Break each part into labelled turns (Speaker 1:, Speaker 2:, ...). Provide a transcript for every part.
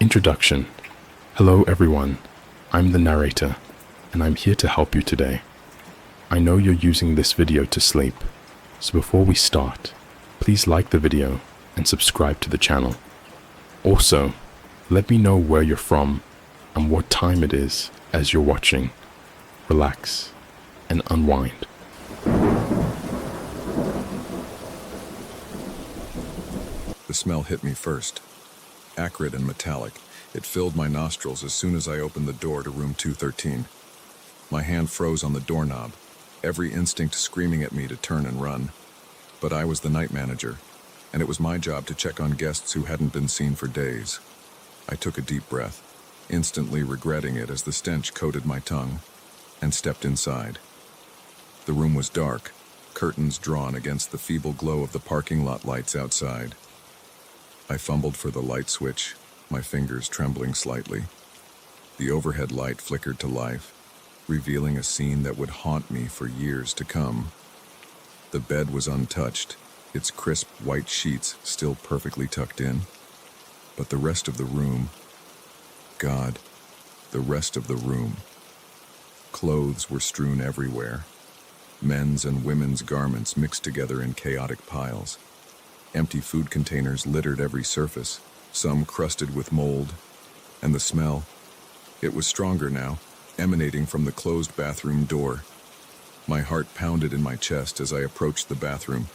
Speaker 1: Introduction. Hello everyone, I'm the narrator, and I'm here to help you today. I know you're using this video to sleep, so before we start, please like the video and subscribe to the channel. Also, let me know where you're from and what time it is as you're watching. Relax and unwind.
Speaker 2: The smell hit me first. Acrid and metallic, it filled my nostrils as soon as I opened the door to room 213. My hand froze on the doorknob, every instinct screaming at me to turn and run. But I was the night manager, and it was my job to check on guests who hadn't been seen for days. I took a deep breath, instantly regretting it as the stench coated my tongue, and stepped inside. The room was dark, curtains drawn against the feeble glow of the parking lot lights outside. I fumbled for the light switch, my fingers trembling slightly. The overhead light flickered to life, revealing a scene that would haunt me for years to come. The bed was untouched, its crisp white sheets still perfectly tucked in. But the rest of the room, God, the rest of the room. Clothes were strewn everywhere. Men's and women's garments mixed together in chaotic piles. Empty food containers littered every surface, some crusted with mold. And the smell, it was stronger now, emanating from the closed bathroom door. My heart pounded in my chest as I approached the bathroom.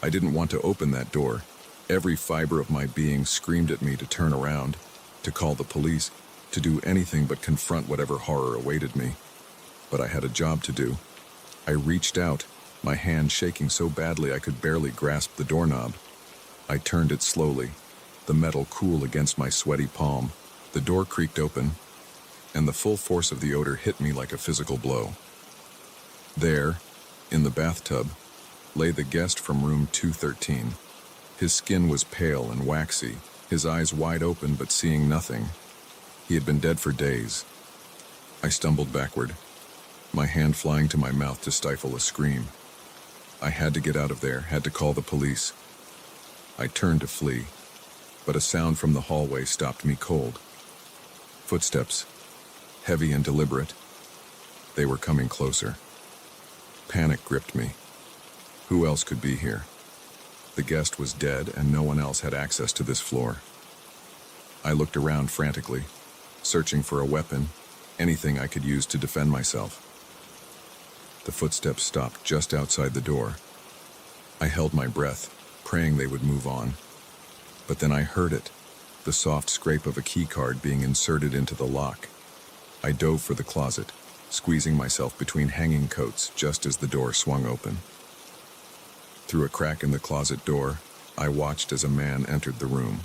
Speaker 2: I didn't want to open that door. Every fiber of my being screamed at me to turn around, to call the police, to do anything but confront whatever horror awaited me. But I had a job to do. I reached out, my hand shaking so badly I could barely grasp the doorknob. I turned it slowly, the metal cool against my sweaty palm. The door creaked open, and the full force of the odor hit me like a physical blow. There, in the bathtub, lay the guest from room 213. His skin was pale and waxy, his eyes wide open but seeing nothing. He had been dead for days. I stumbled backward, my hand flying to my mouth to stifle a scream. I had to get out of there, had to call the police. I turned to flee, but a sound from the hallway stopped me cold. Footsteps, heavy and deliberate. They were coming closer. Panic gripped me. Who else could be here? The guest was dead and no one else had access to this floor. I looked around frantically, searching for a weapon, anything I could use to defend myself. The footsteps stopped just outside the door. I held my breath, praying they would move on. But then I heard it, the soft scrape of a keycard being inserted into the lock. I dove for the closet, squeezing myself between hanging coats just as the door swung open. Through a crack in the closet door, I watched as a man entered the room.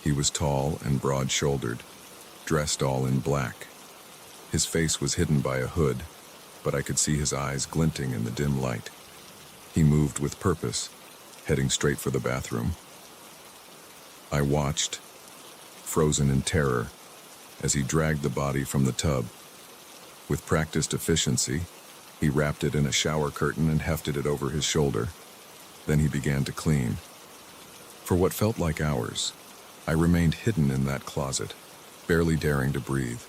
Speaker 2: He was tall and broad-shouldered, dressed all in black. His face was hidden by a hood, but I could see his eyes glinting in the dim light. He moved with purpose, heading straight for the bathroom. I watched, frozen in terror, as he dragged the body from the tub. With practiced efficiency, he wrapped it in a shower curtain and hefted it over his shoulder. Then he began to clean. For what felt like hours, I remained hidden in that closet, barely daring to breathe.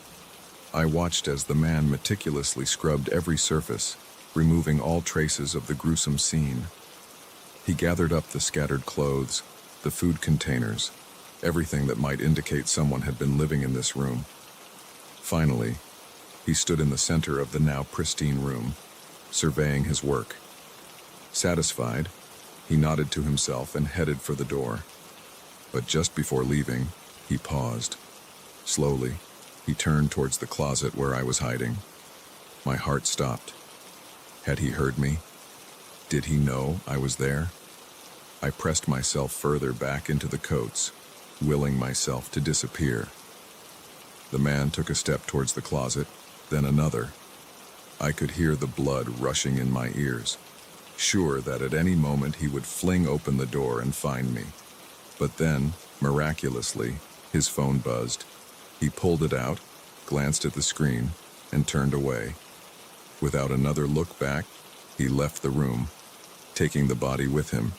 Speaker 2: I watched as the man meticulously scrubbed every surface, removing all traces of the gruesome scene. He gathered up the scattered clothes, the food containers, everything that might indicate someone had been living in this room. Finally, he stood in the center of the now pristine room, surveying his work. Satisfied, he nodded to himself and headed for the door. But just before leaving, he paused. Slowly, he turned towards the closet where I was hiding. My heart stopped. Had he heard me? Did he know I was there? I pressed myself further back into the coats, willing myself to disappear. The man took a step towards the closet, then another. I could hear the blood rushing in my ears, sure that at any moment he would fling open the door and find me. But then, miraculously, his phone buzzed. He pulled it out, glanced at the screen, and turned away. Without another look back, he left the room, taking the body with him.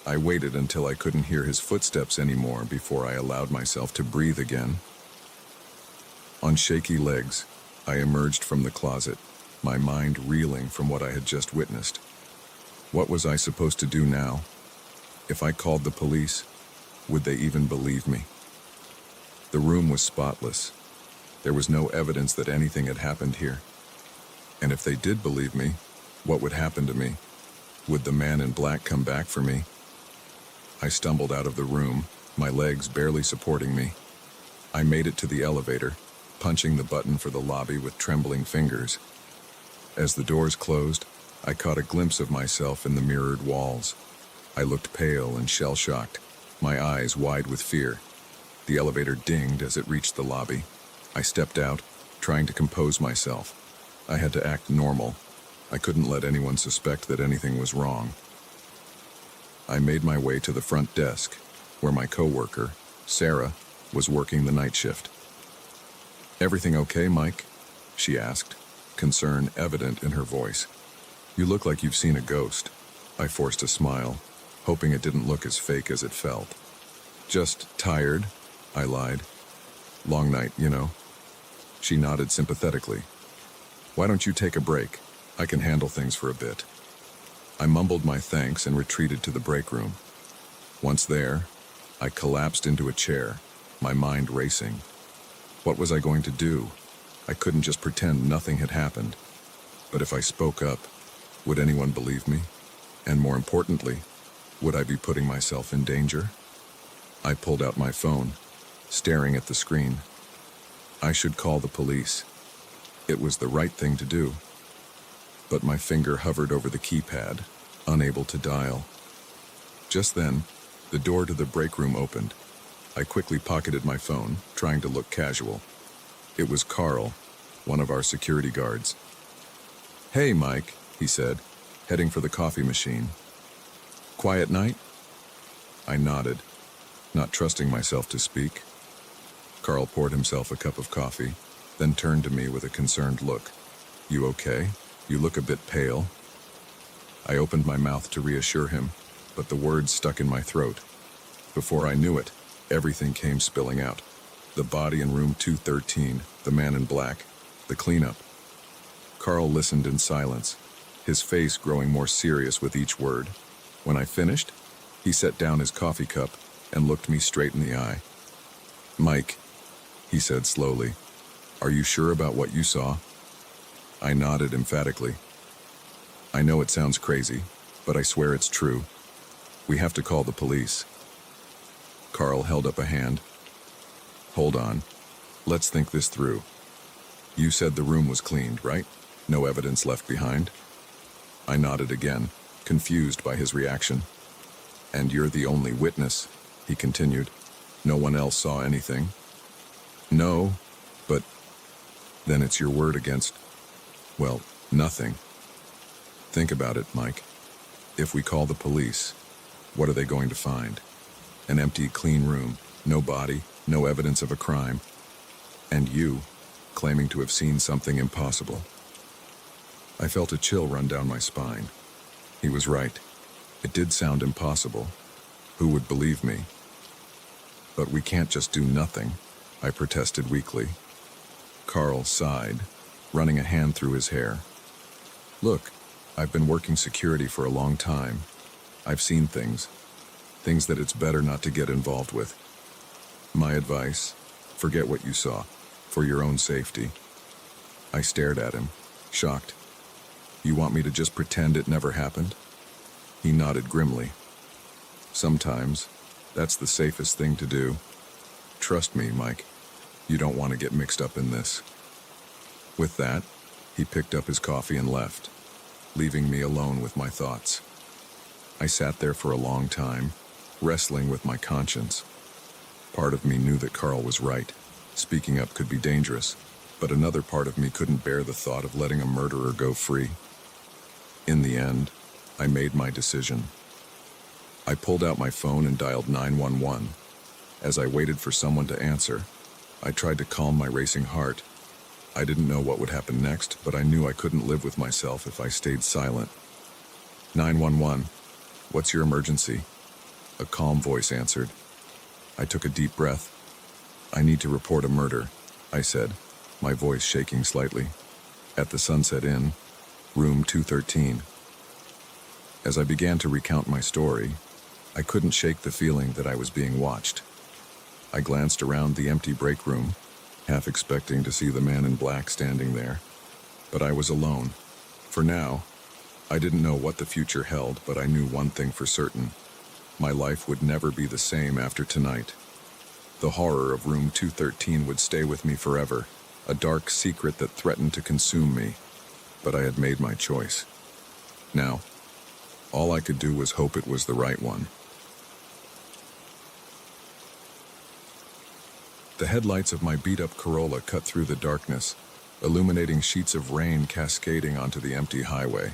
Speaker 2: I waited until I couldn't hear his footsteps anymore before I allowed myself to breathe again. On shaky legs, I emerged from the closet, my mind reeling from what I had just witnessed. What was I supposed to do now? If I called the police, would they even believe me? The room was spotless. There was no evidence that anything had happened here. And if they did believe me, what would happen to me? Would the man in black come back for me? I stumbled out of the room, my legs barely supporting me. I made it to the elevator, punching the button for the lobby with trembling fingers. As the doors closed, I caught a glimpse of myself in the mirrored walls. I looked pale and shell-shocked, my eyes wide with fear. The elevator dinged as it reached the lobby. I stepped out, trying to compose myself. I had to act normal. I couldn't let anyone suspect that anything was wrong. I made my way to the front desk, where my coworker, Sarah, was working the night shift. "Everything okay, Mike?" she asked, concern evident in her voice. "You look like you've seen a ghost." I forced a smile, hoping it didn't look as fake as it felt. "Just tired," I lied. "Long night, you know." She nodded sympathetically. "Why don't you take a break? I can handle things for a bit." I mumbled my thanks and retreated to the break room. Once there, I collapsed into a chair, my mind racing. What was I going to do? I couldn't just pretend nothing had happened. But if I spoke up, would anyone believe me? And more importantly, would I be putting myself in danger? I pulled out my phone, staring at the screen. I should call the police. It was the right thing to do. But my finger hovered over the keypad, unable to dial. Just then, the door to the break room opened. I quickly pocketed my phone, trying to look casual. It was Carl, one of our security guards. "Hey, Mike," he said, heading for the coffee machine. "Quiet night?" I nodded, not trusting myself to speak. Carl poured himself a cup of coffee, then turned to me with a concerned look. "You okay? You look a bit pale." I opened my mouth to reassure him, but the words stuck in my throat. Before I knew it, everything came spilling out. The body in room 213, the man in black, the cleanup. Carl listened in silence, his face growing more serious with each word. When I finished, he set down his coffee cup and looked me straight in the eye. "Mike," he said slowly, "are you sure about what you saw?" I nodded emphatically. "I know it sounds crazy, but I swear it's true. We have to call the police." Carl held up a hand. "Hold on. Let's think this through. You said the room was cleaned, right? No evidence left behind?" I nodded again, confused by his reaction. "And you're the only witness," he continued. "No one else saw anything?" "No, but then it's your word against, well, nothing." Think about it, Mike. If we call the police, what are they going to find? An empty, clean room, no body, no evidence of a crime. And you, claiming to have seen something impossible. I felt a chill run down my spine. He was right. It did sound impossible. Who would believe me? "But we can't just do nothing," I protested weakly. Carl sighed, running a hand through his hair. "Look, I've been working security for a long time. I've seen things that it's better not to get involved with. My advice, forget what you saw, for your own safety." I stared at him, shocked. "You want me to just pretend it never happened?" He nodded grimly. "Sometimes, that's the safest thing to do. Trust me, Mike, you don't want to get mixed up in this." With that, he picked up his coffee and left, leaving me alone with my thoughts. I sat there for a long time, wrestling with my conscience. Part of me knew that Carl was right. Speaking up could be dangerous, but another part of me couldn't bear the thought of letting a murderer go free. In the end, I made my decision. I pulled out my phone and dialed 911. As I waited for someone to answer, I tried to calm my racing heart. I didn't know what would happen next, but I knew I couldn't live with myself if I stayed silent. 911, what's your emergency?" A calm voice answered. I took a deep breath. I need to report a murder, I said, my voice shaking slightly. At the Sunset Inn, room 213. As I began to recount my story, I couldn't shake the feeling that I was being watched. I glanced around the empty break room, half expecting to see the man in black standing there. But I was alone. For now, I didn't know what the future held, but I knew one thing for certain. My life would never be the same after tonight. The horror of room 213 would stay with me forever, a dark secret that threatened to consume me. But I had made my choice. Now, all I could do was hope it was the right one. The headlights of my beat-up Corolla cut through the darkness, illuminating sheets of rain cascading onto the empty highway.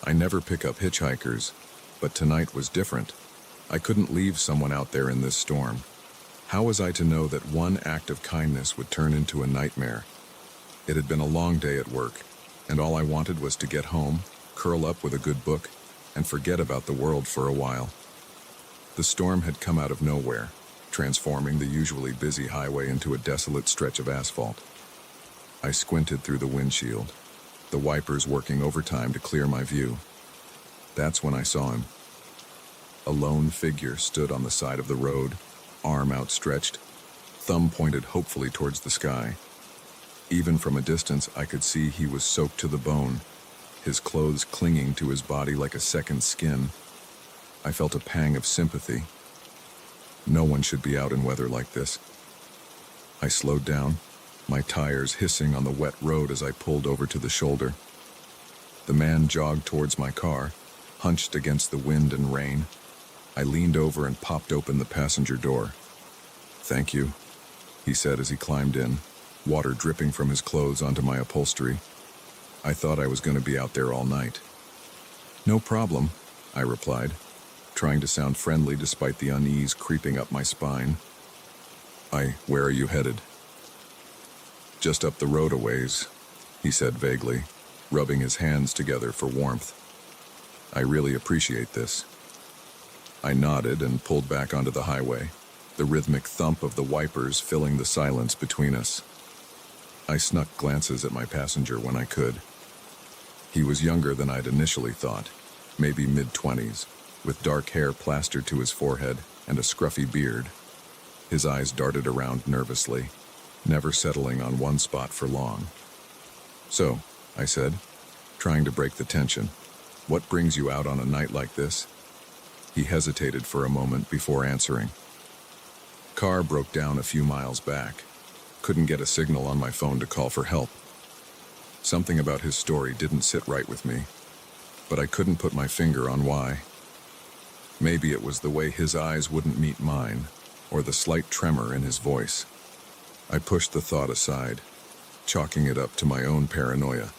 Speaker 2: I never pick up hitchhikers, but tonight was different. I couldn't leave someone out there in this storm. How was I to know that one act of kindness would turn into a nightmare? It had been a long day at work, and all I wanted was to get home, curl up with a good book, and forget about the world for a while. The storm had come out of nowhere, transforming the usually busy highway into a desolate stretch of asphalt. I squinted through the windshield, the wipers working overtime to clear my view. That's when I saw him. A lone figure stood on the side of the road, arm outstretched, thumb pointed hopefully towards the sky. Even from a distance, I could see he was soaked to the bone, his clothes clinging to his body like a second skin. I felt a pang of sympathy. No one should be out in weather like this. I slowed down, my tires hissing on the wet road as I pulled over to the shoulder. The man jogged towards my car, hunched against the wind and rain. I leaned over and popped open the passenger door. "Thank you," he said as he climbed in, water dripping from his clothes onto my upholstery. I thought I was going to be out there all night. "No problem," I replied, trying to sound friendly despite the unease creeping up my spine. Where are you headed?" "Just up the road a ways," he said vaguely, rubbing his hands together for warmth. "I really appreciate this." I nodded and pulled back onto the highway, the rhythmic thump of the wipers filling the silence between us. I snuck glances at my passenger when I could. He was younger than I'd initially thought, maybe mid-20s, with dark hair plastered to his forehead and a scruffy beard. His eyes darted around nervously, never settling on one spot for long. "So," I said, trying to break the tension, "what brings you out on a night like this?" He hesitated for a moment before answering. "Car broke down a few miles back. Couldn't get a signal on my phone to call for help." Something about his story didn't sit right with me, but I couldn't put my finger on why. Maybe it was the way his eyes wouldn't meet mine, or the slight tremor in his voice. I pushed the thought aside, chalking it up to my own paranoia.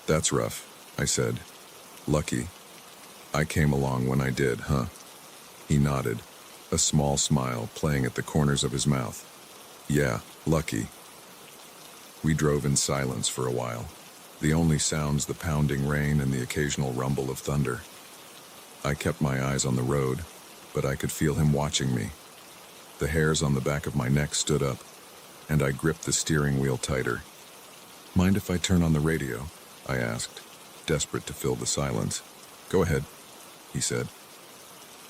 Speaker 2: "That's rough," I said. "Lucky. I came along when I did, huh?" He nodded, a small smile playing at the corners of his mouth. "Yeah, lucky." We drove in silence for a while, the only sounds the pounding rain and the occasional rumble of thunder. I kept my eyes on the road, but I could feel him watching me. The hairs on the back of my neck stood up, and I gripped the steering wheel tighter. "Mind if I turn on the radio?" I asked, desperate to fill the silence. "Go ahead," he said.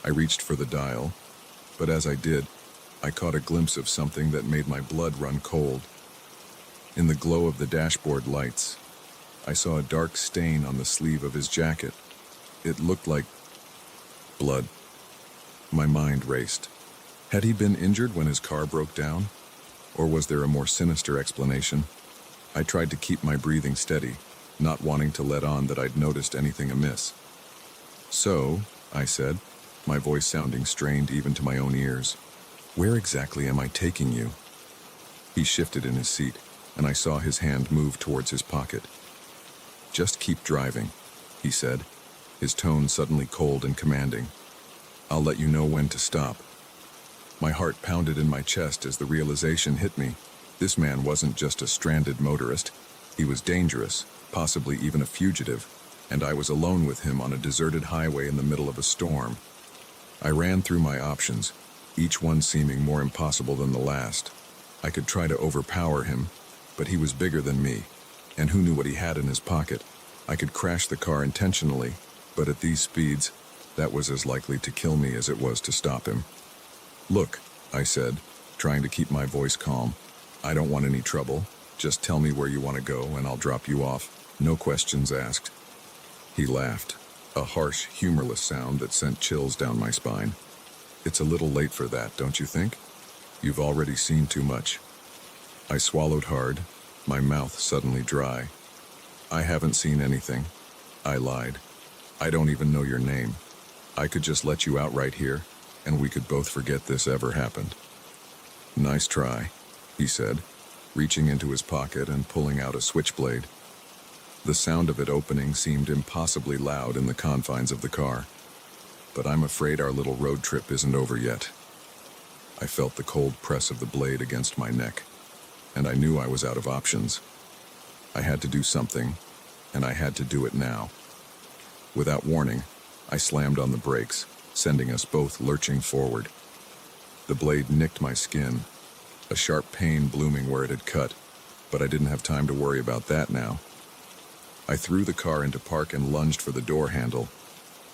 Speaker 2: I reached for the dial, but as I did, I caught a glimpse of something that made my blood run cold. In the glow of the dashboard lights, I saw a dark stain on the sleeve of his jacket. It looked like blood. My mind raced. Had he been injured when his car broke down? Or was there a more sinister explanation? I tried to keep my breathing steady, not wanting to let on that I'd noticed anything amiss. "So," I said, my voice sounding strained even to my own ears, "where exactly am I taking you?" He shifted in his seat, and I saw his hand move towards his pocket. "Just keep driving," he said, his tone suddenly cold and commanding. "I'll let you know when to stop." My heart pounded in my chest as the realization hit me. This man wasn't just a stranded motorist. He was dangerous, possibly even a fugitive, and I was alone with him on a deserted highway in the middle of a storm. I ran through my options, each one seeming more impossible than the last. I could try to overpower him, but he was bigger than me, and who knew what he had in his pocket? I could crash the car intentionally, but at these speeds, that was as likely to kill me as it was to stop him. "Look," I said, trying to keep my voice calm. "I don't want any trouble. Just tell me where you want to go and I'll drop you off. No questions asked." He laughed, a harsh, humorless sound that sent chills down my spine. "It's a little late for that, don't you think? You've already seen too much." I swallowed hard, my mouth suddenly dry. "I haven't seen anything," I lied. "I don't even know your name. I could just let you out right here, and we could both forget this ever happened." "Nice try," he said, reaching into his pocket and pulling out a switchblade. The sound of it opening seemed impossibly loud in the confines of the car. But I'm afraid our little road trip isn't over yet. I felt the cold press of the blade against my neck, and I knew I was out of options. I had to do something, and I had to do it now. Without warning, I slammed on the brakes, sending us both lurching forward. The blade nicked my skin, a sharp pain blooming where it had cut, but I didn't have time to worry about that now. I threw the car into park and lunged for the door handle,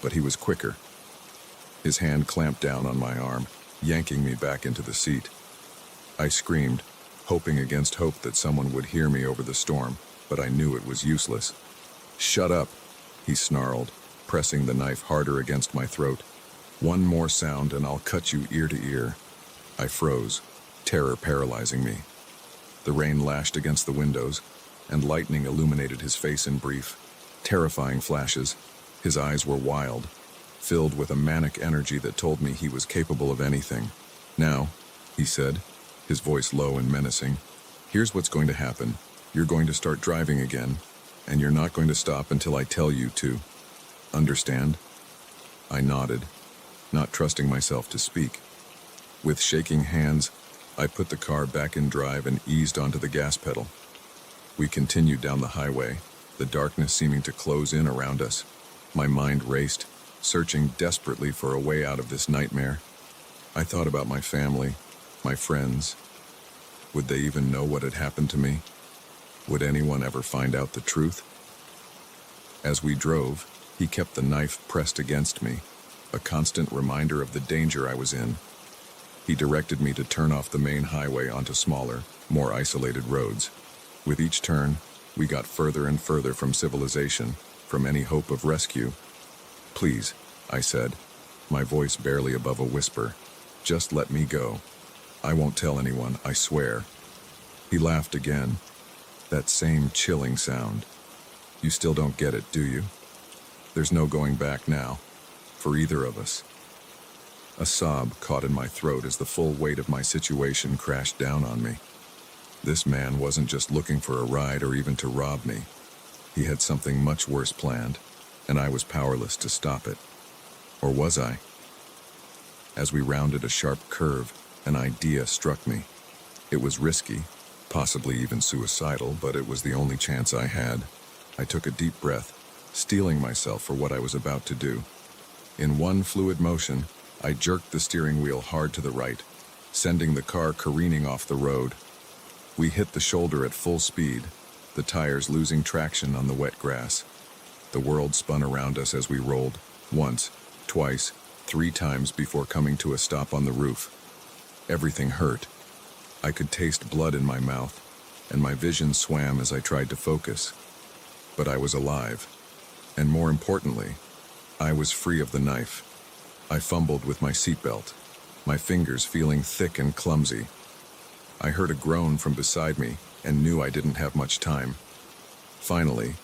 Speaker 2: but he was quicker. His hand clamped down on my arm, yanking me back into the seat. I screamed, hoping against hope that someone would hear me over the storm, but I knew it was useless. "Shut up," he snarled, pressing the knife harder against my throat. "One more sound and I'll cut you ear to ear." I froze, terror paralyzing me. The rain lashed against the windows, and lightning illuminated his face in brief, terrifying flashes. His eyes were wild, filled with a manic energy that told me he was capable of anything. "Now," he said, his voice low and menacing, "here's what's going to happen. You're going to start driving again, and you're not going to stop until I tell you to. Understand?" I nodded, not trusting myself to speak. With shaking hands, I put the car back in drive and eased onto the gas pedal. We continued down the highway, the darkness seeming to close in around us. My mind raced, searching desperately for a way out of this nightmare. I thought about my family, my friends. Would they even know what had happened to me? Would anyone ever find out the truth? As we drove, he kept the knife pressed against me, a constant reminder of the danger I was in. He directed me to turn off the main highway onto smaller, more isolated roads. With each turn, we got further and further from civilization, from any hope of rescue. "Please," I said, my voice barely above a whisper, "just let me go. I won't tell anyone, I swear." He laughed again, that same chilling sound. "You still don't get it, do you? There's no going back now, for either of us." A sob caught in my throat as the full weight of my situation crashed down on me. This man wasn't just looking for a ride or even to rob me. He had something much worse planned, and I was powerless to stop it. Or was I? As we rounded a sharp curve, an idea struck me. It was risky, possibly even suicidal, but it was the only chance I had. I took a deep breath, steeling myself for what I was about to do. In one fluid motion, I jerked the steering wheel hard to the right, sending the car careening off the road. We hit the shoulder at full speed, the tires losing traction on the wet grass. The world spun around us as we rolled, once, twice, 3 times before coming to a stop on the roof. Everything hurt. I could taste blood in my mouth, and my vision swam as I tried to focus. But I was alive, and more importantly, I was free of the knife. I fumbled with my seatbelt, my fingers feeling thick and clumsy. I heard a groan from beside me and knew I didn't have much time. Finally,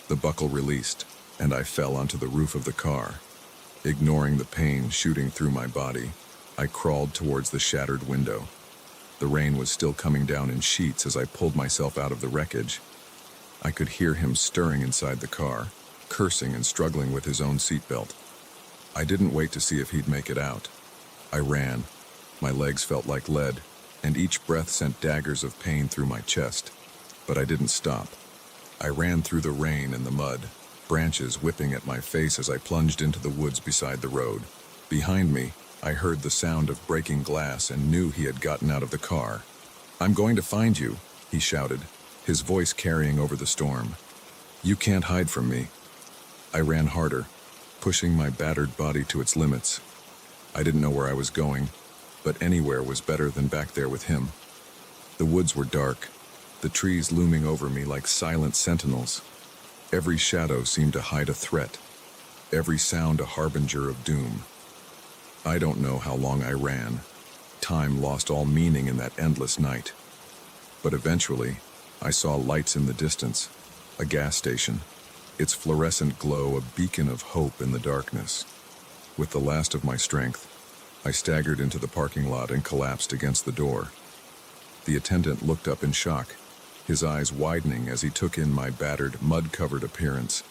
Speaker 2: the buckle released, and I fell onto the roof of the car. Ignoring the pain shooting through my body, I crawled towards the shattered window. The rain was still coming down in sheets as I pulled myself out of the wreckage. I could hear him stirring inside the car, cursing and struggling with his own seatbelt. I didn't wait to see if he'd make it out. I ran. My legs felt like lead, and each breath sent daggers of pain through my chest. But I didn't stop. I ran through the rain and the mud, branches whipping at my face as I plunged into the woods beside the road. Behind me, I heard the sound of breaking glass and knew he had gotten out of the car. "I'm going to find you," he shouted, his voice carrying over the storm. "You can't hide from me." I ran harder, pushing my battered body to its limits. I didn't know where I was going, but anywhere was better than back there with him. The woods were dark, the trees looming over me like silent sentinels. Every shadow seemed to hide a threat, every sound a harbinger of doom. I don't know how long I ran. Time lost all meaning in that endless night. But eventually, I saw lights in the distance, a gas station, its fluorescent glow a beacon of hope in the darkness. With the last of my strength, I staggered into the parking lot and collapsed against the door. The attendant looked up in shock, his eyes widening as he took in my battered, mud-covered appearance.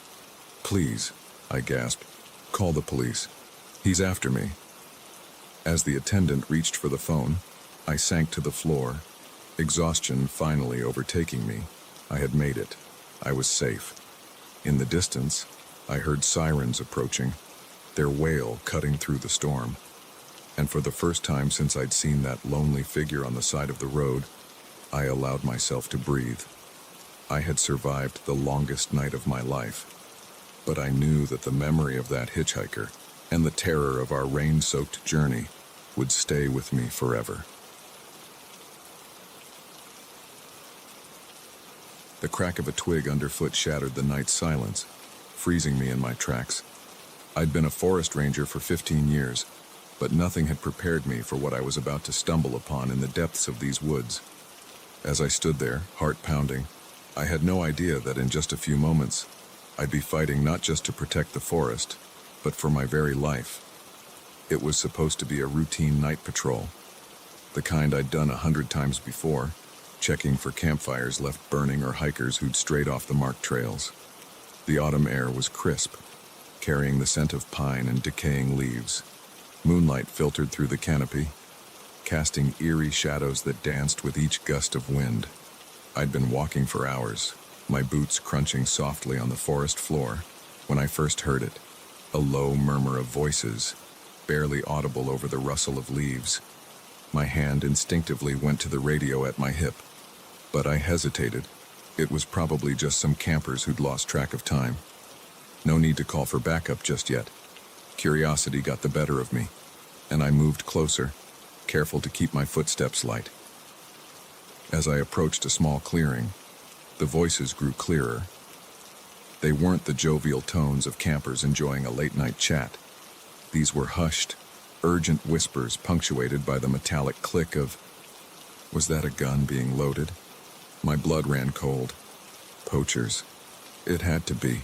Speaker 2: "Please," I gasped, "call the police. He's after me." As the attendant reached for the phone, I sank to the floor, exhaustion finally overtaking me. I had made it. I was safe. In the distance, I heard sirens approaching, their wail cutting through the storm. And for the first time since I'd seen that lonely figure on the side of the road, I allowed myself to breathe. I had survived the longest night of my life, but I knew that the memory of that hitchhiker and the terror of our rain-soaked journey would stay with me forever. The crack of a twig underfoot shattered the night's silence, freezing me in my tracks. I'd been a forest ranger for 15 years, but nothing had prepared me for what I was about to stumble upon in the depths of these woods. As I stood there, heart pounding, I had no idea that in just a few moments, I'd be fighting not just to protect the forest, but for my very life. It was supposed to be a routine night patrol, the kind I'd done 100 times before, checking for campfires left burning or hikers who'd strayed off the marked trails. The autumn air was crisp, carrying the scent of pine and decaying leaves. Moonlight filtered through the canopy, casting eerie shadows that danced with each gust of wind. I'd been walking for hours, my boots crunching softly on the forest floor, when I first heard it, a low murmur of voices, barely audible over the rustle of leaves. My hand instinctively went to the radio at my hip, but I hesitated. It was probably just some campers who'd lost track of time. No need to call for backup just yet. Curiosity got the better of me, and I moved closer, careful to keep my footsteps light. As I approached a small clearing, the voices grew clearer. They weren't the jovial tones of campers enjoying a late-night chat. These were hushed, urgent whispers punctuated by the metallic click of... Was that a gun being loaded? My blood ran cold. Poachers. It had to be.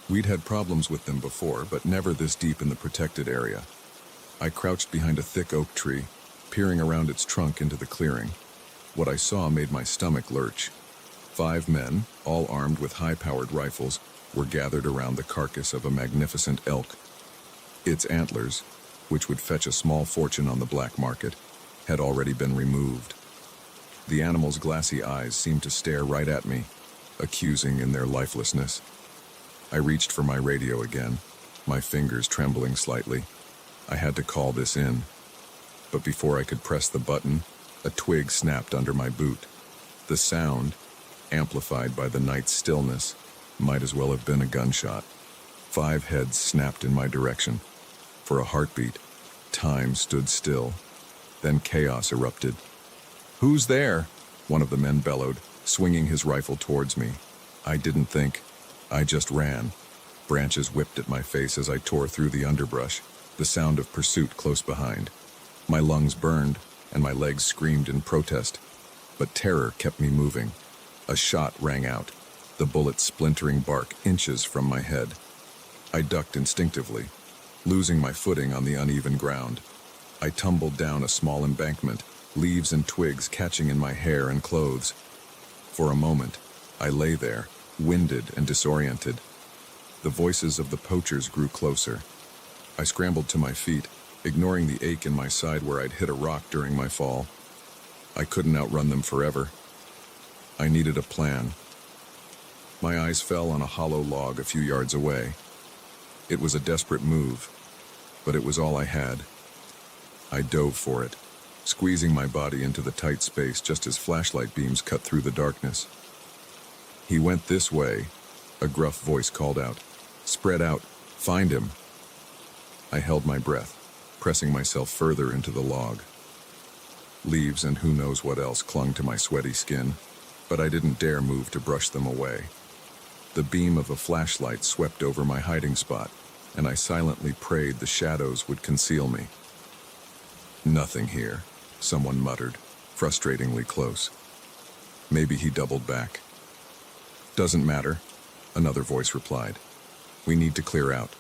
Speaker 2: We'd had problems with them before, but never this deep in the protected area. I crouched behind a thick oak tree, peering around its trunk into the clearing. What I saw made my stomach lurch. 5 men, all armed with high-powered rifles, were gathered around the carcass of a magnificent elk. Its antlers, which would fetch a small fortune on the black market, had already been removed. The animal's glassy eyes seemed to stare right at me, accusing in their lifelessness. I reached for my radio again, my fingers trembling slightly. I had to call this in. But before I could press the button, a twig snapped under my boot. The sound, amplified by the night's stillness, might as well have been a gunshot. 5 heads snapped in my direction. For a heartbeat, time stood still. Then chaos erupted. "Who's there?" one of the men bellowed, swinging his rifle towards me. I didn't think. I just ran. Branches whipped at my face as I tore through the underbrush, the sound of pursuit close behind. My lungs burned, and my legs screamed in protest. But terror kept me moving. A shot rang out, the bullet splintering bark inches from my head. I ducked instinctively, losing my footing on the uneven ground. I tumbled down a small embankment, leaves and twigs catching in my hair and clothes. For a moment, I lay there, winded and disoriented. The voices of the poachers grew closer. I scrambled to my feet, ignoring the ache in my side where I'd hit a rock during my fall. I couldn't outrun them forever. I needed a plan. My eyes fell on a hollow log a few yards away. It was a desperate move. but it was all I had. I dove for it, squeezing my body into the tight space just as flashlight beams cut through the darkness. "He went this way," a gruff voice called out. "Spread out. Find him." I held my breath, pressing myself further into the log. Leaves and who knows what else clung to my sweaty skin, but I didn't dare move to brush them away. The beam of a flashlight swept over my hiding spot, and I silently prayed the shadows would conceal me. "Nothing here," someone muttered, frustratingly close. Maybe he doubled back. "Doesn't matter," another voice replied. "We need to clear out.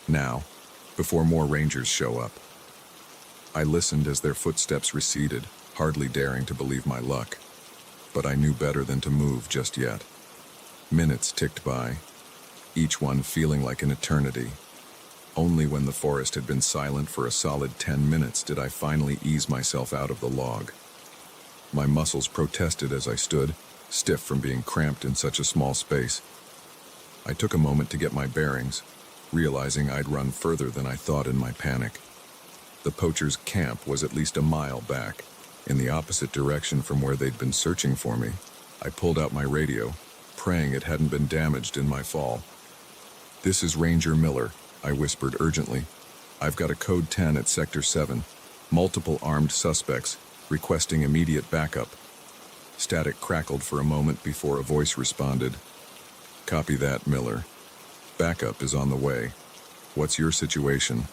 Speaker 2: Now, before more rangers show up." I listened as their footsteps receded, hardly daring to believe my luck. But I knew better than to move just yet. Minutes ticked by, each one feeling like an eternity. Only when the forest had been silent for a solid 10 minutes did I finally ease myself out of the log. My muscles protested as I stood, stiff from being cramped in such a small space. I took a moment to get my bearings, realizing I'd run further than I thought in my panic. The poachers' camp was at least a mile back, in the opposite direction from where they'd been searching for me. I pulled out my radio, praying it hadn't been damaged in my fall. "This is Ranger Miller," I whispered urgently. "I've got a code 10 at Sector 7, multiple armed suspects, requesting immediate backup." Static crackled for a moment before a voice responded. "Copy that, Miller. Backup is on the way. What's your situation?"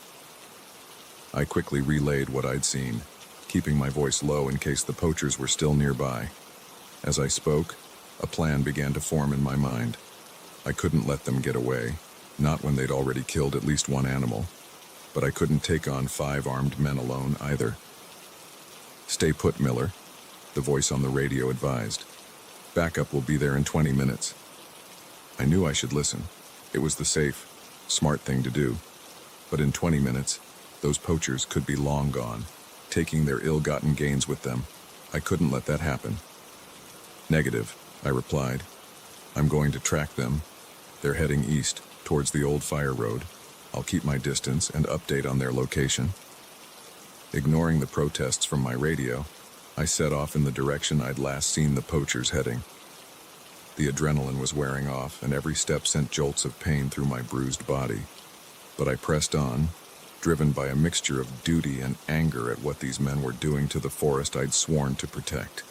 Speaker 2: I quickly relayed what I'd seen, keeping my voice low in case the poachers were still nearby. As I spoke, a plan began to form in my mind. I couldn't let them get away, not when they'd already killed at least one animal, but I couldn't take on 5 armed men alone either. "Stay put, Miller," the voice on the radio advised. "Backup will be there in 20 minutes." I knew I should listen. It was the safe, smart thing to do. But in 20 minutes, those poachers could be long gone, taking their ill-gotten gains with them. I couldn't let that happen. "Negative," I replied. "I'm going to track them. They're heading east, towards the old fire road. I'll keep my distance and update on their location." Ignoring the protests from my radio, I set off in the direction I'd last seen the poachers heading. The adrenaline was wearing off, and every step sent jolts of pain through my bruised body. But I pressed on, driven by a mixture of duty and anger at what these men were doing to the forest I'd sworn to protect.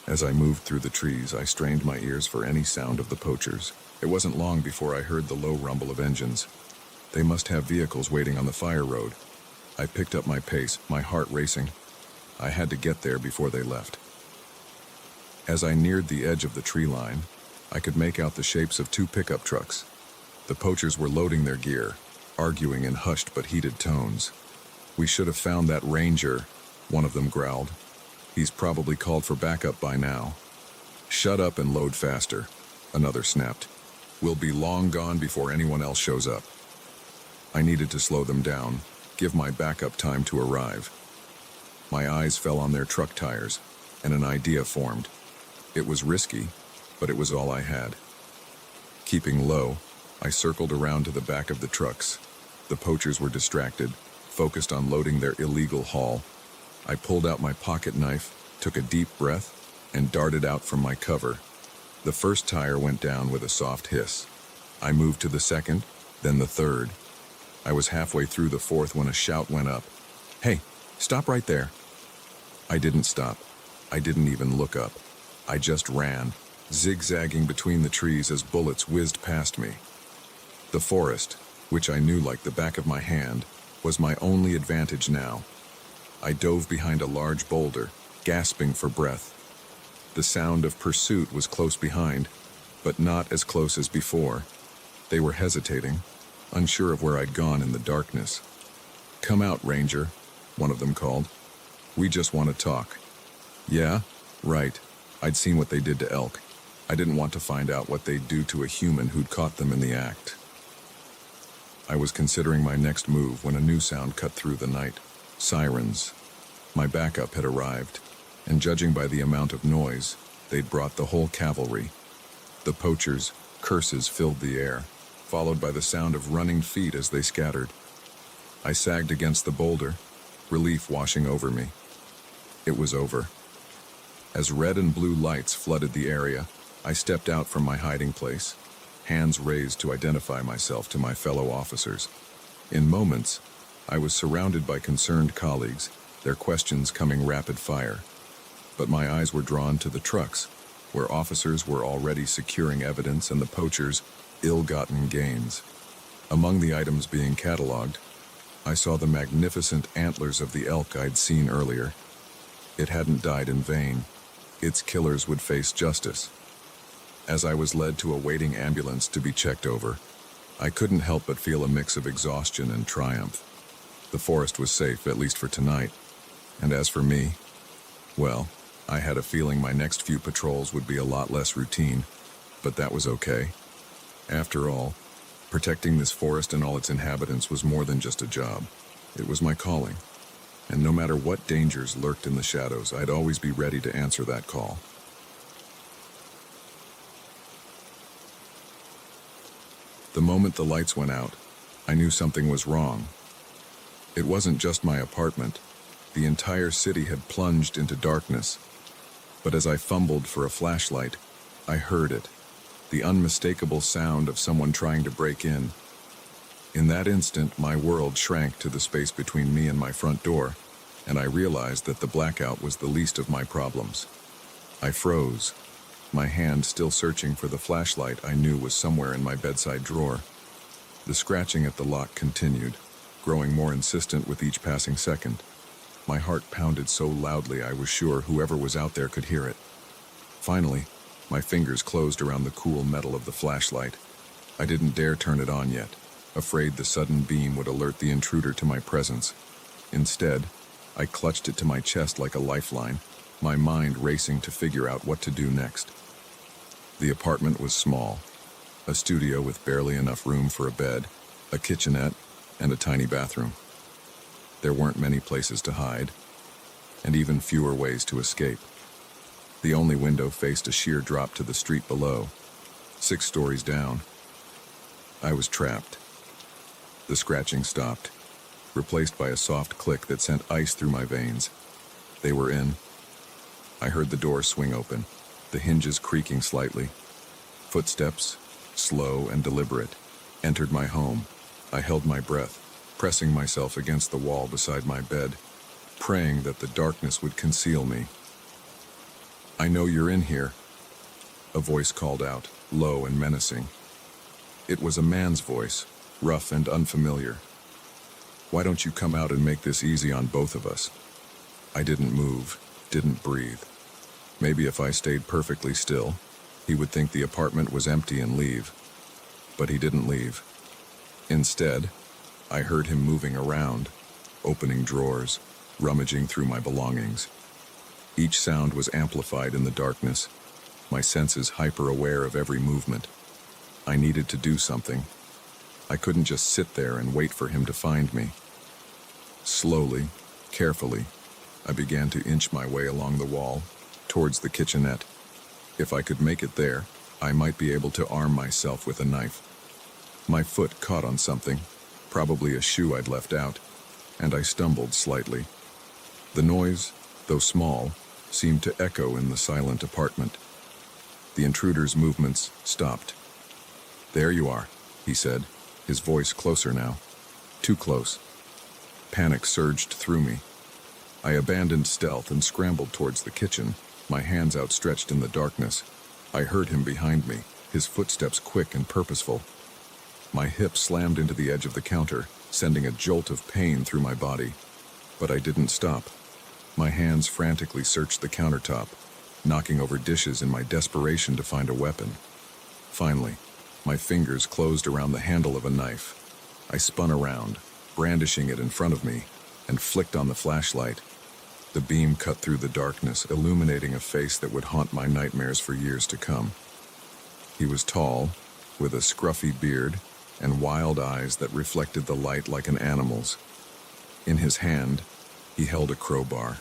Speaker 2: As I moved through the trees, I strained my ears for any sound of the poachers. It wasn't long before I heard the low rumble of engines. They must have vehicles waiting on the fire road. I picked up my pace, my heart racing. I had to get there before they left. As I neared the edge of the tree line, I could make out the shapes of 2 pickup trucks. The poachers were loading their gear, arguing in hushed but heated tones. "We should have found that ranger," one of them growled. "He's probably called for backup by now." "Shut up and load faster," another snapped. "We'll be long gone before anyone else shows up." I needed to slow them down, give my backup time to arrive. My eyes fell on their truck tires, and an idea formed. It was risky, but it was all I had. Keeping low, I circled around to the back of the trucks. The poachers were distracted, focused on loading their illegal haul. I pulled out my pocket knife, took a deep breath, and darted out from my cover. The first tire went down with a soft hiss. I moved to the second, then the third. I was halfway through the fourth when a shout went up. "Hey, stop right there." I didn't stop. I didn't even look up. I just ran, zigzagging between the trees as bullets whizzed past me. The forest, which I knew like the back of my hand, was my only advantage now. I dove behind a large boulder, gasping for breath. The sound of pursuit was close behind, but not as close as before. They were hesitating, unsure of where I'd gone in the darkness. "Come out, Ranger," one of them called. "We just want to talk." "Yeah? Right. I'd seen what they did to elk. I didn't want to find out what they'd do to a human who'd caught them in the act." I was considering my next move when a new sound cut through the night. Sirens. My backup had arrived, and judging by the amount of noise, they'd brought the whole cavalry. The poachers' curses filled the air, followed by the sound of running feet as they scattered. I sagged against the boulder, relief washing over me. It was over. As red and blue lights flooded the area, I stepped out from my hiding place, hands raised to identify myself to my fellow officers. In moments, I was surrounded by concerned colleagues, their questions coming rapid fire. But my eyes were drawn to the trucks, where officers were already securing evidence and the poachers' ill-gotten gains. Among the items being cataloged, I saw the magnificent antlers of the elk I'd seen earlier. It hadn't died in vain. Its killers would face justice. As I was led to a waiting ambulance to be checked over, I couldn't help but feel a mix of exhaustion and triumph. The forest was safe, at least for tonight. And as for me, well, I had a feeling my next few patrols would be a lot less routine, but that was okay. After all, protecting this forest and all its inhabitants was more than just a job. It was my calling. And no matter what dangers lurked in the shadows, I'd always be ready to answer that call. The moment the lights went out, I knew something was wrong. It wasn't just my apartment. The entire city had plunged into darkness. But as I fumbled for a flashlight, I heard it, the unmistakable sound of someone trying to break in. In that instant, my world shrank to the space between me and my front door, and I realized that the blackout was the least of my problems. I froze, my hand still searching for the flashlight I knew was somewhere in my bedside drawer. The scratching at the lock continued, growing more insistent with each passing second. My heart pounded so loudly I was sure whoever was out there could hear it. Finally, my fingers closed around the cool metal of the flashlight. I didn't dare turn it on yet, afraid the sudden beam would alert the intruder to my presence. Instead, I clutched it to my chest like a lifeline, my mind racing to figure out what to do next. The apartment was small, a studio with barely enough room for a bed, a kitchenette, and a tiny bathroom. There weren't many places to hide, and even fewer ways to escape. The only window faced a sheer drop to the street below, 6 stories down. I was trapped. The scratching stopped, replaced by a soft click that sent ice through my veins. They were in. I heard the door swing open, the hinges creaking slightly. Footsteps, slow and deliberate, entered my home. I held my breath, pressing myself against the wall beside my bed, praying that the darkness would conceal me. "I know you're in here," a voice called out, low and menacing. It was a man's voice, rough and unfamiliar. "Why don't you come out and make this easy on both of us?" I didn't move, didn't breathe. Maybe if I stayed perfectly still, he would think the apartment was empty and leave. But he didn't leave. Instead, I heard him moving around, opening drawers, rummaging through my belongings. Each sound was amplified in the darkness, my senses hyper-aware of every movement. I needed to do something. I couldn't just sit there and wait for him to find me. Slowly, carefully, I began to inch my way along the wall, towards the kitchenette. If I could make it there, I might be able to arm myself with a knife. My foot caught on something, probably a shoe I'd left out, and I stumbled slightly. The noise, though small, seemed to echo in the silent apartment. The intruder's movements stopped. "There you are," he said, his voice closer now. Too close. Panic surged through me. I abandoned stealth and scrambled towards the kitchen, my hands outstretched in the darkness. I heard him behind me, his footsteps quick and purposeful. My hip slammed into the edge of the counter, sending a jolt of pain through my body. But I didn't stop. My hands frantically searched the countertop, knocking over dishes in my desperation to find a weapon. Finally, my fingers closed around the handle of a knife. I spun around, brandishing it in front of me, and flicked on the flashlight. The beam cut through the darkness, illuminating a face that would haunt my nightmares for years to come. He was tall, with a scruffy beard and wild eyes that reflected the light like an animal's. In his hand, he held a crowbar.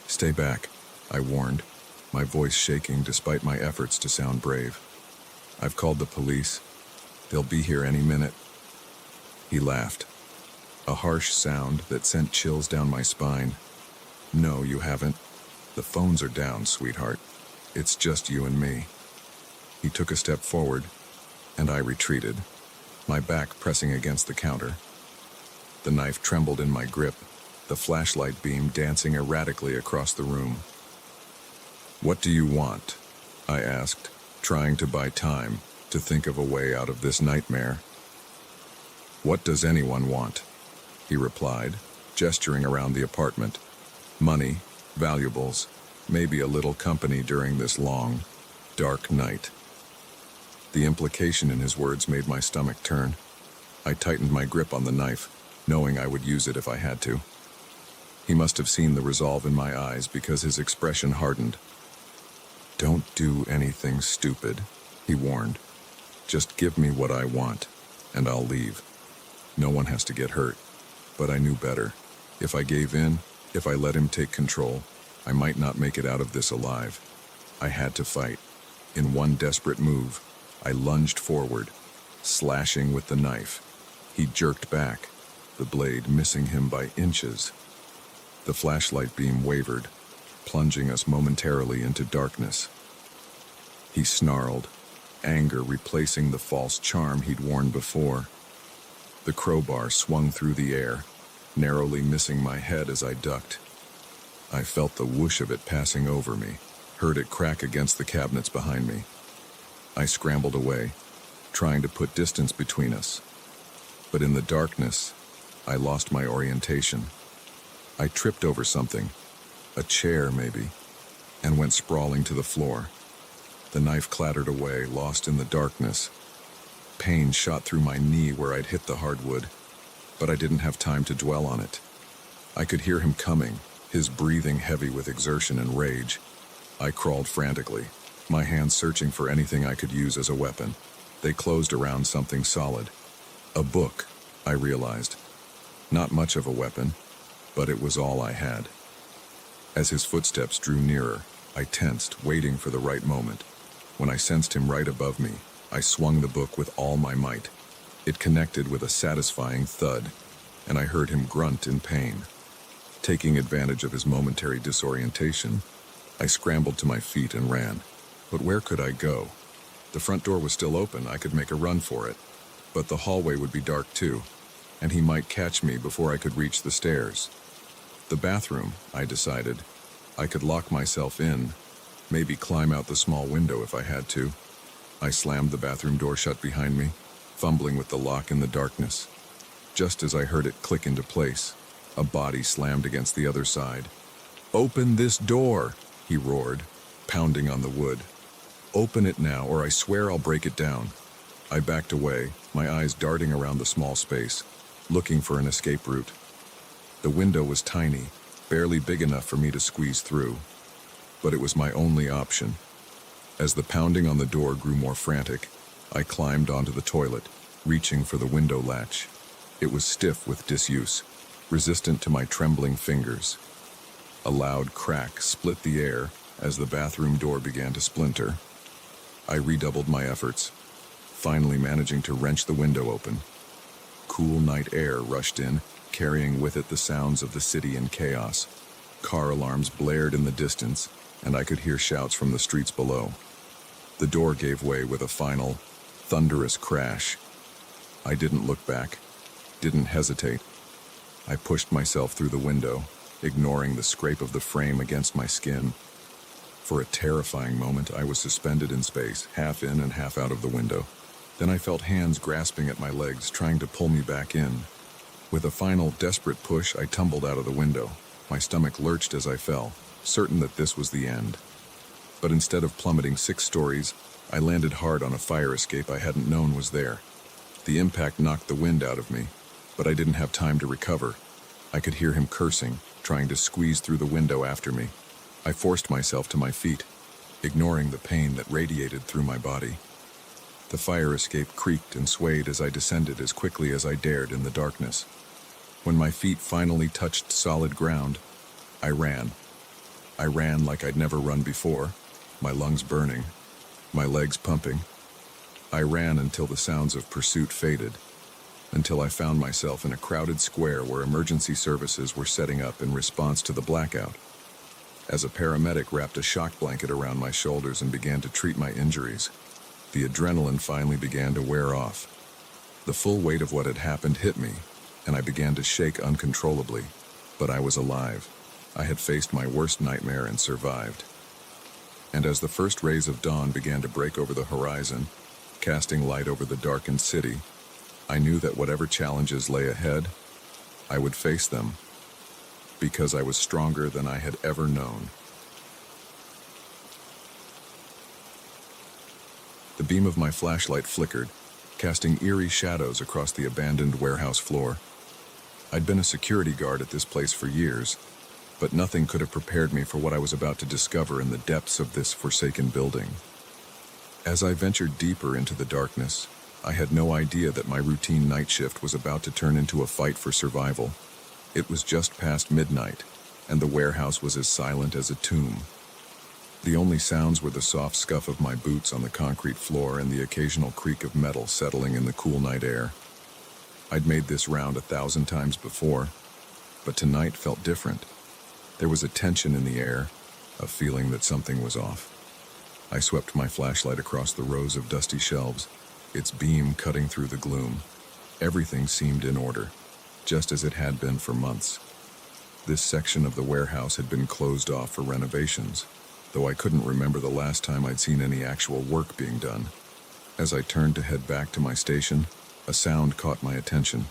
Speaker 2: "Stay back," I warned, my voice shaking despite my efforts to sound brave. "I've called the police. They'll be here any minute." He laughed. A harsh sound that sent chills down my spine. No, you haven't. The phones are down, sweetheart. It's just you and me. He took a step forward, and I retreated, my back pressing against the counter. The knife trembled in my grip, the flashlight beam dancing erratically across the room. "What do you want?" I asked, trying to buy time to think of a way out of this nightmare. "What does anyone want?" he replied, gesturing around the apartment. "Money, valuables, maybe a little company during this long, dark night." The implication in his words made my stomach turn. I tightened my grip on the knife, knowing I would use it if I had to. He must have seen the resolve in my eyes because his expression hardened. "Don't do anything stupid," he warned. "Just give me what I want, and I'll leave. No one has to get hurt." But I knew better. If I gave in, if I let him take control, I might not make it out of this alive. I had to fight. In one desperate move, I lunged forward, slashing with the knife. He jerked back, the blade missing him by inches. The flashlight beam wavered, plunging us momentarily into darkness. He snarled, anger replacing the false charm he'd worn before. The crowbar swung through the air, narrowly missing my head as I ducked. I felt the whoosh of it passing over me, heard it crack against the cabinets behind me. I scrambled away, trying to put distance between us. But in the darkness, I lost my orientation. I tripped over something, a chair maybe, and went sprawling to the floor. The knife clattered away, lost in the darkness. Pain shot through my knee where I'd hit the hardwood, but I didn't have time to dwell on it. I could hear him coming, his breathing heavy with exertion and rage. I crawled frantically, my hands searching for anything I could use as a weapon. They closed around something solid. A book, I realized. Not much of a weapon, but it was all I had. As his footsteps drew nearer, I tensed, waiting for the right moment. When I sensed him right above me, I swung the book with all my might. It connected with a satisfying thud, and I heard him grunt in pain. Taking advantage of his momentary disorientation, I scrambled to my feet and ran. But where could I go? The front door was still open, I could make a run for it. But the hallway would be dark too, and he might catch me before I could reach the stairs. The bathroom, I decided. I could lock myself in, maybe climb out the small window if I had to. I slammed the bathroom door shut behind me, fumbling with the lock in the darkness. Just as I heard it click into place, a body slammed against the other side. "Open this door!" he roared, pounding on the wood. "Open it now, or I swear I'll break it down." I backed away, my eyes darting around the small space, looking for an escape route. The window was tiny, barely big enough for me to squeeze through, but it was my only option. As the pounding on the door grew more frantic, I climbed onto the toilet, reaching for the window latch. It was stiff with disuse, resistant to my trembling fingers. A loud crack split the air as the bathroom door began to splinter. I redoubled my efforts, finally managing to wrench the window open. Cool night air rushed in, carrying with it the sounds of the city in chaos. Car alarms blared in the distance, and I could hear shouts from the streets below. The door gave way with a final, thunderous crash. I didn't look back, didn't hesitate. I pushed myself through the window, ignoring the scrape of the frame against my skin. For a terrifying moment, I was suspended in space, half in and half out of the window. Then I felt hands grasping at my legs, trying to pull me back in. With a final, desperate push, I tumbled out of the window. My stomach lurched as I fell, certain that this was the end. But instead of plummeting 6 stories, I landed hard on a fire escape I hadn't known was there. The impact knocked the wind out of me, but I didn't have time to recover. I could hear him cursing, trying to squeeze through the window after me. I forced myself to my feet, ignoring the pain that radiated through my body. The fire escape creaked and swayed as I descended as quickly as I dared in the darkness. When my feet finally touched solid ground, I ran. I ran like I'd never run before, my lungs burning, my legs pumping. I ran until the sounds of pursuit faded. until I found myself in a crowded square where emergency services were setting up in response to the blackout. As a paramedic wrapped a shock blanket around my shoulders and began to treat my injuries, the adrenaline finally began to wear off. The full weight of what had happened hit me, and I began to shake uncontrollably, but I was alive. I had faced my worst nightmare and survived. And as the first rays of dawn began to break over the horizon, casting light over the darkened city, I knew that whatever challenges lay ahead, I would face them, because I was stronger than I had ever known. The beam of my flashlight flickered, casting eerie shadows across the abandoned warehouse floor. I'd been a security guard at this place for years, but nothing could have prepared me for what I was about to discover in the depths of this forsaken building. As I ventured deeper into the darkness, I had no idea that my routine night shift was about to turn into a fight for survival. It was just past midnight, and the warehouse was as silent as a tomb. The only sounds were the soft scuff of my boots on the concrete floor and the occasional creak of metal settling in the cool night air. I'd made this round 1,000 times before, but tonight felt different. There was a tension in the air, a feeling that something was off. I swept my flashlight across the rows of dusty shelves, its beam cutting through the gloom. Everything seemed in order, just as it had been for months. This section of the warehouse had been closed off for renovations, though I couldn't remember the last time I'd seen any actual work being done. As I turned to head back to my station, a sound caught my attention.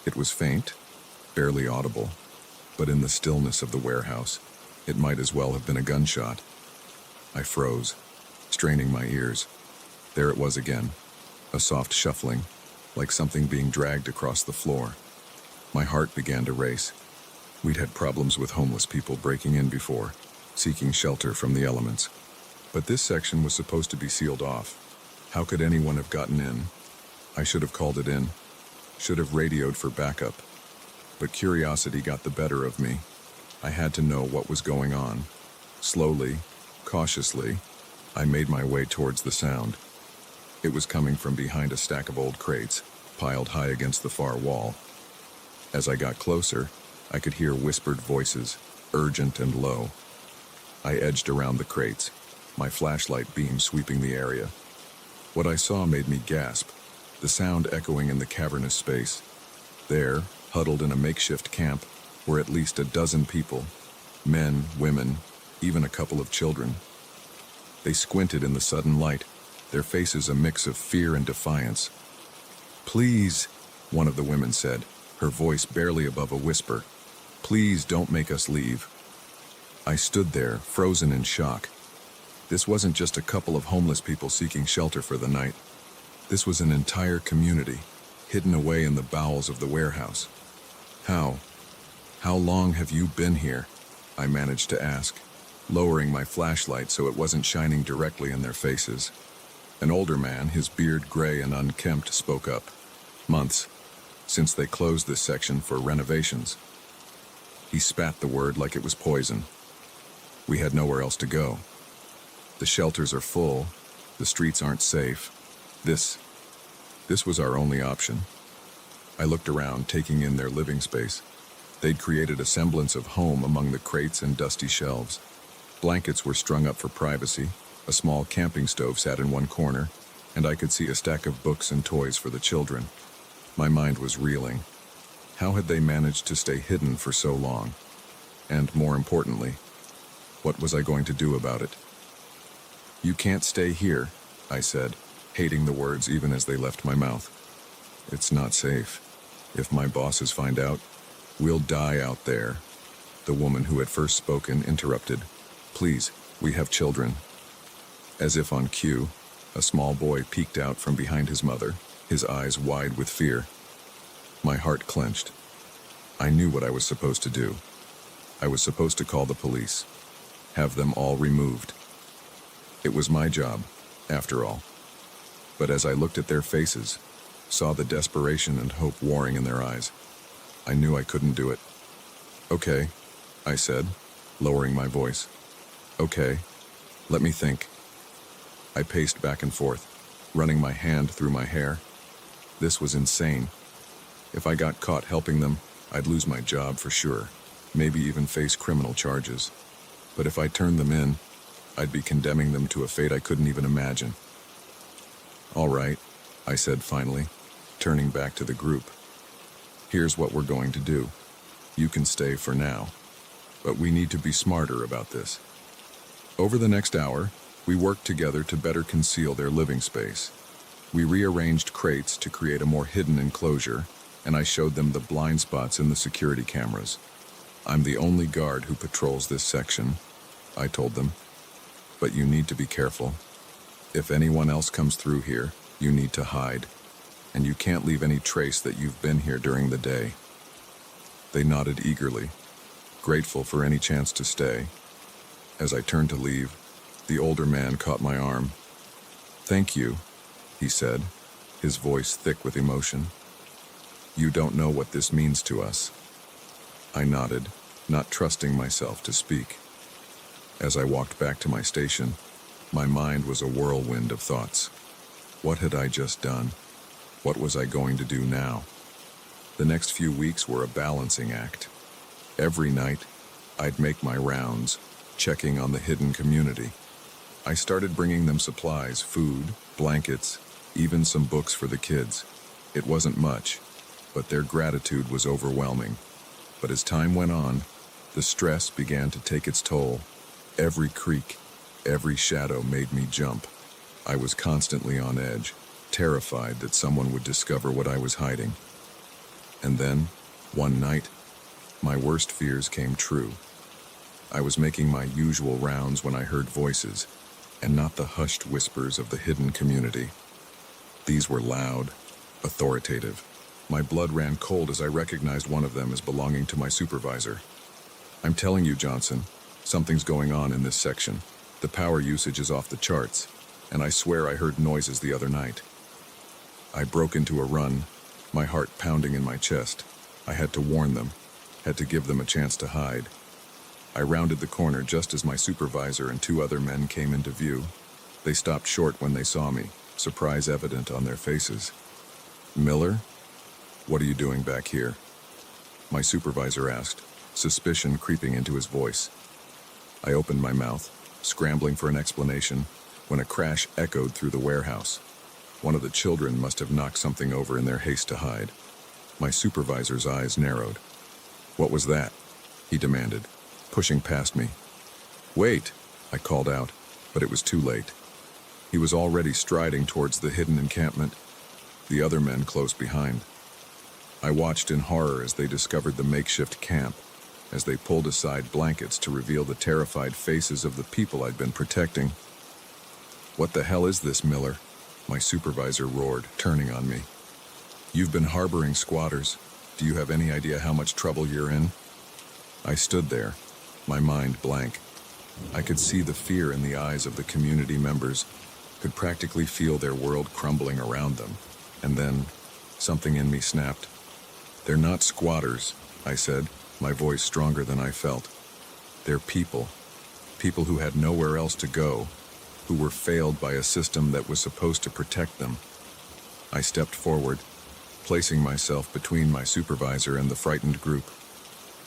Speaker 2: It was faint, barely audible, but in the stillness of the warehouse, it might as well have been a gunshot. I froze, straining my ears. There it was again, a soft shuffling, like something being dragged across the floor. My heart began to race. We'd had problems with homeless people breaking in before, seeking shelter from the elements. But this section was supposed to be sealed off. How could anyone have gotten in? I should have called it in, should have radioed for backup. But curiosity got the better of me. I had to know what was going on. Slowly, cautiously, I made my way towards the sound. It was coming from behind a stack of old crates, piled high against the far wall. As I got closer, I could hear whispered voices, urgent and low. I edged around the crates, my flashlight beam sweeping the area. What I saw made me gasp, the sound echoing in the cavernous space. There, huddled in a makeshift camp, were at least 12 people, men, women, even a couple of children. They squinted in the sudden light, their faces a mix of fear and defiance. "Please," one of the women said, her voice barely above a whisper. "Please don't make us leave." I stood there, frozen in shock. This wasn't just a couple of homeless people seeking shelter for the night. This was an entire community, hidden away in the bowels of the warehouse. How long have you been here?" I managed to ask, lowering my flashlight so it wasn't shining directly in their faces. An older man, his beard gray and unkempt, spoke up. "Months, since they closed this section for renovations." He spat the word like it was poison. We had nowhere else to go. The shelters are full, the streets aren't safe. This was our only option. I looked around, taking in their living space. They'd created a semblance of home among the crates and dusty shelves. Blankets were strung up for privacy, a small camping stove sat in one corner, and I could see a stack of books and toys for the children. My mind was reeling. How had they managed to stay hidden for so long? And more importantly, what was I going to do about it? "You can't stay here," I said, hating the words even as they left my mouth. "It's not safe. If my bosses find out, we'll die out there." The woman who had first spoken interrupted. "Please, we have children." As if on cue, a small boy peeked out from behind his mother, his eyes wide with fear. My heart clenched. I knew what I was supposed to do. I was supposed to call the police, have them all removed. It was my job, after all. But as I looked at their faces, saw the desperation and hope warring in their eyes, I knew I couldn't do it. "Okay," I said, lowering my voice. "Okay, let me think." I paced back and forth, running my hand through my hair. This was insane. If I got caught helping them, I'd lose my job for sure, maybe even face criminal charges. But if I turned them in, I'd be condemning them to a fate I couldn't even imagine. "All right," I said finally, turning back to the group. "Here's what we're going to do. You can stay for now, but we need to be smarter about this." Over the next hour, we worked together to better conceal their living space. We rearranged crates to create a more hidden enclosure, and I showed them the blind spots in the security cameras. "I'm the only guard who patrols this section," I told them, "but you need to be careful. If anyone else comes through here, you need to hide, and you can't leave any trace that you've been here during the day." They nodded eagerly, grateful for any chance to stay. As I turned to leave, the older man caught my arm. "Thank you," he said, his voice thick with emotion. "You don't know what this means to us." I nodded, not trusting myself to speak. As I walked back to my station, my mind was a whirlwind of thoughts. What had I just done? What was I going to do now? The next few weeks were a balancing act. Every night, I'd make my rounds, checking on the hidden community. I started bringing them supplies, food, blankets, even some books for the kids. It wasn't much, but their gratitude was overwhelming. But as time went on, the stress began to take its toll. Every creak, every shadow made me jump. I was constantly on edge, terrified that someone would discover what I was hiding. And then, one night, my worst fears came true. I was making my usual rounds when I heard voices, and not the hushed whispers of the hidden community. These were loud, authoritative. My blood ran cold as I recognized one of them as belonging to my supervisor. "I'm telling you, Johnson, something's going on in this section. The power usage is off the charts, and I swear I heard noises the other night." I broke into a run, my heart pounding in my chest. I had to warn them, had to give them a chance to hide. I rounded the corner just as my supervisor and two other men came into view. They stopped short when they saw me, surprise evident on their faces. "Miller? What are you doing back here?" my supervisor asked, suspicion creeping into his voice. I opened my mouth, scrambling for an explanation, when a crash echoed through the warehouse. One of the children must have knocked something over in their haste to hide. My supervisor's eyes narrowed. "What was that?" he demanded, pushing past me. "Wait," I called out, but it was too late. He was already striding towards the hidden encampment, the other men close behind. I watched in horror as they discovered the makeshift camp, as they pulled aside blankets to reveal the terrified faces of the people I'd been protecting. "What the hell is this, Miller?" my supervisor roared, turning on me. "You've been harboring squatters. Do you have any idea how much trouble you're in?" I stood there, my mind blank. I could see the fear in the eyes of the community members, could practically feel their world crumbling around them. And then, something in me snapped. "They're not squatters," I said, my voice stronger than I felt. "They're people. People who had nowhere else to go, who were failed by a system that was supposed to protect them." I stepped forward, placing myself between my supervisor and the frightened group.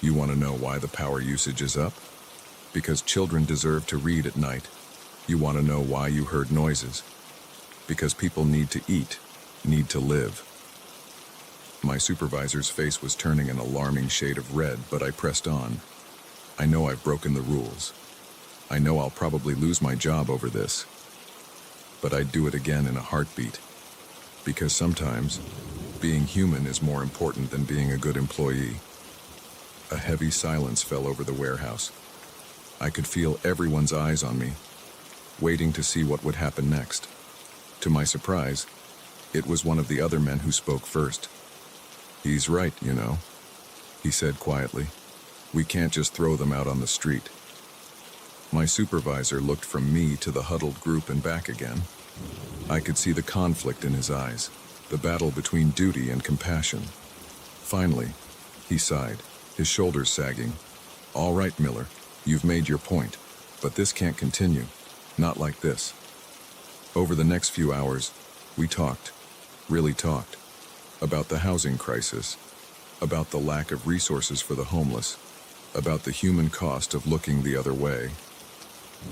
Speaker 2: "You want to know why the power usage is up? Because children deserve to read at night. You want to know why you heard noises? Because people need to eat, need to live." My supervisor's face was turning an alarming shade of red, but I pressed on. "I know I've broken the rules. I know I'll probably lose my job over this. But I'd do it again in a heartbeat. Because sometimes, being human is more important than being a good employee." A heavy silence fell over the warehouse. I could feel everyone's eyes on me, waiting to see what would happen next. To my surprise, it was one of the other men who spoke first. "He's right, you know," he said quietly. "We can't just throw them out on the street." My supervisor looked from me to the huddled group and back again. I could see the conflict in his eyes, the battle between duty and compassion. Finally, he sighed, his shoulders sagging. "All right, Miller, you've made your point, but this can't continue. Not like this." Over the next few hours, we talked, really talked. about the housing crisis, about the lack of resources for the homeless, about the human cost of looking the other way.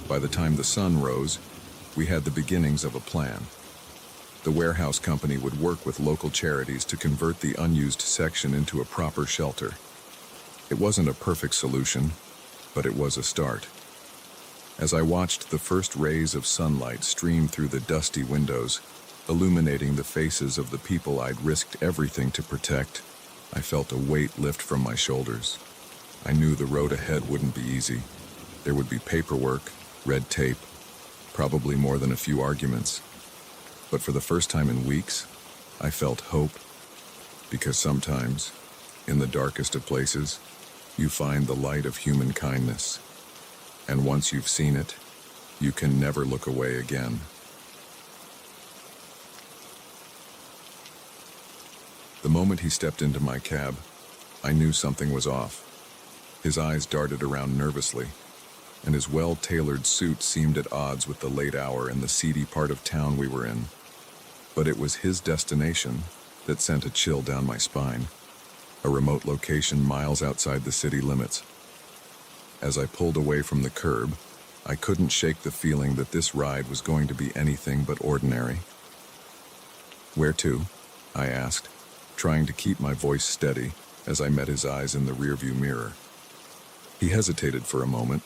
Speaker 2: By the time the sun rose, we had the beginnings of a plan. The warehouse company would work with local charities to convert the unused section into a proper shelter. It wasn't a perfect solution, but it was a start. As I watched the first rays of sunlight stream through the dusty windows, illuminating the faces of the people I'd risked everything to protect, I felt a weight lift from my shoulders. I knew the road ahead wouldn't be easy. There would be paperwork, red tape, probably more than a few arguments. But for the first time in weeks, I felt hope. Because sometimes, in the darkest of places, you find the light of human kindness. And once you've seen it, you can never look away again. The moment he stepped into my cab, I knew something was off. His eyes darted around nervously, and his well-tailored suit seemed at odds with the late hour and the seedy part of town we were in. But it was his destination that sent a chill down my spine, a remote location miles outside the city limits. As I pulled away from the curb, I couldn't shake the feeling that this ride was going to be anything but ordinary. "Where to?" I asked, trying to keep my voice steady as I met his eyes in the rearview mirror. He hesitated for a moment,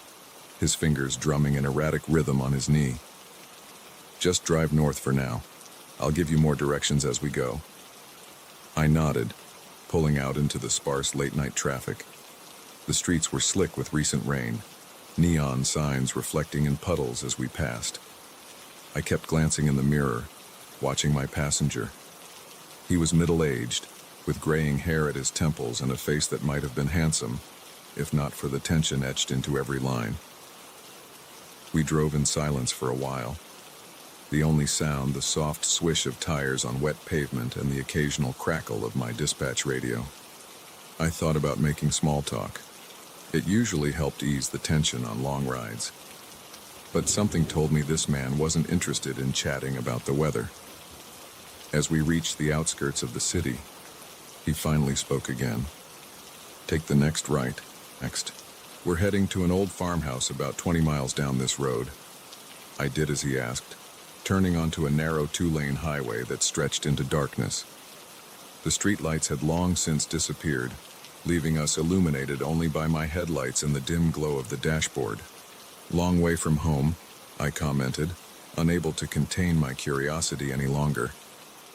Speaker 2: his fingers drumming an erratic rhythm on his knee. "Just drive north for now. I'll give you more directions as we go." I nodded, pulling out into the sparse late-night traffic. The streets were slick with recent rain, neon signs reflecting in puddles as we passed. I kept glancing in the mirror, watching my passenger. He was middle-aged, with graying hair at his temples and a face that might have been handsome, if not for the tension etched into every line. We drove in silence for a while. The only sound, the soft swish of tires on wet pavement and the occasional crackle of my dispatch radio. I thought about making small talk. It usually helped ease the tension on long rides. But something told me this man wasn't interested in chatting about the weather. As we reached the outskirts of the city, he finally spoke again. "Take the next right. Next. We're heading to an old farmhouse about 20 miles down this road." I did as he asked, turning onto a narrow 2-lane highway that stretched into darkness. The streetlights had long since disappeared, leaving us illuminated only by my headlights and the dim glow of the dashboard. "Long way from home," I commented, unable to contain my curiosity any longer.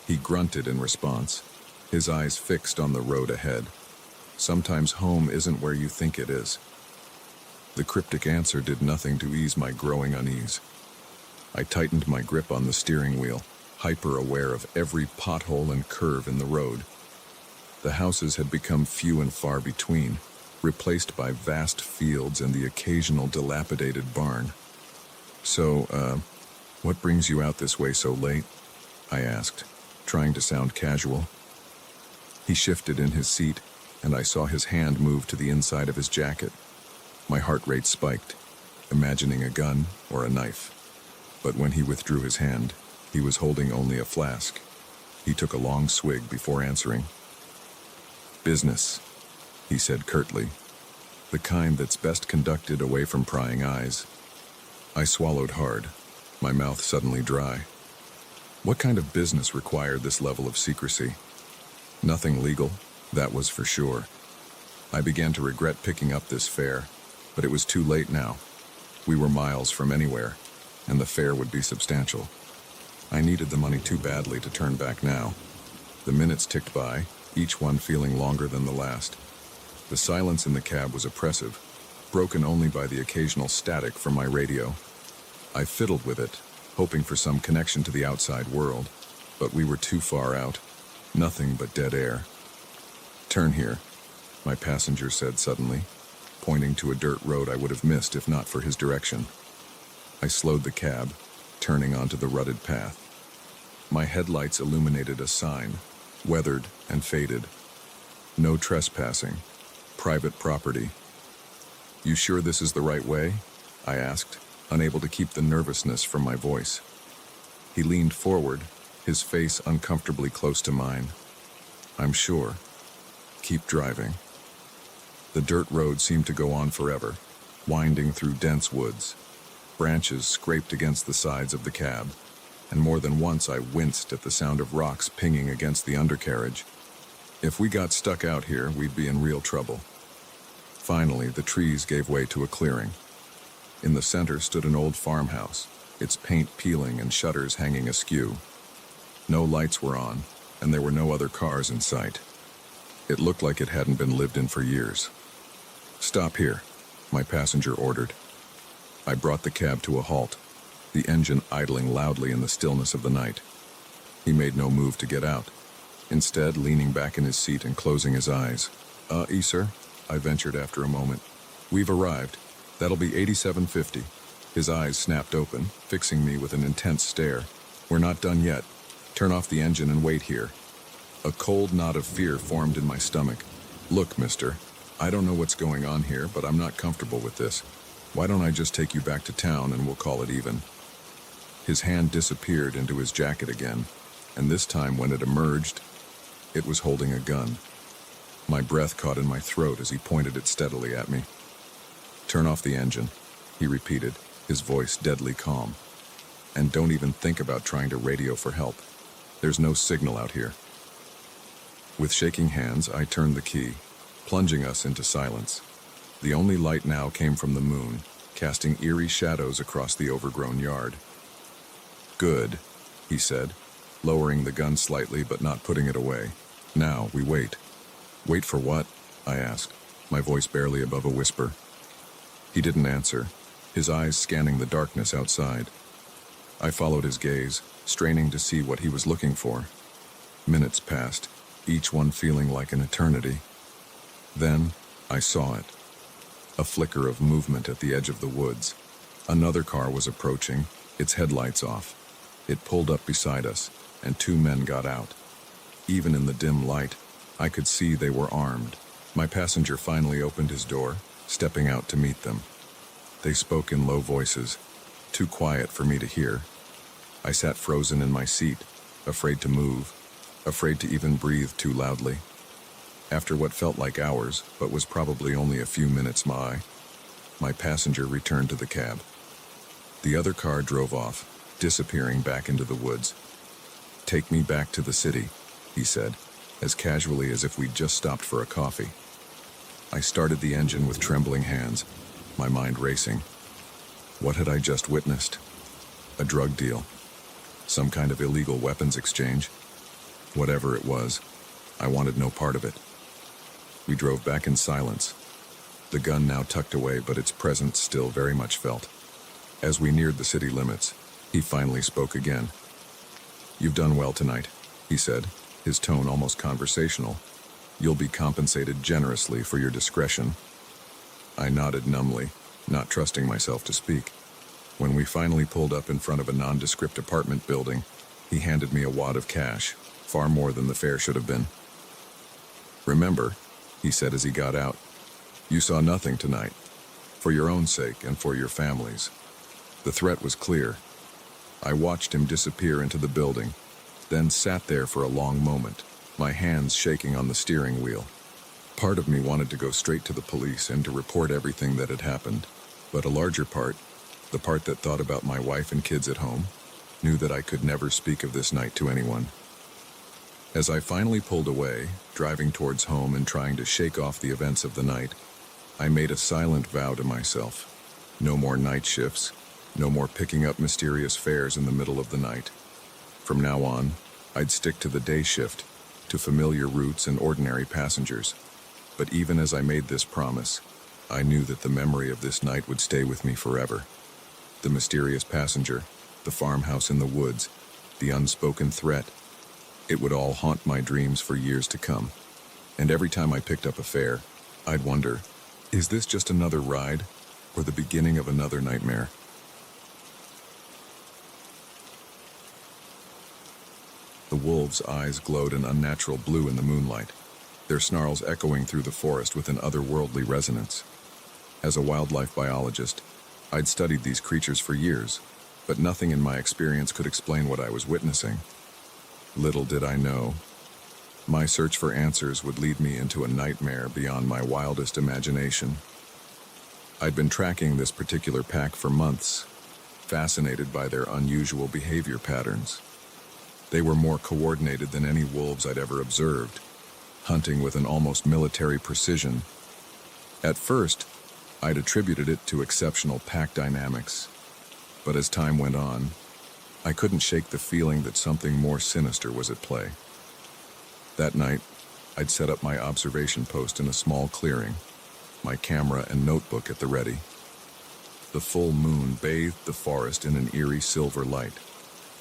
Speaker 2: He grunted in response, his eyes fixed on the road ahead. "Sometimes home isn't where you think it is." The cryptic answer did nothing to ease my growing unease. I tightened my grip on the steering wheel, hyper-aware of every pothole and curve in the road. The houses had become few and far between, replaced by vast fields and the occasional dilapidated barn. "So, what brings you out this way so late?" I asked, trying to sound casual. He shifted in his seat, and I saw his hand move to the inside of his jacket. My heart rate spiked, imagining a gun or a knife. But when he withdrew his hand, he was holding only a flask. He took a long swig before answering. "Business," he said curtly, "the kind that's best conducted away from prying eyes." I swallowed hard, my mouth suddenly dry. What kind of business required this level of secrecy? Nothing legal, that was for sure. I began to regret picking up this fare, but it was too late now. We were miles from anywhere, and the fare would be substantial. I needed the money too badly to turn back now. The minutes ticked by, each one feeling longer than the last. The silence in the cab was oppressive, broken only by the occasional static from my radio. I fiddled with it, hoping for some connection to the outside world, but we were too far out. Nothing but dead air. "Turn here," my passenger said suddenly, pointing to a dirt road I would have missed if not for his direction. I slowed the cab, turning onto the rutted path. My headlights illuminated a sign, weathered and faded. "No trespassing. Private property." "You sure this is the right way?" I asked, unable to keep the nervousness from my voice. He leaned forward, his face uncomfortably close to mine. I'm sure. Keep driving. The dirt road seemed to go on forever, winding through dense woods. Branches scraped against the sides of the cab, and more than once I winced at the sound of rocks pinging against the undercarriage. If we got stuck out here, we'd be in real trouble. Finally, the trees gave way to a clearing. In the center stood an old farmhouse, its paint peeling and shutters hanging askew. No lights were on, and there were no other cars in sight. It looked like it hadn't been lived in for years. "Stop here," my passenger ordered. I brought the cab to a halt, the engine idling loudly in the stillness of the night. He made no move to get out, instead leaning back in his seat and closing his eyes. Sir," I ventured after a moment. "We've arrived. That'll be $87.50. His eyes snapped open, fixing me with an intense stare. "We're not done yet. Turn off the engine and wait here." A cold knot of fear formed in my stomach. "Look, mister, I don't know what's going on here, but I'm not comfortable with this. Why don't I just take you back to town and we'll call it even?" His hand disappeared into his jacket again, and this time when it emerged, it was holding a gun. My breath caught in my throat as he pointed it steadily at me. "Turn off the engine," he repeated, his voice deadly calm. "And don't even think about trying to radio for help. There's no signal out here." With shaking hands, I turned the key, plunging us into silence. The only light now came from the moon, casting eerie shadows across the overgrown yard. "Good," he said, lowering the gun slightly but not putting it away. "Now we wait." "Wait for what?" I asked, my voice barely above a whisper. He didn't answer, his eyes scanning the darkness outside. I followed his gaze, straining to see what he was looking for. Minutes passed, each one feeling like an eternity. Then I saw it. A flicker of movement at the edge of the woods. Another car was approaching, its headlights off. It pulled up beside us, and two men got out. Even in the dim light, I could see they were armed. My passenger finally opened his door, stepping out to meet them. They spoke in low voices, too quiet for me to hear. I sat frozen in my seat, afraid to move, afraid to even breathe too loudly. After what felt like hours, but was probably only a few minutes my passenger returned to the cab. The other car drove off, disappearing back into the woods. "Take me back to the city," he said, as casually as if we'd just stopped for a coffee. I started the engine with trembling hands, my mind racing. What had I just witnessed? A drug deal? Some kind of illegal weapons exchange? Whatever it was, I wanted no part of it. We drove back in silence, the gun now tucked away, but its presence still very much felt. As we neared the city limits, he finally spoke again. "You've done well tonight," he said, his tone almost conversational. "You'll be compensated generously for your discretion." I nodded numbly, not trusting myself to speak. When we finally pulled up in front of a nondescript apartment building, he handed me a wad of cash, far more than the fare should have been. "Remember," he said as he got out, "you saw nothing tonight. For your own sake and for your families." The threat was clear. I watched him disappear into the building, then sat there for a long moment, my hands shaking on the steering wheel. Part of me wanted to go straight to the police and to report everything that had happened, but a larger part, the part that thought about my wife and kids at home, knew that I could never speak of this night to anyone. As I finally pulled away, driving towards home and trying to shake off the events of the night, I made a silent vow to myself. No more night shifts, no more picking up mysterious fares in the middle of the night. From now on, I'd stick to the day shift, to familiar routes and ordinary passengers. But even as I made this promise, I knew that the memory of this night would stay with me forever. The mysterious passenger, the farmhouse in the woods, the unspoken threat. It would all haunt my dreams for years to come. And every time I picked up a fare, I'd wonder, is this just another ride, or the beginning of another nightmare? The wolves' eyes glowed an unnatural blue in the moonlight, their snarls echoing through the forest with an otherworldly resonance. As a wildlife biologist, I'd studied these creatures for years, but nothing in my experience could explain what I was witnessing. Little did I know, My search for answers would lead me into a nightmare beyond my wildest imagination. I'd been tracking this particular pack for months, fascinated by their unusual behavior patterns. They were more coordinated than any wolves I'd ever observed, hunting with an almost military precision. At first, I'd attributed it to exceptional pack dynamics, but as time went on, I couldn't shake the feeling that something more sinister was at play. That night, I'd set up my observation post in a small clearing, my camera and notebook at the ready. The full moon bathed the forest in an eerie silver light,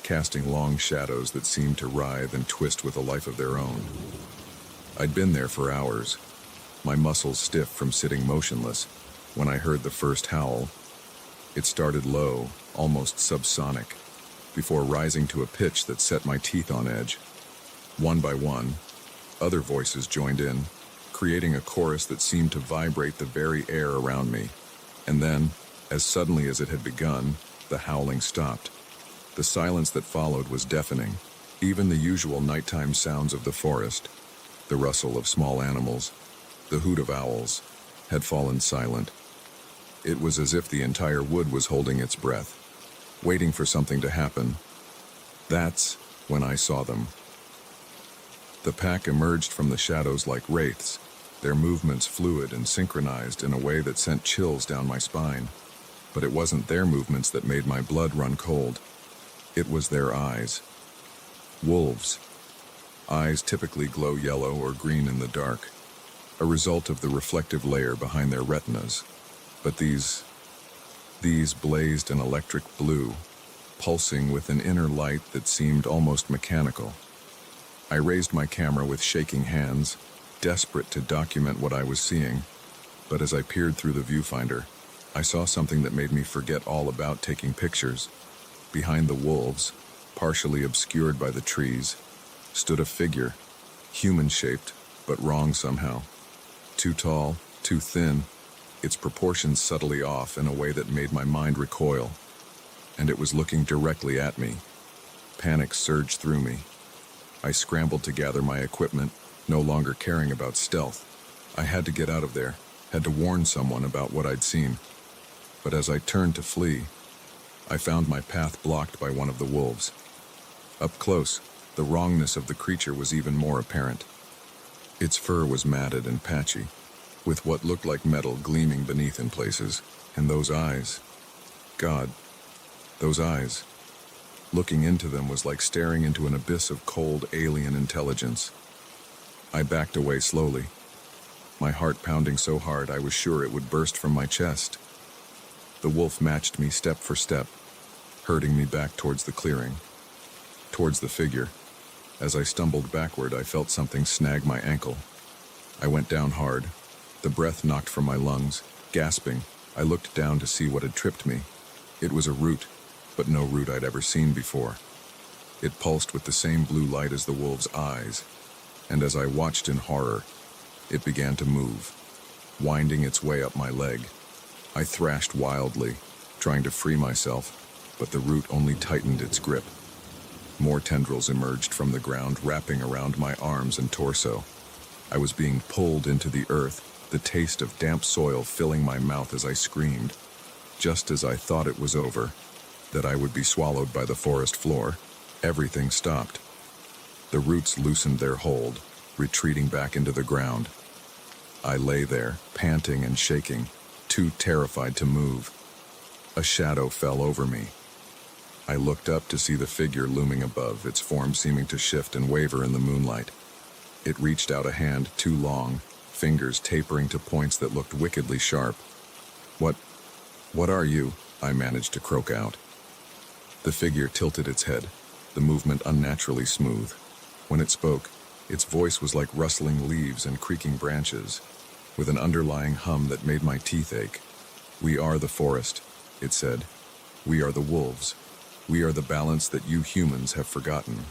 Speaker 2: casting long shadows that seemed to writhe and twist with a life of their own. I'd been there for hours, my muscles stiff from sitting motionless, when I heard the first howl. It started low, almost subsonic, before rising to a pitch that set my teeth on edge. One by one, other voices joined in, creating a chorus that seemed to vibrate the very air around me. And then, as suddenly as it had begun, the howling stopped. The silence that followed was deafening. Even the usual nighttime sounds of the forest, the rustle of small animals, the hoot of owls, had fallen silent. It was as if the entire wood was holding its breath, waiting for something to happen. That's when I saw them. The pack emerged from the shadows like wraiths, their movements fluid and synchronized in a way that sent chills down my spine. But it wasn't their movements that made my blood run cold. It was their eyes. Wolves. Eyes typically glow yellow or green in the dark, a result of the reflective layer behind their retinas. But these blazed an electric blue, pulsing with an inner light that seemed almost mechanical. I raised my camera with shaking hands, desperate to document what I was seeing, but as I peered through the viewfinder, I saw something that made me forget all about taking pictures. Behind the wolves, partially obscured by the trees, stood a figure, human-shaped, but wrong somehow. Too tall, too thin, its proportions subtly off in a way that made my mind recoil. And it was looking directly at me. Panic surged through me. I scrambled to gather my equipment, no longer caring about stealth. I had to get out of there, had to warn someone about what I'd seen. But as I turned to flee, I found my path blocked by one of the wolves. Up close, the wrongness of the creature was even more apparent. Its fur was matted and patchy, with what looked like metal gleaming beneath in places, and those eyes. God, those eyes. Looking into them was like staring into an abyss of cold alien intelligence. I backed away slowly, my heart pounding so hard I was sure it would burst from my chest. The wolf matched me step for step, herding me back towards the clearing, towards the figure. As I stumbled backward, I felt something snag my ankle. I went down hard, the breath knocked from my lungs. Gasping, I looked down to see what had tripped me. It was a root, but no root I'd ever seen before. It pulsed with the same blue light as the wolf's eyes, and as I watched in horror, it began to move, winding its way up my leg. I thrashed wildly, trying to free myself, but the root only tightened its grip. More tendrils emerged from the ground, wrapping around my arms and torso. I was being pulled into the earth, the taste of damp soil filling my mouth as I screamed. Just as I thought it was over, that I would be swallowed by the forest floor, everything stopped. The roots loosened their hold, retreating back into the ground. I lay there, panting and shaking, too terrified to move. A shadow fell over me. I looked up to see the figure looming above, its form seeming to shift and waver in the moonlight. It reached out a hand too long, fingers tapering to points that looked wickedly sharp. What are you?" I managed to croak out. The figure tilted its head, the movement unnaturally smooth. When it spoke, its voice was like rustling leaves and creaking branches, with an underlying hum that made my teeth ache. "We are the forest," it said. "We are the wolves. We are the balance that you humans have forgotten."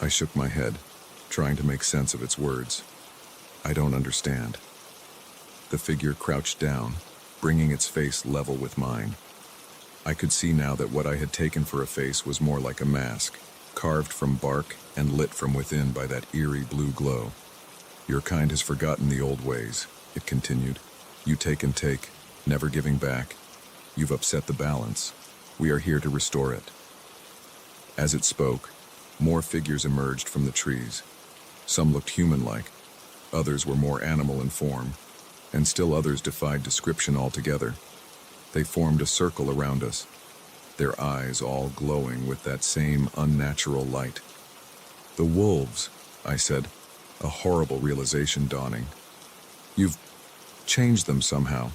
Speaker 2: I shook my head, trying to make sense of its words. "I don't understand." The figure crouched down, bringing its face level with mine. I could see now that what I had taken for a face was more like a mask, carved from bark and lit from within by that eerie blue glow. Your kind has forgotten the old ways, it continued. You take and take, never giving back. You've upset the balance. We are here to restore it. As it spoke, more figures emerged from the trees. Some looked human-like, others were more animal in form, and still others defied description altogether. They formed a circle around us, their eyes all glowing with that same unnatural light. The wolves, I said, a horrible realization dawning. You've changed them somehow.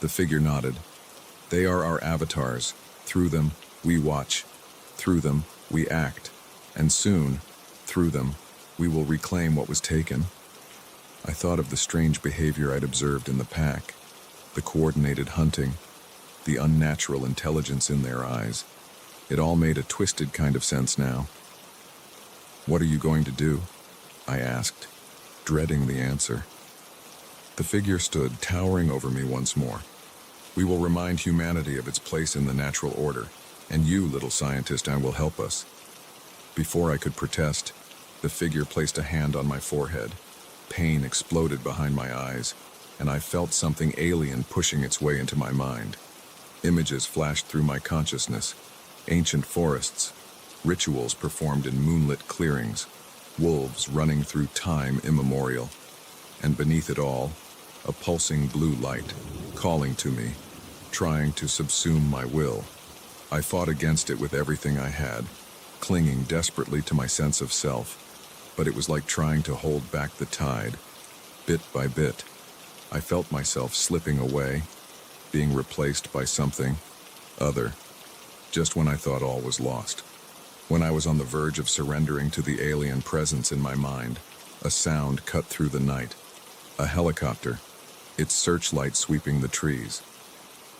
Speaker 2: The figure nodded. They are our avatars. Through them, we watch. Through them, we act. And soon, through them, we will reclaim what was taken. I thought of the strange behavior I'd observed in the pack, the coordinated hunting, the unnatural intelligence in their eyes. It all made a twisted kind of sense now. What are you going to do? I asked, dreading the answer. The figure stood towering over me once more. We will remind humanity of its place in the natural order, and you, little scientist, will help us. Before I could protest, the figure placed a hand on my forehead. Pain exploded behind my eyes, and I felt something alien pushing its way into my mind. Images flashed through my consciousness. Ancient forests, rituals performed in moonlit clearings, wolves running through time immemorial, and beneath it all, a pulsing blue light, calling to me, trying to subsume my will. I fought against it with everything I had, clinging desperately to my sense of self, but it was like trying to hold back the tide. Bit by bit, I felt myself slipping away, being replaced by something other, just when I thought all was lost. When I was on the verge of surrendering to the alien presence in my mind, a sound cut through the night. A helicopter, its searchlight sweeping the trees.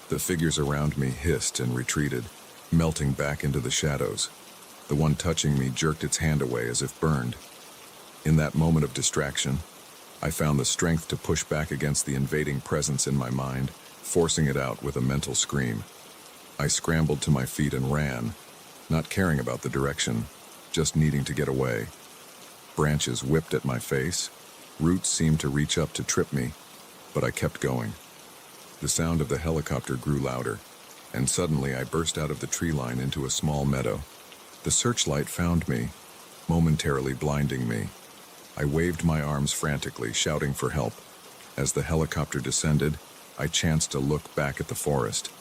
Speaker 2: The figures around me hissed and retreated, melting back into the shadows. The one touching me jerked its hand away as if burned. In that moment of distraction, I found the strength to push back against the invading presence in my mind, forcing it out with a mental scream. I scrambled to my feet and ran, not caring about the direction, just needing to get away. Branches whipped at my face. Roots seemed to reach up to trip me, but I kept going. The sound of the helicopter grew louder, and suddenly I burst out of the tree line into a small meadow. The searchlight found me, momentarily blinding me. I waved my arms frantically, shouting for help. As the helicopter descended, I chanced to look back at the forest.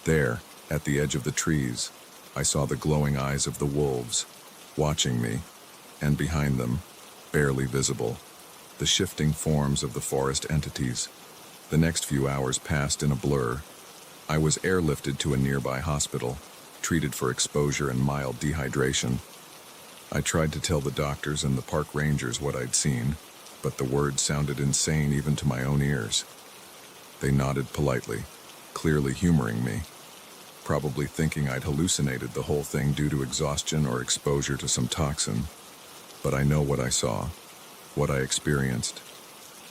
Speaker 2: There, at the edge of the trees, I saw the glowing eyes of the wolves, watching me, and behind them, barely visible, the shifting forms of the forest entities. The next few hours passed in a blur. I was airlifted to a nearby hospital, treated for exposure and mild dehydration. I tried to tell the doctors and the park rangers what I'd seen, but the words sounded insane even to my own ears. They nodded politely, clearly humoring me, probably thinking I'd hallucinated the whole thing due to exhaustion or exposure to some toxin. But I know what I saw, what I experienced,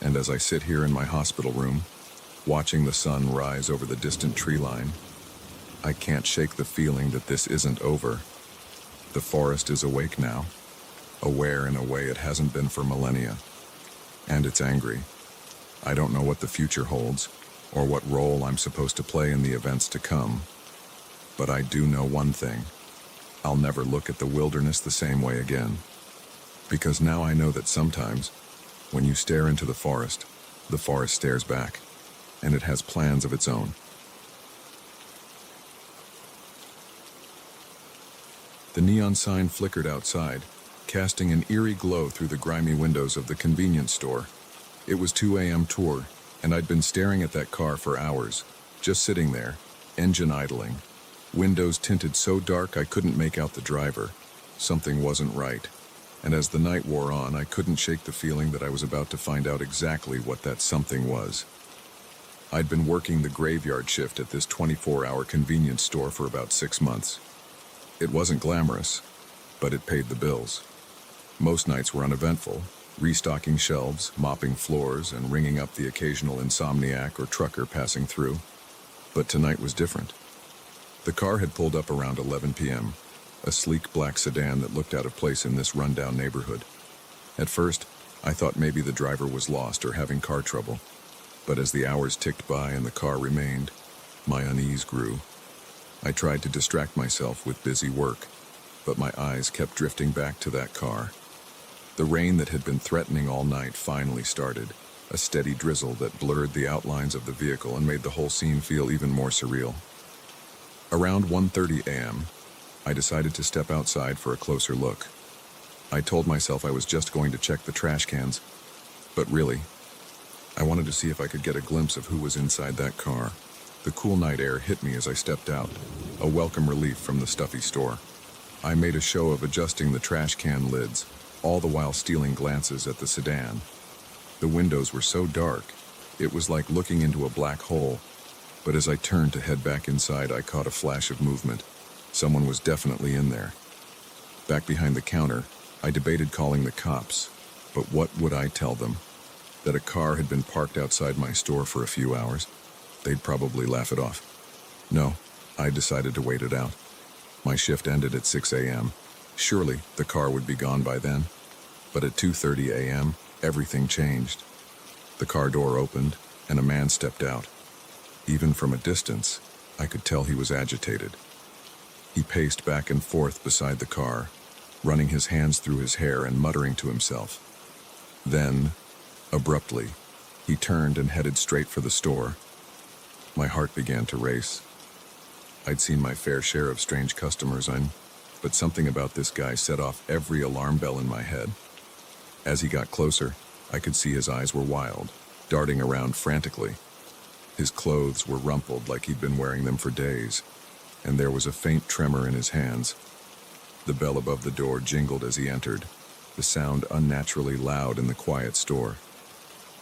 Speaker 2: and as I sit here in my hospital room, watching the sun rise over the distant tree line, I can't shake the feeling that this isn't over. The forest is awake now, aware in a way it hasn't been for millennia, and it's angry. I don't know what the future holds, or what role I'm supposed to play in the events to come, but I do know one thing. I'll never look at the wilderness the same way again. Because now I know that sometimes, when you stare into the forest stares back, and it has plans of its own. The neon sign flickered outside, casting an eerie glow through the grimy windows of the convenience store. It was 2 a.m. tour, and I'd been staring at that car for hours, just sitting there, engine idling. Windows tinted so dark I couldn't make out the driver. Something wasn't right. And as the night wore on, I couldn't shake the feeling that I was about to find out exactly what that something was. I'd been working the graveyard shift at this 24-hour convenience store for about 6 months. It wasn't glamorous, but it paid the bills. Most nights were uneventful, restocking shelves, mopping floors, and ringing up the occasional insomniac or trucker passing through. But tonight was different. The car had pulled up around 11 p.m., a sleek black sedan that looked out of place in this rundown neighborhood. At first, I thought maybe the driver was lost or having car trouble, but as the hours ticked by and the car remained, my unease grew. I tried to distract myself with busy work, but my eyes kept drifting back to that car. The rain that had been threatening all night finally started, a steady drizzle that blurred the outlines of the vehicle and made the whole scene feel even more surreal. Around 1:30 a.m., I decided to step outside for a closer look. I told myself I was just going to check the trash cans, but really, I wanted to see if I could get a glimpse of who was inside that car. The cool night air hit me as I stepped out, a welcome relief from the stuffy store. I made a show of adjusting the trash can lids, all the while stealing glances at the sedan. The windows were so dark, it was like looking into a black hole, but as I turned to head back inside, I caught a flash of movement. Someone was definitely in there. Back behind the counter, I debated calling the cops, but what would I tell them? That a car had been parked outside my store for a few hours? They'd probably laugh it off. No, I decided to wait it out. My shift ended at 6 a.m. Surely the car would be gone by then. But at 2:30 a.m., everything changed. The car door opened, and a man stepped out. Even from a distance, I could tell he was agitated. He paced back and forth beside the car, running his hands through his hair and muttering to himself. Then, abruptly, he turned and headed straight for the store. My heart began to race. I'd seen my fair share of strange customers, but something about this guy set off every alarm bell in my head. As he got closer, I could see his eyes were wild, darting around frantically. His clothes were rumpled like he'd been wearing them for days, and there was a faint tremor in his hands. The bell above the door jingled as he entered, the sound unnaturally loud in the quiet store.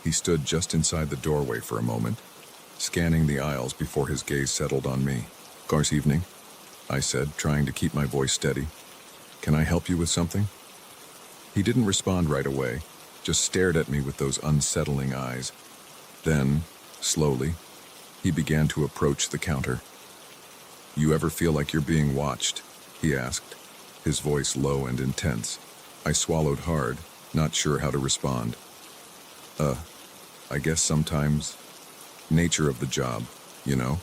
Speaker 2: He stood just inside the doorway for a moment, scanning the aisles before his gaze settled on me. "Gar's evening," I said, trying to keep my voice steady. "Can I help you with something?" He didn't respond right away, just stared at me with those unsettling eyes. Then, slowly, he began to approach the counter. "You ever feel like you're being watched?" he asked, his voice low and intense. I swallowed hard, not sure how to respond. I guess sometimes. Nature of the job, you know?"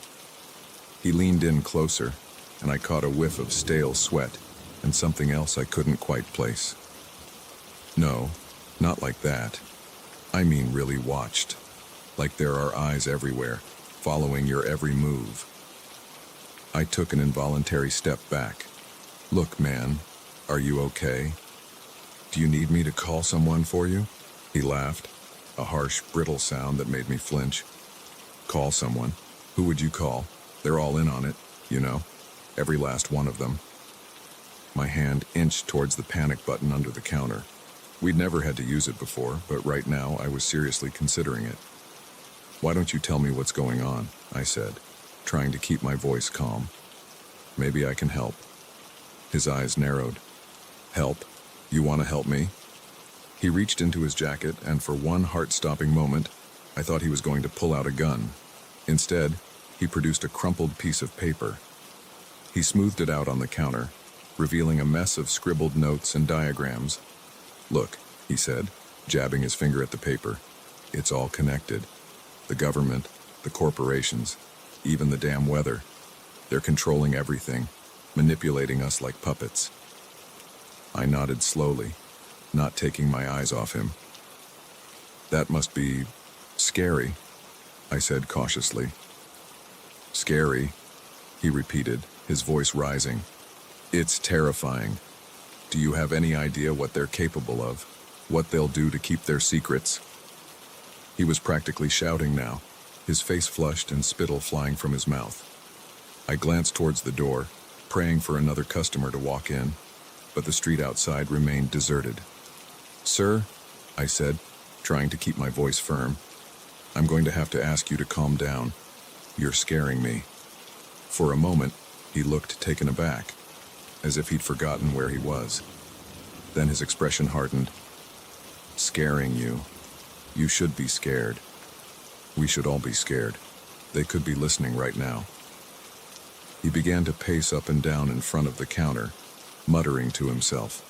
Speaker 2: He leaned in closer, and I caught a whiff of stale sweat and something else I couldn't quite place. "No, not like that. I mean really watched. Like there are eyes everywhere, following your every move." I took an involuntary step back. "Look, man, are you okay? Do you need me to call someone for you?" He laughed, a harsh, brittle sound that made me flinch. "Call someone? Who would you call? They're all in on it, you know, every last one of them." My hand inched towards the panic button under the counter. We'd never had to use it before, but right now I was seriously considering it. "Why don't you tell me what's going on?" I said, trying to keep my voice calm. "Maybe I can help." His eyes narrowed. "Help? You want to help me?" He reached into his jacket, and for one heart-stopping moment, I thought he was going to pull out a gun. Instead, he produced a crumpled piece of paper. He smoothed it out on the counter, revealing a mess of scribbled notes and diagrams. "Look," he said, jabbing his finger at the paper. "It's all connected. The government, the corporations, even the damn weather. They're controlling everything, manipulating us like puppets." I nodded slowly, not taking my eyes off him. "That must be scary," I said cautiously. "Scary," he repeated, his voice rising. "It's terrifying. Do you have any idea what they're capable of? What they'll do to keep their secrets?" He was practically shouting now, his face flushed and spittle flying from his mouth. I glanced towards the door, praying for another customer to walk in, but the street outside remained deserted. "Sir," I said, trying to keep my voice firm, "I'm going to have to ask you to calm down. You're scaring me." For a moment, he looked taken aback, as if he'd forgotten where he was. Then his expression hardened. "Scaring you? You should be scared. We should all be scared. They could be listening right now." He began to pace up and down in front of the counter, muttering to himself.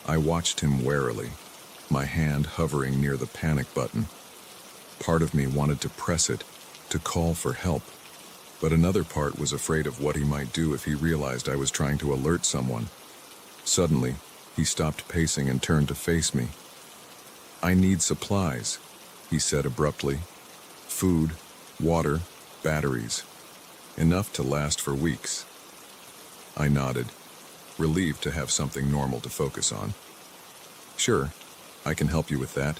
Speaker 2: I watched him warily, my hand hovering near the panic button. Part of me wanted to press it, to call for help, but another part was afraid of what he might do if he realized I was trying to alert someone. Suddenly, he stopped pacing and turned to face me. "I need supplies," he said abruptly. "Food, water, batteries. Enough to last for weeks." I nodded, relieved to have something normal to focus on. "Sure, I can help you with that.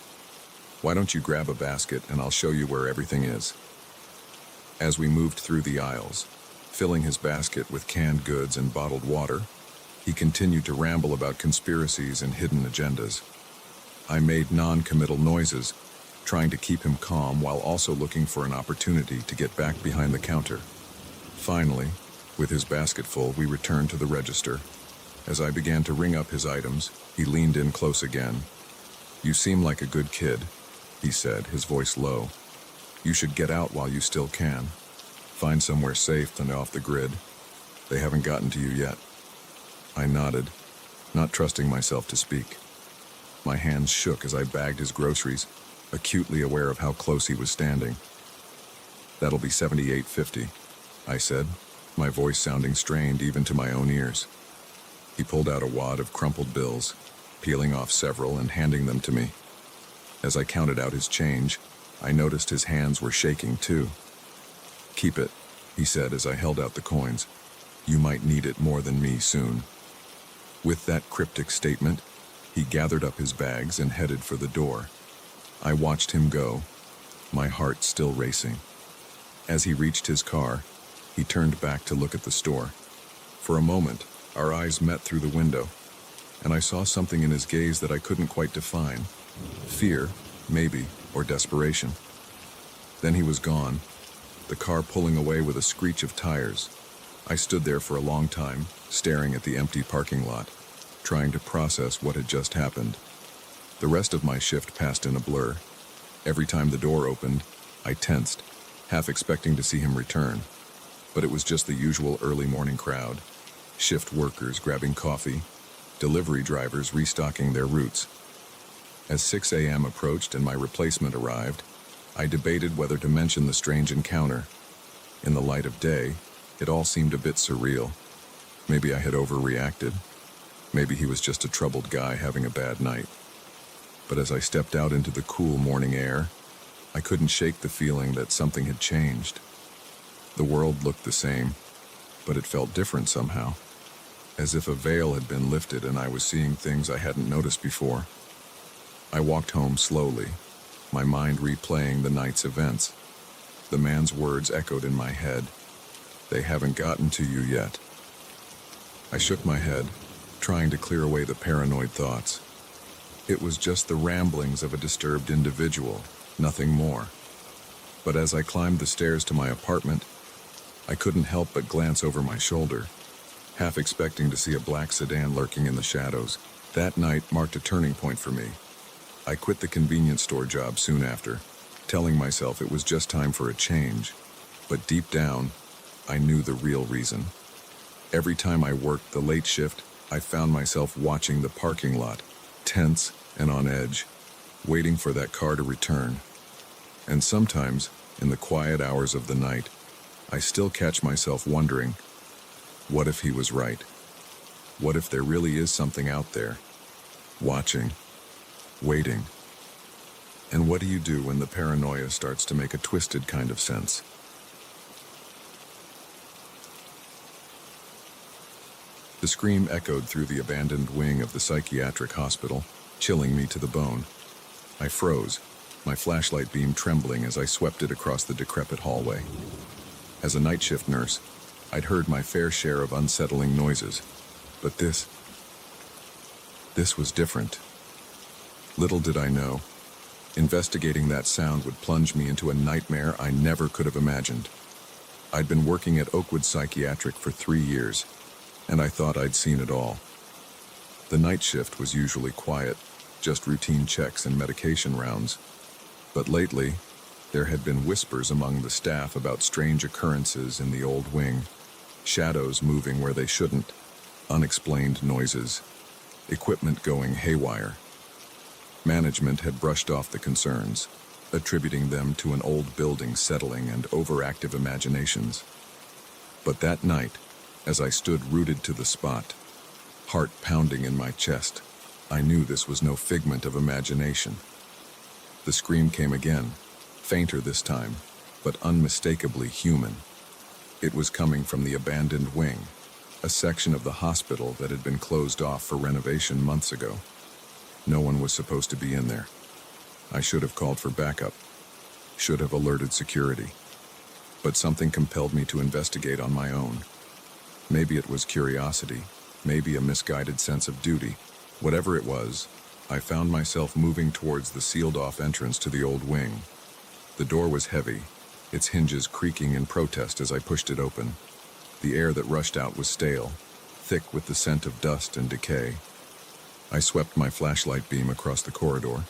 Speaker 2: Why don't you grab a basket and I'll show you where everything is." As we moved through the aisles, filling his basket with canned goods and bottled water, he continued to ramble about conspiracies and hidden agendas. I made non-committal noises, trying to keep him calm while also looking for an opportunity to get back behind the counter. Finally, with his basket full, we returned to the register. As I began to ring up his items, he leaned in close again. "You seem like a good kid," he said, his voice low. "You should get out while you still can. Find somewhere safe and off the grid. They haven't gotten to you yet." I nodded, not trusting myself to speak. My hands shook as I bagged his groceries, acutely aware of how close he was standing. "That'll be $78.50, I said, my voice sounding strained even to my own ears. He pulled out a wad of crumpled bills, peeling off several and handing them to me. As I counted out his change, I noticed his hands were shaking too. "Keep it," he said as I held out the coins. "You might need it more than me soon." With that cryptic statement, he gathered up his bags and headed for the door. I watched him go, my heart still racing. As he reached his car, he turned back to look at the store. For a moment, our eyes met through the window, and I saw something in his gaze that I couldn't quite define. Fear, maybe, or desperation. Then he was gone, the car pulling away with a screech of tires. I stood there for a long time, staring at the empty parking lot, trying to process what had just happened. The rest of my shift passed in a blur. Every time the door opened, I tensed, half expecting to see him return. But it was just the usual early morning crowd. Shift workers grabbing coffee, delivery drivers restocking their routes. As 6 a.m. approached and my replacement arrived, I debated whether to mention the strange encounter. In the light of day, it all seemed a bit surreal. Maybe I had overreacted. Maybe he was just a troubled guy having a bad night. But as I stepped out into the cool morning air, I couldn't shake the feeling that something had changed. The world looked the same, but it felt different somehow, as if a veil had been lifted and I was seeing things I hadn't noticed before. I walked home slowly, my mind replaying the night's events. The man's words echoed in my head. "They haven't gotten to you yet." I shook my head, trying to clear away the paranoid thoughts. It was just the ramblings of a disturbed individual, nothing more. But as I climbed the stairs to my apartment, I couldn't help but glance over my shoulder, half expecting to see a black sedan lurking in the shadows. That night marked a turning point for me. I quit the convenience store job soon after, telling myself it was just time for a change. But deep down, I knew the real reason. Every time I worked the late shift, I found myself watching the parking lot, tense and on edge, waiting for that car to return. And sometimes, in the quiet hours of the night, I still catch myself wondering, what if he was right? What if there really is something out there, watching, waiting? And what do you do when the paranoia starts to make a twisted kind of sense? The scream echoed through the abandoned wing of the psychiatric hospital, chilling me to the bone. I froze, my flashlight beam trembling as I swept it across the decrepit hallway. As a night shift nurse, I'd heard my fair share of unsettling noises, but this was different. Little did I know, investigating that sound would plunge me into a nightmare I never could have imagined. I'd been working at Oakwood Psychiatric for 3 years, and I thought I'd seen it all. The night shift was usually quiet, just routine checks and medication rounds. But lately, there had been whispers among the staff about strange occurrences in the old wing, shadows moving where they shouldn't, unexplained noises, equipment going haywire. Management had brushed off the concerns, attributing them to an old building settling and overactive imaginations. But that night, as I stood rooted to the spot, heart pounding in my chest, I knew this was no figment of imagination. The scream came again, fainter this time, but unmistakably human. It was coming from the abandoned wing, a section of the hospital that had been closed off for renovation months ago. No one was supposed to be in there. I should have called for backup, should have alerted security. But something compelled me to investigate on my own. Maybe it was curiosity, maybe a misguided sense of duty. Whatever it was, I found myself moving towards the sealed-off entrance to the old wing. The door was heavy, its hinges creaking in protest as I pushed it open. The air that rushed out was stale, thick with the scent of dust and decay. I swept my flashlight beam across the corridor,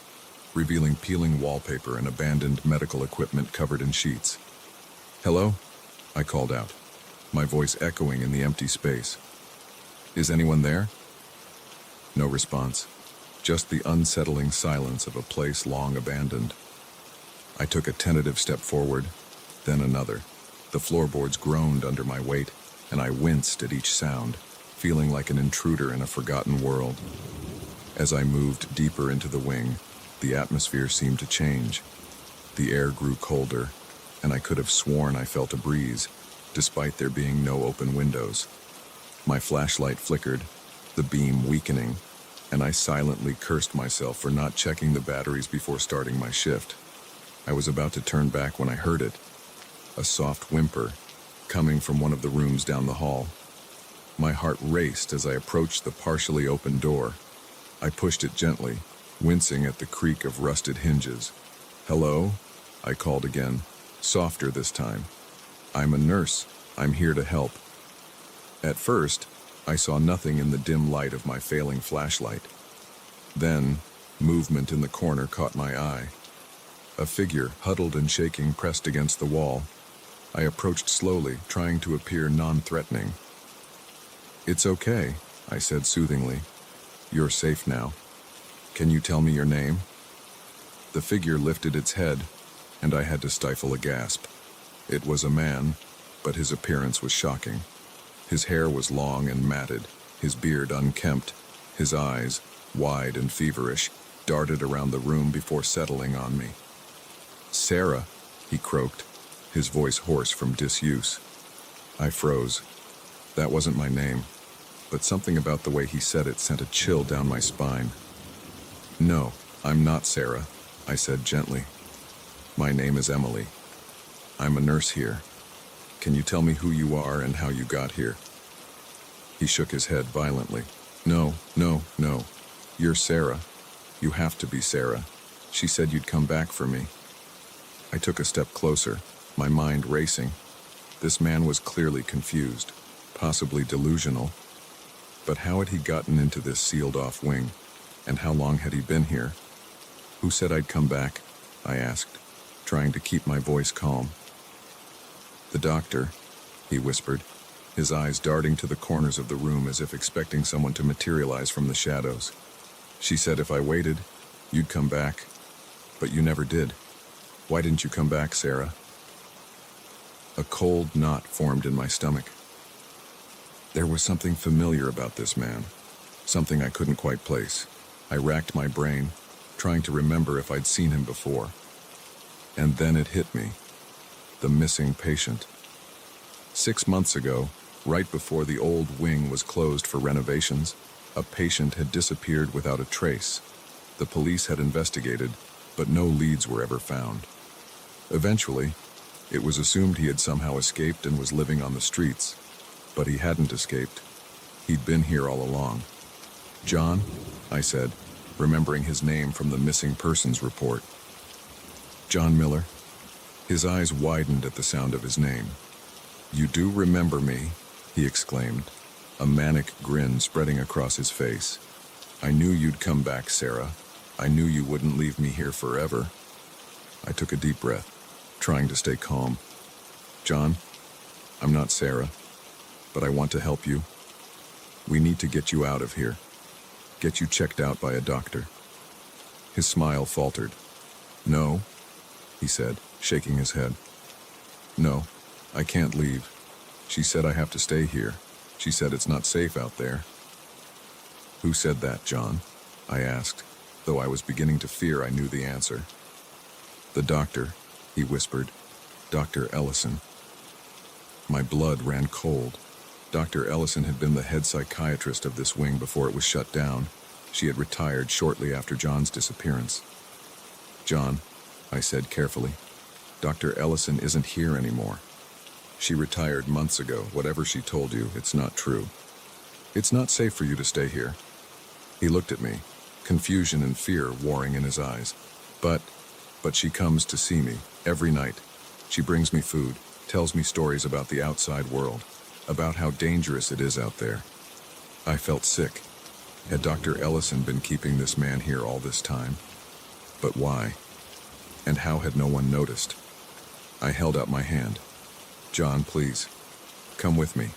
Speaker 2: revealing peeling wallpaper and abandoned medical equipment covered in sheets. "Hello?" I called out, my voice echoing in the empty space. "Is anyone there?" No response, just the unsettling silence of a place long abandoned. I took a tentative step forward, then another. The floorboards groaned under my weight, and I winced at each sound, feeling like an intruder in a forgotten world. As I moved deeper into the wing, the atmosphere seemed to change. The air grew colder, and I could have sworn I felt a breeze, despite there being no open windows. My flashlight flickered, the beam weakening, and I silently cursed myself for not checking the batteries before starting my shift. I was about to turn back when I heard it, a soft whimper, coming from one of the rooms down the hall. My heart raced as I approached the partially open door. I pushed it gently, wincing at the creak of rusted hinges. "Hello?" I called again, softer this time. "I'm a nurse. I'm here to help." At first, I saw nothing in the dim light of my failing flashlight. Then, movement in the corner caught my eye. A figure, huddled and shaking, pressed against the wall. I approached slowly, trying to appear non-threatening. "It's okay," I said soothingly. "You're safe now. Can you tell me your name?" The figure lifted its head, and I had to stifle a gasp. It was a man, but his appearance was shocking. His hair was long and matted, his beard unkempt. His eyes, wide and feverish, darted around the room before settling on me. "Sarah," he croaked, his voice hoarse from disuse. I froze. That wasn't my name, but something about the way he said it sent a chill down my spine. "No, I'm not Sarah," I said gently. "My name is Emily. I'm a nurse here. Can you tell me who you are and how you got here?" He shook his head violently. No. You're Sarah. You have to be Sarah. She said you'd come back for me." I took a step closer, my mind racing. This man was clearly confused, possibly delusional. But how had he gotten into this sealed-off wing? And how long had he been here? "Who said I'd come back?" I asked, trying to keep my voice calm. "The doctor," he whispered, his eyes darting to the corners of the room as if expecting someone to materialize from the shadows. "She said if I waited, you'd come back. But you never did. Why didn't you come back, Sarah?" A cold knot formed in my stomach. There was something familiar about this man, something I couldn't quite place. I racked my brain, trying to remember if I'd seen him before. And then it hit me. The missing patient. 6 months ago, right before the old wing was closed for renovations, a patient had disappeared without a trace. The police had investigated, but no leads were ever found. Eventually, it was assumed he had somehow escaped and was living on the streets. But he hadn't escaped. He'd been here all along. "John?" I said, remembering his name from the missing persons report. "John Miller." His eyes widened at the sound of his name. "You do remember me," he exclaimed, a manic grin spreading across his face. "I knew you'd come back, Sarah. I knew you wouldn't leave me here forever." I took a deep breath, trying to stay calm. "John, I'm not Sarah, but I want to help you." We need to get you out of here. Get you checked out by a doctor." His smile faltered. "No," he said, shaking his head. "No, I can't leave. She said I have to stay here. She said it's not safe out there." "Who said that, John?" I asked, though I was beginning to fear I knew the answer. "The doctor," he whispered. "Dr. Ellison." My blood ran cold. Dr. Ellison had been the head psychiatrist of this wing before it was shut down. She had retired shortly after John's disappearance. "John," I said carefully, "Dr. Ellison isn't here anymore. She retired months ago. Whatever she told you, it's not true. It's not safe for you to stay here." He looked at me, confusion and fear warring in his eyes. But she comes to see me every night. She brings me food, tells me stories about the outside world, about how dangerous it is out there." I felt sick. Had Dr. Ellison been keeping this man here all this time? But why? And how had no one noticed? I held out my hand. "John, please, come with me.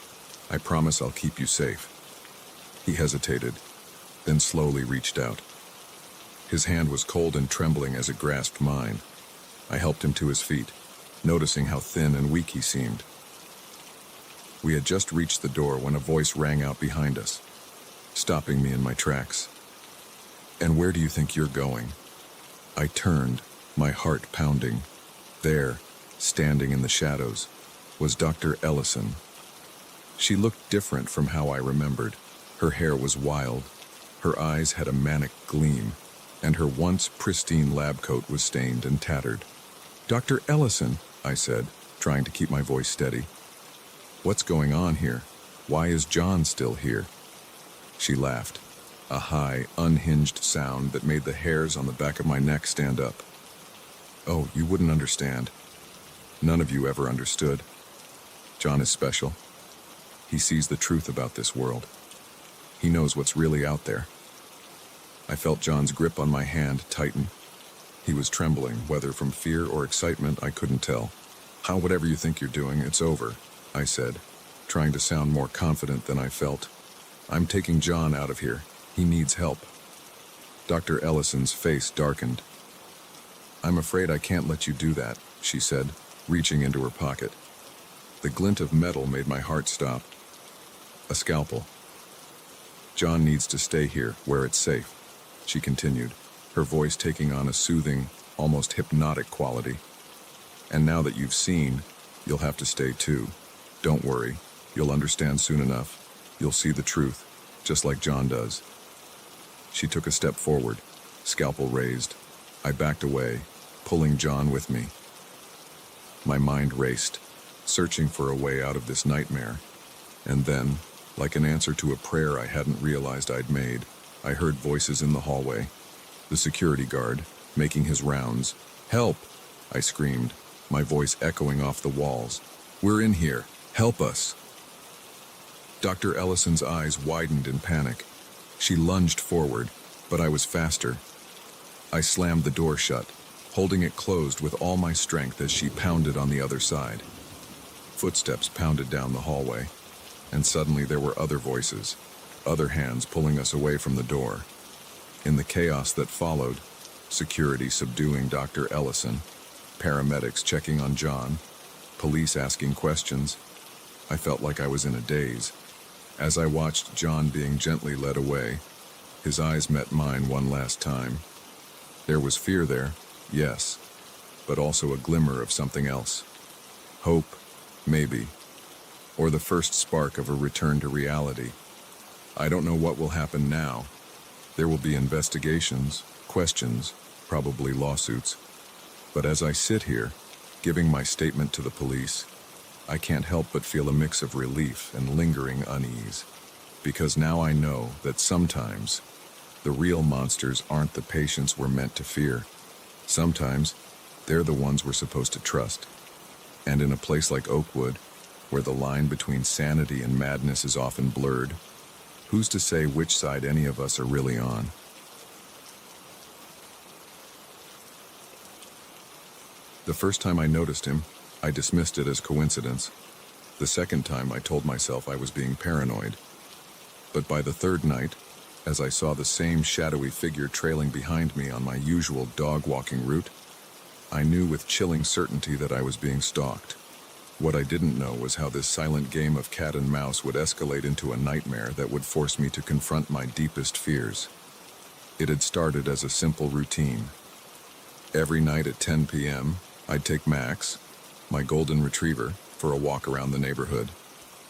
Speaker 2: I promise I'll keep you safe." He hesitated, then slowly reached out. His hand was cold and trembling as it grasped mine. I helped him to his feet, noticing how thin and weak he seemed. We had just reached the door when a voice rang out behind us, stopping me in my tracks. "And where do you think you're going?" I turned, my heart pounding. There, standing in the shadows, was Dr. Ellison. She looked different from how I remembered. Her hair was wild, her eyes had a manic gleam, and her once pristine lab coat was stained and tattered. "Dr. Ellison," I said, trying to keep my voice steady. "What's going on here? Why is John still here?" She laughed, a high, unhinged sound that made the hairs on the back of my neck stand up. "Oh, you wouldn't understand. None of you ever understood. John is special. He sees the truth about this world. He knows what's really out there." I felt John's grip on my hand tighten. He was trembling, whether from fear or excitement, I couldn't tell. "Whatever you think you're doing, it's over," I said, trying to sound more confident than I felt. "I'm taking John out of here. He needs help." Dr. Ellison's face darkened. "I'm afraid I can't let you do that," she said, reaching into her pocket. The glint of metal made my heart stop. A scalpel. "John needs to stay here, where it's safe," she continued, her voice taking on a soothing, almost hypnotic quality. "And now that you've seen, you'll have to stay too. Don't worry, you'll understand soon enough. You'll see the truth, just like John does." She took a step forward, scalpel raised. I backed away, pulling John with me. My mind raced, searching for a way out of this nightmare. And then, like an answer to a prayer I hadn't realized I'd made, I heard voices in the hallway. The security guard, making his rounds. "Help!" I screamed, my voice echoing off the walls. "We're in here! Help us!" Dr. Ellison's eyes widened in panic. She lunged forward, but I was faster. I slammed the door shut, holding it closed with all my strength as she pounded on the other side. Footsteps pounded down the hallway, and suddenly there were other voices, other hands pulling us away from the door. In the chaos that followed, security subduing Dr. Ellison, paramedics checking on John, police asking questions, I felt like I was in a daze. As I watched John being gently led away, his eyes met mine one last time. There was fear there, yes, but also a glimmer of something else. Hope, maybe, or the first spark of a return to reality. I don't know what will happen now. There will be investigations, questions, probably lawsuits. But as I sit here, giving my statement to the police, I can't help but feel a mix of relief and lingering unease. Because now I know that sometimes the real monsters aren't the patients we're meant to fear. Sometimes they're the ones we're supposed to trust. And in a place like Oakwood, where the line between sanity and madness is often blurred, who's to say which side any of us are really on? The first time I noticed him, I dismissed it as coincidence. The second time I told myself I was being paranoid. But by the third night, as I saw the same shadowy figure trailing behind me on my usual dog-walking route, I knew with chilling certainty that I was being stalked. What I didn't know was how this silent game of cat and mouse would escalate into a nightmare that would force me to confront my deepest fears. It had started as a simple routine. Every night at 10 p.m., I'd take Max, my golden retriever, for a walk around the neighborhood.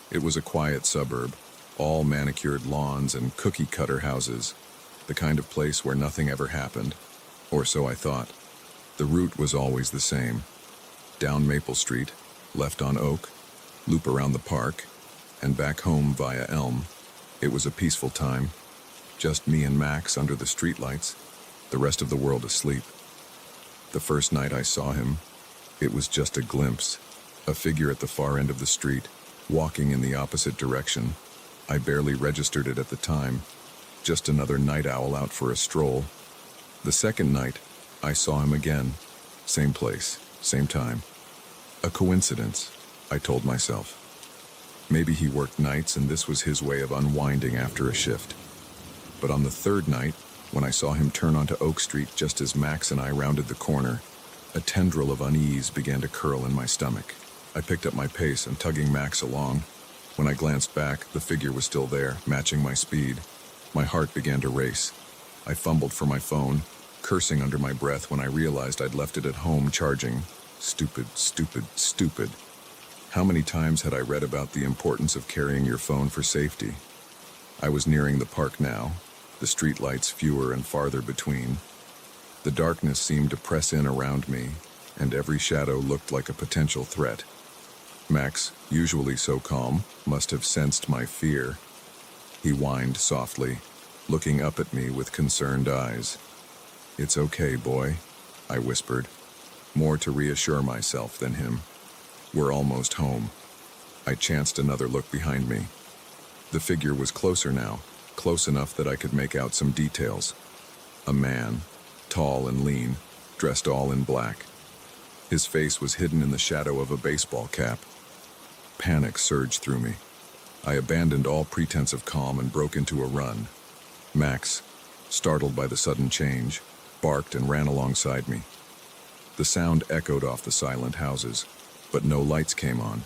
Speaker 2: It was a quiet suburb, all manicured lawns and cookie-cutter houses, the kind of place where nothing ever happened, or so I thought. The route was always the same. Down Maple Street, left on Oak, loop around the park, and back home via Elm. It was a peaceful time. Just me and Max under the streetlights, the rest of the world asleep. The first night I saw him, it was just a glimpse, a figure at the far end of the street, walking in the opposite direction. I barely registered it at the time, just another night owl out for a stroll. The second night, I saw him again, same place, same time. A coincidence, I told myself. Maybe he worked nights and this was his way of unwinding after a shift. But on the third night, when I saw him turn onto Oak Street just as Max and I rounded the corner, a tendril of unease began to curl in my stomach. I picked up my pace and tugging Max along. When I glanced back, the figure was still there, matching my speed. My heart began to race. I fumbled for my phone, cursing under my breath when I realized I'd left it at home charging. Stupid, stupid, stupid. How many times had I read about the importance of carrying your phone for safety? I was nearing the park now, the streetlights fewer and farther between. The darkness seemed to press in around me, and every shadow looked like a potential threat. Max, usually so calm, must have sensed my fear. He whined softly, looking up at me with concerned eyes. "It's okay, boy," I whispered, more to reassure myself than him. "We're almost home." I chanced another look behind me. The figure was closer now, close enough that I could make out some details. A man, tall and lean, dressed all in black. His face was hidden in the shadow of a baseball cap. Panic surged through me. I abandoned all pretense of calm and broke into a run. Max, startled by the sudden change, barked and ran alongside me. The sound echoed off the silent houses, but no lights came on.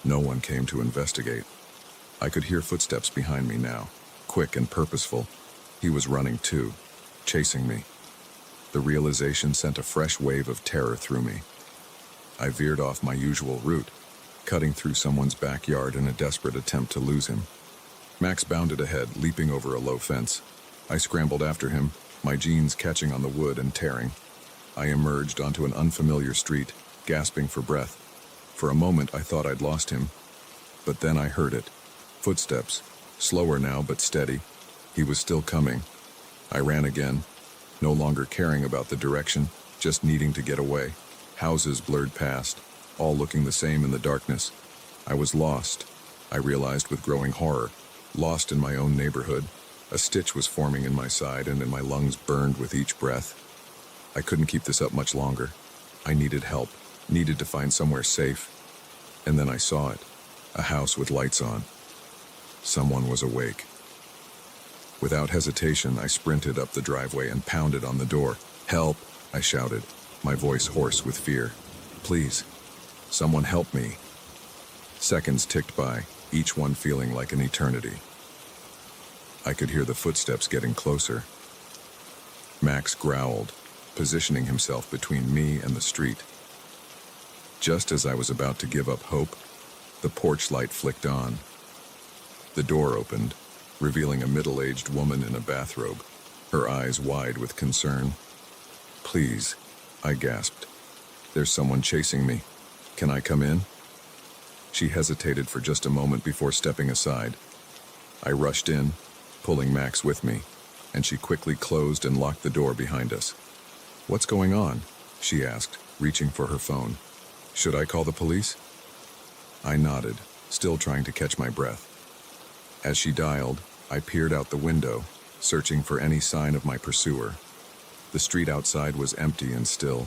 Speaker 2: No one came to investigate. I could hear footsteps behind me now, quick and purposeful. He was running too, chasing me. The realization sent a fresh wave of terror through me. I veered off my usual route, cutting through someone's backyard in a desperate attempt to lose him. Max bounded ahead, leaping over a low fence. I scrambled after him, my jeans catching on the wood and tearing. I emerged onto an unfamiliar street, gasping for breath. For a moment I thought I'd lost him, but then I heard it. Footsteps, slower now but steady. He was still coming. I ran again, no longer caring about the direction, just needing to get away. Houses blurred past, all looking the same in the darkness. I was lost, I realized with growing horror, lost in my own neighborhood. A stitch was forming in my side and my lungs burned with each breath. I couldn't keep this up much longer. I needed help, needed to find somewhere safe. And then I saw it, a house with lights on. Someone was awake. Without hesitation, I sprinted up the driveway and pounded on the door. "Help!" I shouted, my voice hoarse with fear. "Please, someone help me." Seconds ticked by, each one feeling like an eternity. I could hear the footsteps getting closer. Max growled, positioning himself between me and the street. Just as I was about to give up hope, the porch light flicked on. The door opened, revealing a middle-aged woman in a bathrobe, her eyes wide with concern. "Please," I gasped. "There's someone chasing me. Can I come in?" She hesitated for just a moment before stepping aside. I rushed in, pulling Max with me, and she quickly closed and locked the door behind us. "What's going on?" she asked, reaching for her phone. "Should I call the police?" I nodded, still trying to catch my breath. As she dialed, I peered out the window, searching for any sign of my pursuer. The street outside was empty and still.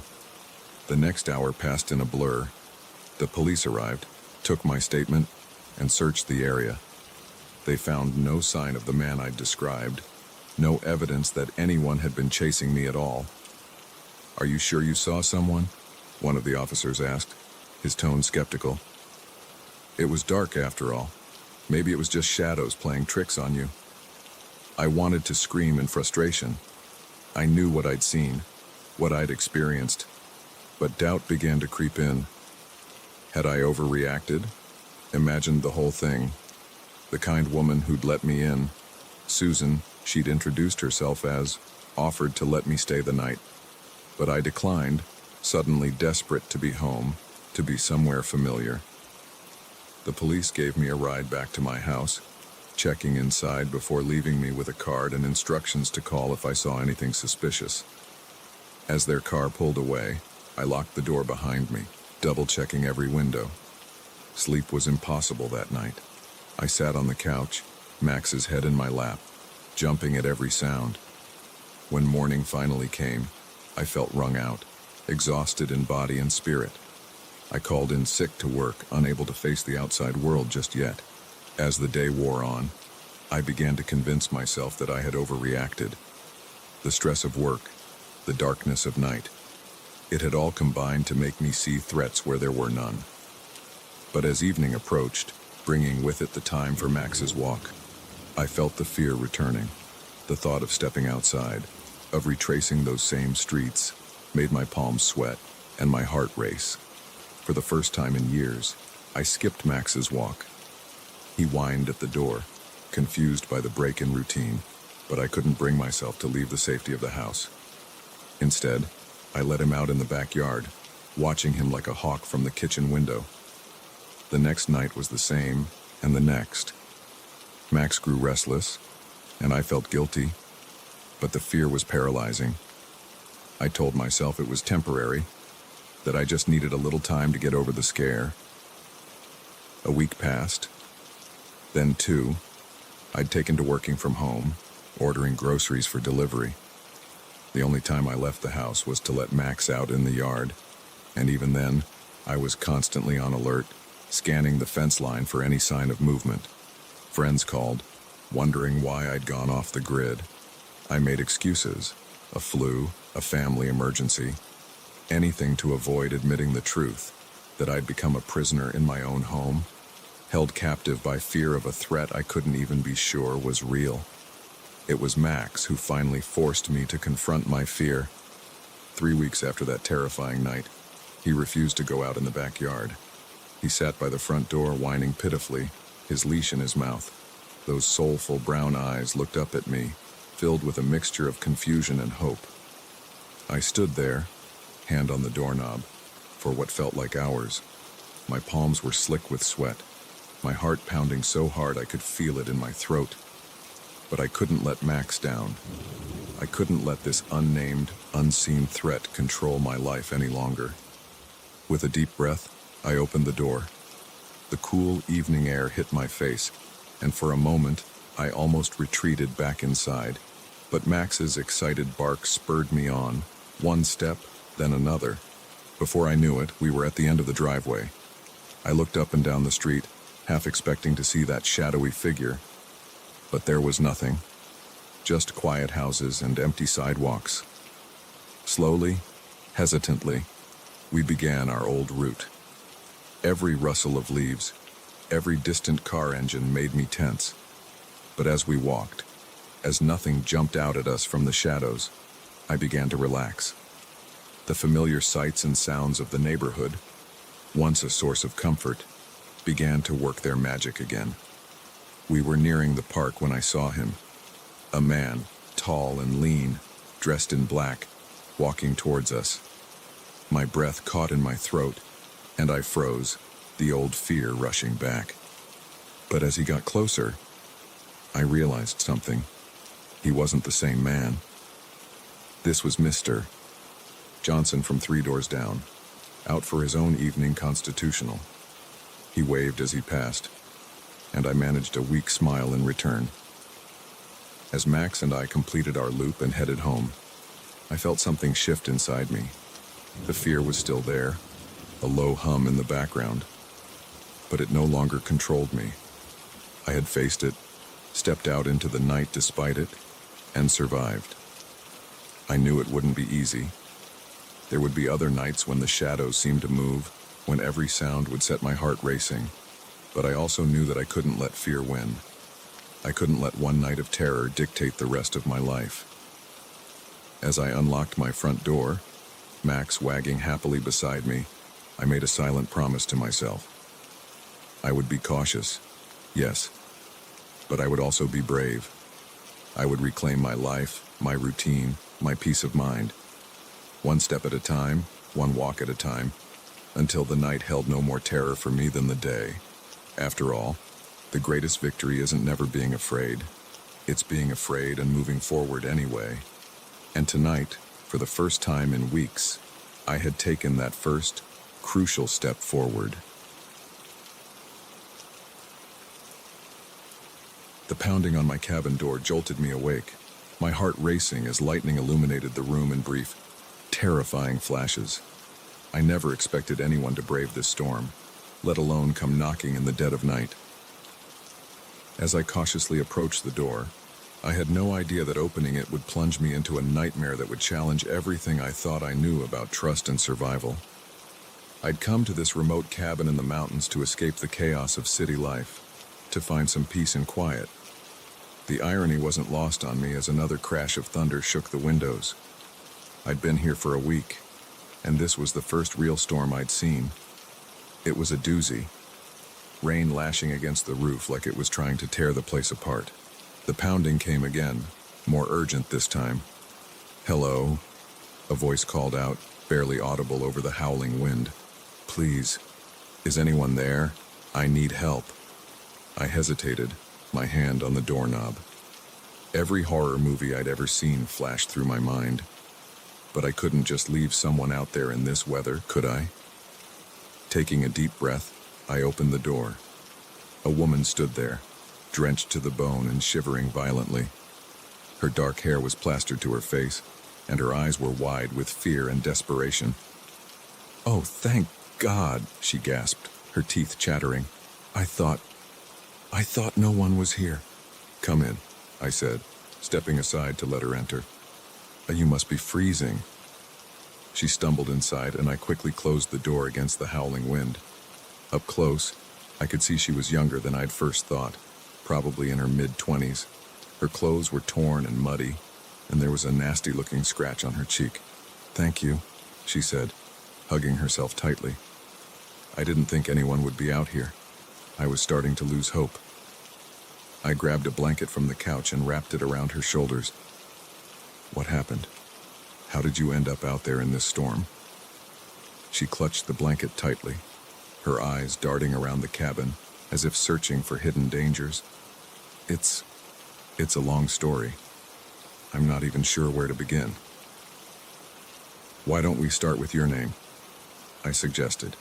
Speaker 2: The next hour passed in a blur. The police arrived, took my statement, and searched the area. They found no sign of the man I'd described, no evidence that anyone had been chasing me at all. "Are you sure you saw someone?" one of the officers asked, his tone skeptical. "It was dark after all. Maybe it was just shadows playing tricks on you." I wanted to scream in frustration. I knew what I'd seen, what I'd experienced, but doubt began to creep in. Had I overreacted? Imagined the whole thing. The kind woman who'd let me in, Susan, she'd introduced herself as, offered to let me stay the night. But I declined, suddenly desperate to be home, to be somewhere familiar. The police gave me a ride back to my house, checking inside before leaving me with a card and instructions to call if I saw anything suspicious. As their car pulled away, I locked the door behind me, double-checking every window. Sleep was impossible that night. I sat on the couch, Max's head in my lap, jumping at every sound. When morning finally came, I felt wrung out, exhausted in body and spirit. I called in sick to work, unable to face the outside world just yet. As the day wore on, I began to convince myself that I had overreacted. The stress of work, the darkness of night, it had all combined to make me see threats where there were none. But as evening approached, bringing with it the time for Max's walk, I felt the fear returning. The thought of stepping outside, of retracing those same streets, made my palms sweat and my heart race. For the first time in years, I skipped Max's walk. He whined at the door, confused by the break in routine, but I couldn't bring myself to leave the safety of the house. Instead, I let him out in the backyard, watching him like a hawk from the kitchen window. The next night was the same, and the next. Max grew restless, and I felt guilty, but the fear was paralyzing. I told myself it was temporary, that I just needed a little time to get over the scare. A week passed, then two. I'd taken to working from home, ordering groceries for delivery. The only time I left the house was to let Max out in the yard, and even then, I was constantly on alert, scanning the fence line for any sign of movement. Friends called, wondering why I'd gone off the grid. I made excuses, a flu, a family emergency, anything to avoid admitting the truth, that I'd become a prisoner in my own home, held captive by fear of a threat I couldn't even be sure was real. It was Max who finally forced me to confront my fear. 3 weeks after that terrifying night, he refused to go out in the backyard. He sat by the front door whining pitifully, his leash in his mouth. Those soulful brown eyes looked up at me, filled with a mixture of confusion and hope. I stood there, hand on the doorknob, for what felt like hours. My palms were slick with sweat, my heart pounding so hard I could feel it in my throat. But I couldn't let Max down. I couldn't let this unnamed, unseen threat control my life any longer. With a deep breath, I opened the door. The cool evening air hit my face, and for a moment, I almost retreated back inside. But Max's excited bark spurred me on, one step, then another. Before I knew it, we were at the end of the driveway. I looked up and down the street, half expecting to see that shadowy figure. But there was nothing. Just quiet houses and empty sidewalks. Slowly, hesitantly, we began our old route. Every rustle of leaves, every distant car engine made me tense. But as we walked, as nothing jumped out at us from the shadows, I began to relax. The familiar sights and sounds of the neighborhood, once a source of comfort, began to work their magic again. We were nearing the park when I saw him. A man, tall and lean, dressed in black, walking towards us. My breath caught in my throat, and I froze, the old fear rushing back. But as he got closer, I realized something. He wasn't the same man. This was Mr. Johnson from 3 doors down, out for his own evening constitutional. He waved as he passed, and I managed a weak smile in return. As Max and I completed our loop and headed home, I felt something shift inside me. The fear was still there, a low hum in the background, but it no longer controlled me. I had faced it, stepped out into the night despite it, and survived. I knew it wouldn't be easy. There would be other nights when the shadows seemed to move, when every sound would set my heart racing, but I also knew that I couldn't let fear win. I couldn't let one night of terror dictate the rest of my life. As I unlocked my front door, Max wagging happily beside me, I made a silent promise to myself. I would be cautious, yes, but I would also be brave. I would reclaim my life, my routine, my peace of mind. One step at a time, one walk at a time, until the night held no more terror for me than the day. After all, the greatest victory isn't never being afraid. It's being afraid and moving forward anyway. And tonight, for the first time in weeks, I had taken that first, crucial step forward. The pounding on my cabin door jolted me awake, my heart racing as lightning illuminated the room in brief, terrifying flashes. I never expected anyone to brave this storm, let alone come knocking in the dead of night. As I cautiously approached the door, I had no idea that opening it would plunge me into a nightmare that would challenge everything I thought I knew about trust and survival. I'd come to this remote cabin in the mountains to escape the chaos of city life, to find some peace and quiet. The irony wasn't lost on me as another crash of thunder shook the windows. I'd been here for a week, and this was the first real storm I'd seen. It was a doozy. Rain lashing against the roof like it was trying to tear the place apart. The pounding came again, more urgent this time. "Hello," a voice called out, barely audible over the howling wind. "Please, is anyone there? I need help." I hesitated, my hand on the doorknob. Every horror movie I'd ever seen flashed through my mind. But I couldn't just leave someone out there in this weather, could I? Taking a deep breath, I opened the door. A woman stood there, drenched to the bone and shivering violently. Her dark hair was plastered to her face, and her eyes were wide with fear and desperation. "Oh, thank God," she gasped, her teeth chattering. I thought no one was here." "Come in," I said, stepping aside to let her enter. "You must be freezing." She stumbled inside, and I quickly closed the door against the howling wind. Up close, I could see she was younger than I'd first thought, probably in her mid-20s. Her clothes were torn and muddy, and there was a nasty-looking scratch on her cheek. "Thank you," she said, hugging herself tightly. I didn't think anyone would be out here. I was starting to lose hope. I grabbed a blanket from the couch and wrapped it around her shoulders. "What happened? How did you end up out there in this storm?" She clutched the blanket tightly, her eyes darting around the cabin as if searching for hidden dangers. It's a long story. I'm not even sure where to begin." "Why don't we start with your name?" I suggested,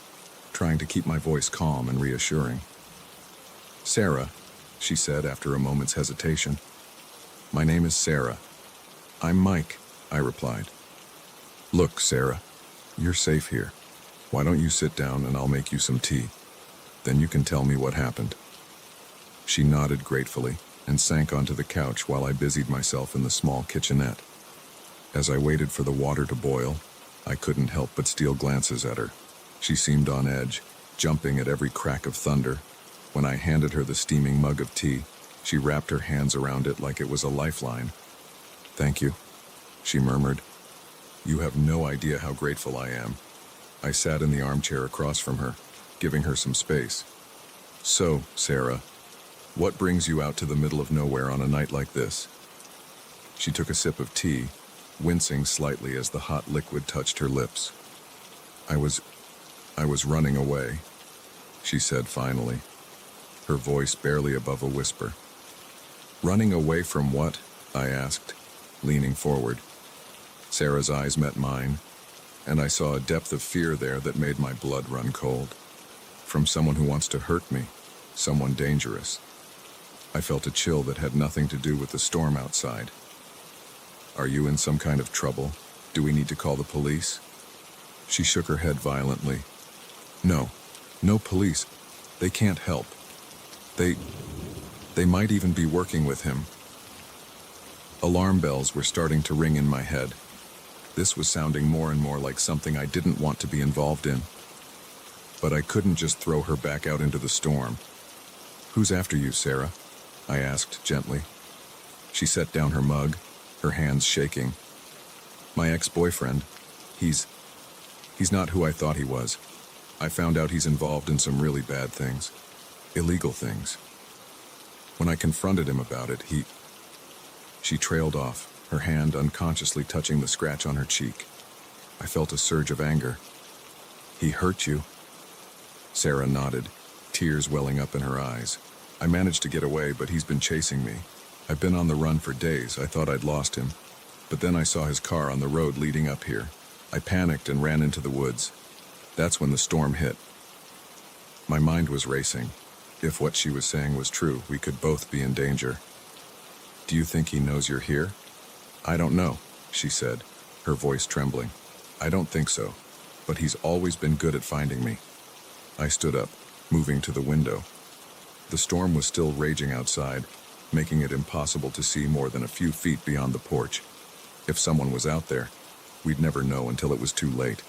Speaker 2: trying to keep my voice calm and reassuring. "Sarah," she said after a moment's hesitation. "My name is Sarah." "I'm Mike," I replied. "Look, Sarah, you're safe here. Why don't you sit down and I'll make you some tea? Then you can tell me what happened." She nodded gratefully and sank onto the couch while I busied myself in the small kitchenette. As I waited for the water to boil, I couldn't help but steal glances at her. She seemed on edge, jumping at every crack of thunder. When I handed her the steaming mug of tea, she wrapped her hands around it like it was a lifeline. "Thank you," she murmured. "You have no idea how grateful I am." I sat in the armchair across from her, giving her some space. "So, Sarah, what brings you out to the middle of nowhere on a night like this?" She took a sip of tea, wincing slightly as the hot liquid touched her lips. I was running away," she said finally, her voice barely above a whisper. "Running away from what?" I asked, leaning forward. Sarah's eyes met mine, and I saw a depth of fear there that made my blood run cold. From someone who wants to hurt me, someone dangerous. I felt a chill that had nothing to do with the storm outside. "Are you in some kind of trouble? Do we need to call the police?" She shook her head violently. No police. They can't help. They They might even be working with him. Alarm bells were starting to ring in my head. This was sounding more and more like something I didn't want to be involved in. But I couldn't just throw her back out into the storm. "Who's after you, Sarah?" I asked gently. She set down her mug, her hands shaking. "My ex-boyfriend. He's not who I thought he was. I found out he's involved in some really bad things. Illegal things. When I confronted him about it, She trailed off, her hand unconsciously touching the scratch on her cheek. I felt a surge of anger. "He hurt you?" Sarah nodded, tears welling up in her eyes. "I managed to get away, but he's been chasing me. I've been on the run for days. I thought I'd lost him. But then I saw his car on the road leading up here. I panicked and ran into the woods. That's when the storm hit." My mind was racing. If what she was saying was true, we could both be in danger. "Do you think he knows you're here?" "I don't know," she said, her voice trembling. "I don't think so, but he's always been good at finding me." I stood up, moving to the window. The storm was still raging outside, making it impossible to see more than a few feet beyond the porch. If someone was out there, we'd never know until it was too late.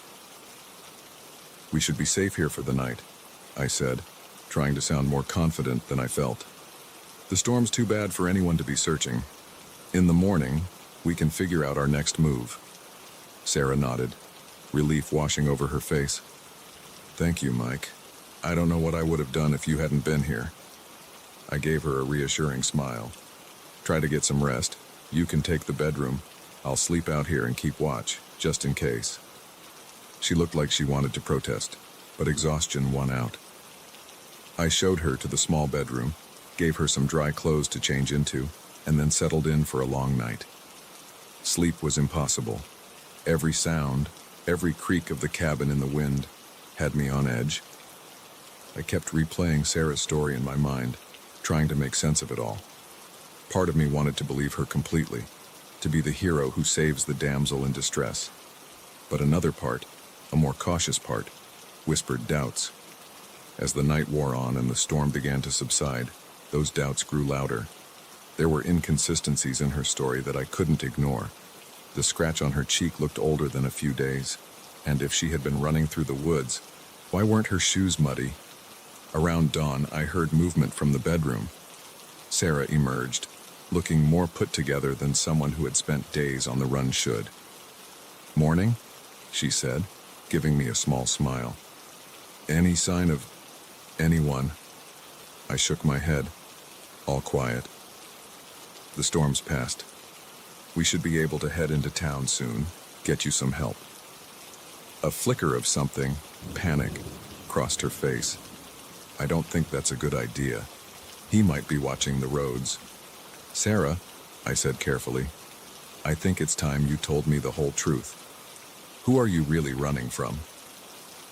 Speaker 2: "We should be safe here for the night," I said, trying to sound more confident than I felt. "The storm's too bad for anyone to be searching. In the morning, we can figure out our next move." Sarah nodded, relief washing over her face. "Thank you, Mike. I don't know what I would have done if you hadn't been here." I gave her a reassuring smile. "Try to get some rest. You can take the bedroom. I'll sleep out here and keep watch, just in case." She looked like she wanted to protest, but exhaustion won out. I showed her to the small bedroom, gave her some dry clothes to change into, and then settled in for a long night. Sleep was impossible. Every sound, every creak of the cabin in the wind, had me on edge. I kept replaying Sarah's story in my mind, trying to make sense of it all. Part of me wanted to believe her completely, to be the hero who saves the damsel in distress. But another part, a more cautious part, whispered doubts. As the night wore on and the storm began to subside, those doubts grew louder. There were inconsistencies in her story that I couldn't ignore. The scratch on her cheek looked older than a few days, and if she had been running through the woods, why weren't her shoes muddy? Around dawn, I heard movement from the bedroom. Sarah emerged, looking more put together than someone who had spent days on the run should. "Morning?" she said, giving me a small smile. "Any sign of anyone?" I shook my head. All quiet. "The storm's passed. We should be able to head into town soon, get you some help." A flicker of something, panic, crossed her face. "I don't think that's a good idea. He might be watching the roads." "Sarah," I said carefully, "I think it's time you told me the whole truth. Who are you really running from?"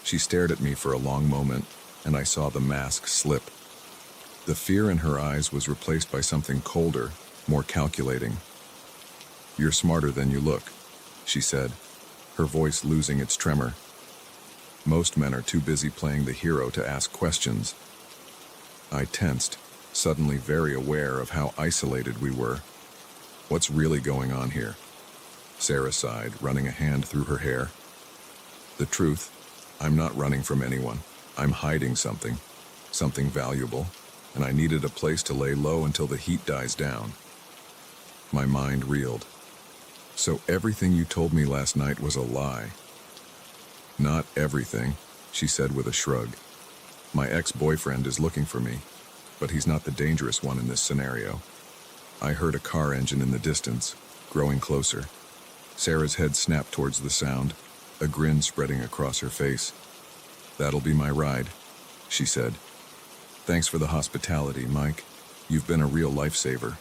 Speaker 2: She stared at me for a long moment, and I saw the mask slip. The fear in her eyes was replaced by something colder, more calculating. "You're smarter than you look," she said, her voice losing its tremor. "Most men are too busy playing the hero to ask questions." I tensed, suddenly very aware of how isolated we were. "What's really going on here?" Sarah sighed, running a hand through her hair. "The truth, I'm not running from anyone. I'm hiding something valuable, and I needed a place to lay low until the heat dies down." My mind reeled. "So everything you told me last night was a lie?" "Not everything," she said with a shrug. "My ex-boyfriend is looking for me, but he's not the dangerous one in this scenario." I heard a car engine in the distance, growing closer. Sarah's head snapped towards the sound, a grin spreading across her face. "That'll be my ride," she said. "Thanks for the hospitality, Mike. You've been a real lifesaver."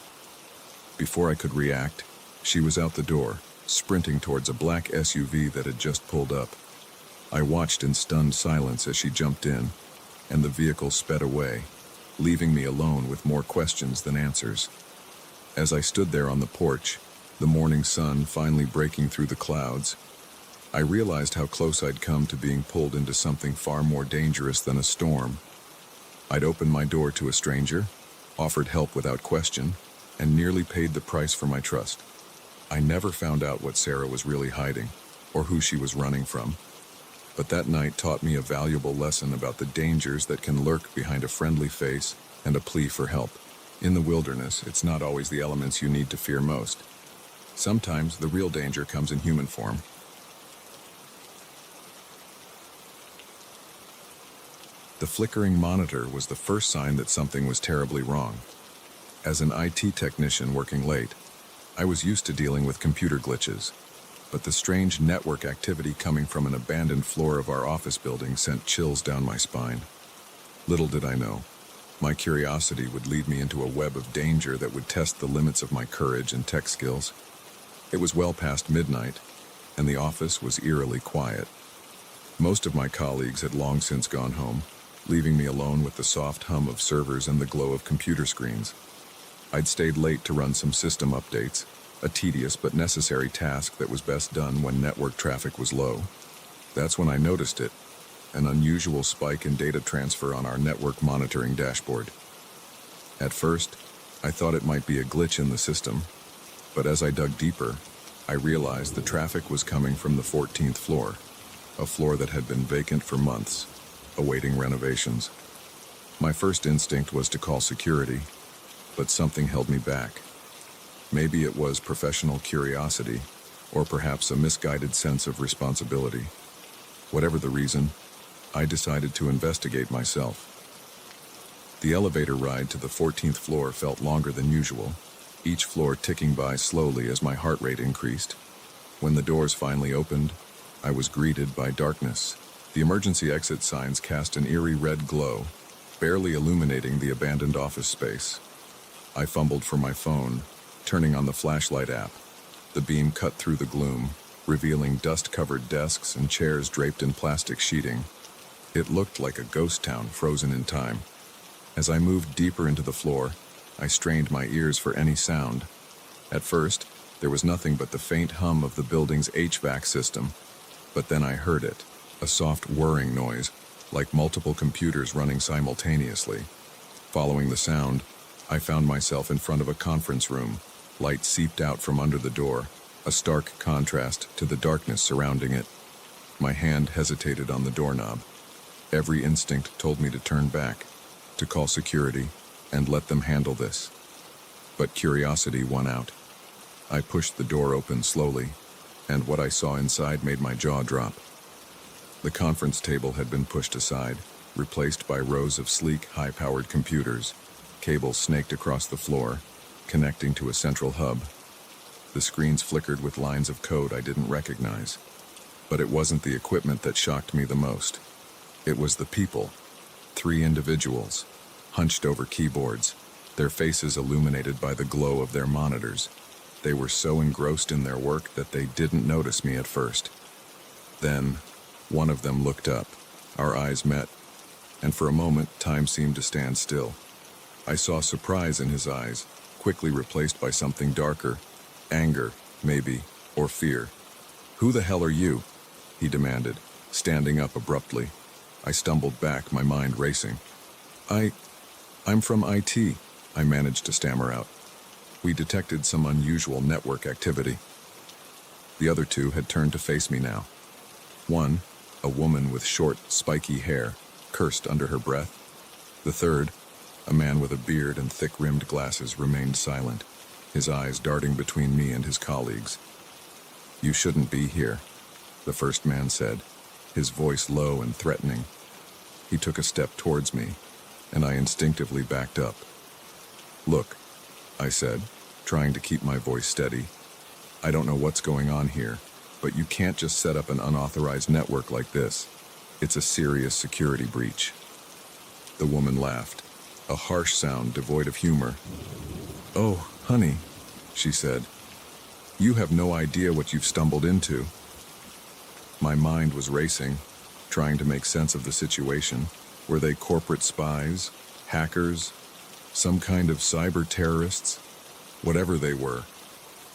Speaker 2: Before I could react, she was out the door, sprinting towards a black SUV that had just pulled up. I watched in stunned silence as she jumped in, and the vehicle sped away, leaving me alone with more questions than answers. As I stood there on the porch, the morning sun finally breaking through the clouds, I realized how close I'd come to being pulled into something far more dangerous than a storm. I'd opened my door to a stranger, offered help without question, and nearly paid the price for my trust. I never found out what Sarah was really hiding, or who she was running from. But that night taught me a valuable lesson about the dangers that can lurk behind a friendly face and a plea for help. In the wilderness, it's not always the elements you need to fear most. Sometimes the real danger comes in human form. The flickering monitor was the first sign that something was terribly wrong. As an IT technician working late, I was used to dealing with computer glitches, but the strange network activity coming from an abandoned floor of our office building sent chills down my spine. Little did I know, my curiosity would lead me into a web of danger that would test the limits of my courage and tech skills. It was well past midnight, and the office was eerily quiet. Most of my colleagues had long since gone home, leaving me alone with the soft hum of servers and the glow of computer screens. I'd stayed late to run some system updates, a tedious but necessary task that was best done when network traffic was low. That's when I noticed it, an unusual spike in data transfer on our network monitoring dashboard. At first, I thought it might be a glitch in the system, but as I dug deeper, I realized the traffic was coming from the 14th floor, a floor that had been vacant for months, awaiting renovations. My first instinct was to call security, but something held me back. Maybe it was professional curiosity, or perhaps a misguided sense of responsibility. Whatever the reason, I decided to investigate myself. The elevator ride to the 14th floor felt longer than usual, each floor ticking by slowly as my heart rate increased. When the doors finally opened, I was greeted by darkness. The emergency exit signs cast an eerie red glow, barely illuminating the abandoned office space. I fumbled for my phone, turning on the flashlight app. The beam cut through the gloom, revealing dust-covered desks and chairs draped in plastic sheeting. It looked like a ghost town frozen in time. As I moved deeper into the floor, I strained my ears for any sound. At first, there was nothing but the faint hum of the building's HVAC system, but then I heard it, a soft whirring noise, like multiple computers running simultaneously. Following the sound, I found myself in front of a conference room. Light seeped out from under the door, a stark contrast to the darkness surrounding it. My hand hesitated on the doorknob. Every instinct told me to turn back, to call security, and let them handle this. But curiosity won out. I pushed the door open slowly, and what I saw inside made my jaw drop. The conference table had been pushed aside, replaced by rows of sleek, high-powered computers. Cables snaked across the floor, connecting to a central hub. The screens flickered with lines of code I didn't recognize. But it wasn't the equipment that shocked me the most. It was the people. 3 individuals, hunched over keyboards, their faces illuminated by the glow of their monitors. They were so engrossed in their work that they didn't notice me at first. Then, one of them looked up. Our eyes met, and for a moment, time seemed to stand still. I saw surprise in his eyes, quickly replaced by something darker. Anger, maybe, or fear. "Who the hell are you?" he demanded, standing up abruptly. I stumbled back, my mind racing. I'm from IT, I managed to stammer out. We detected some unusual network activity. The other 2 had turned to face me now. One, a woman with short, spiky hair, cursed under her breath. The third, a man with a beard and thick-rimmed glasses, remained silent, his eyes darting between me and his colleagues. "You shouldn't be here," the first man said, his voice low and threatening. He took a step towards me, and I instinctively backed up. "Look," I said, trying to keep my voice steady. "I don't know what's going on here, but you can't just set up an unauthorized network like this. It's a serious security breach." The woman laughed, a harsh sound devoid of humor. "Oh, honey," she said, "you have no idea what you've stumbled into." My mind was racing, trying to make sense of the situation. Were they corporate spies, hackers, some kind of cyber terrorists? Whatever they were,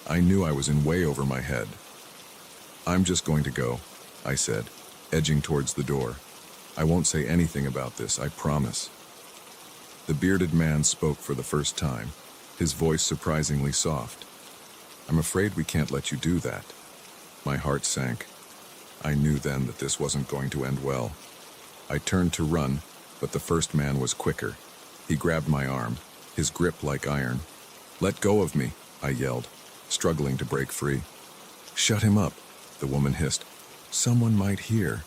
Speaker 2: I knew I was in way over my head. "I'm just going to go," I said, edging towards the door. "I won't say anything about this, I promise." The bearded man spoke for the first time, his voice surprisingly soft. "I'm afraid we can't let you do that." My heart sank. I knew then that this wasn't going to end well. I turned to run, but the first man was quicker. He grabbed my arm, his grip like iron. "Let go of me," I yelled, struggling to break free. "Shut him up," the woman hissed. "Someone might hear."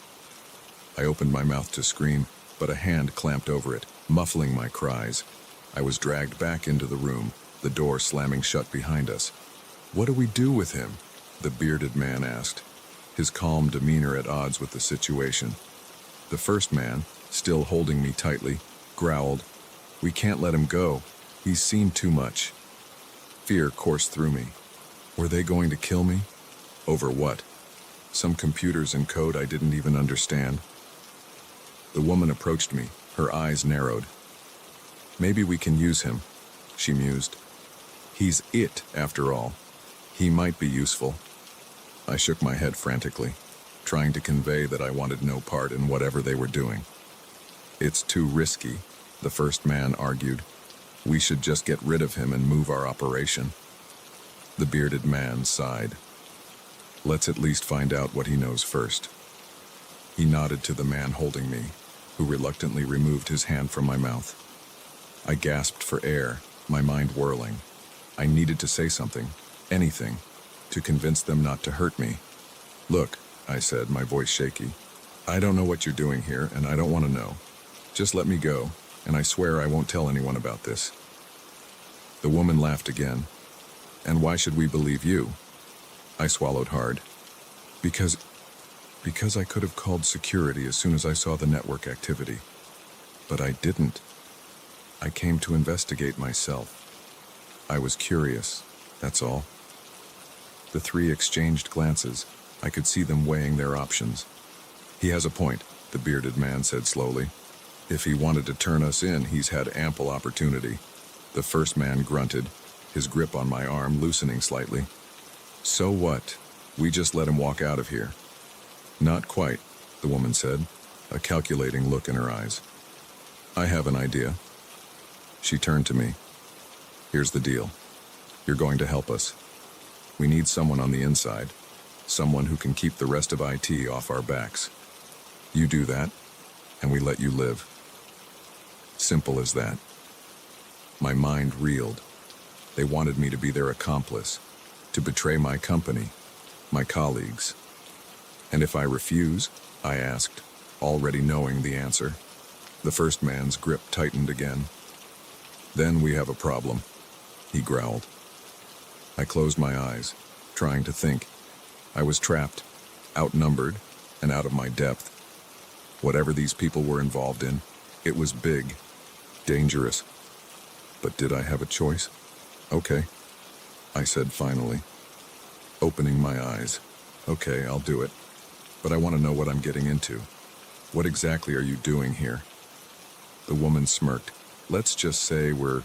Speaker 2: I opened my mouth to scream, but a hand clamped over it, muffling my cries. I was dragged back into the room, the door slamming shut behind us. "What do we do with him?" the bearded man asked, his calm demeanor at odds with the situation. The first man, still holding me tightly, growled, "We can't let him go. He's seen too much." Fear coursed through me. Were they going to kill me? Over what? Some computers and code I didn't even understand? The woman approached me, her eyes narrowed. "Maybe we can use him," she mused. "He's it, after all. He might be useful." I shook my head frantically, trying to convey that I wanted no part in whatever they were doing. "It's too risky," the first man argued. "We should just get rid of him and move our operation." The bearded man sighed. "Let's at least find out what he knows first." He nodded to the man holding me, who reluctantly removed his hand from my mouth. I gasped for air, my mind whirling. I needed to say something, anything, to convince them not to hurt me. "Look," I said, my voice shaky. "I don't know what you're doing here, and I don't want to know. Just let me go, and I swear I won't tell anyone about this." The woman laughed again. "And why should we believe you?" I swallowed hard. Because I could have called security as soon as I saw the network activity. But I didn't. I came to investigate myself. I was curious, that's all. The three exchanged glances. I could see them weighing their options. "He has a point," the bearded man said slowly. "If he wanted to turn us in, he's had ample opportunity." The first man grunted, his grip on my arm loosening slightly. "So what? We just let him walk out of here." "Not quite," the woman said, a calculating look in her eyes. "I have an idea." She turned to me. "Here's the deal. You're going to help us. We need someone on the inside, someone who can keep the rest of IT off our backs. You do that, and we let you live. Simple as that." My mind reeled. They wanted me to be their accomplice, to betray my company, my colleagues. "And if I refuse?" I asked, already knowing the answer. The first man's grip tightened again. "Then we have a problem," he growled. I closed my eyes, trying to think. I was trapped, outnumbered, and out of my depth. Whatever these people were involved in, it was big, dangerous. But did I have a choice? "Okay," I said finally, opening my eyes. "Okay, I'll do it. But I want to know what I'm getting into. What exactly are you doing here?" The woman smirked. "Let's just say we're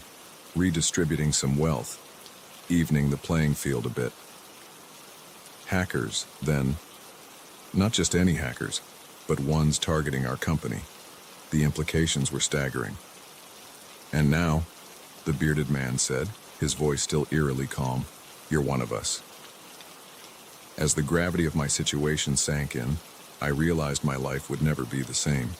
Speaker 2: redistributing some wealth, evening the playing field a bit." "Hackers, then. Not just any hackers, but ones targeting our company." The implications were staggering. "And now," the bearded man said, his voice still eerily calm, "you're one of us." As the gravity of my situation sank in, I realized my life would never be the same.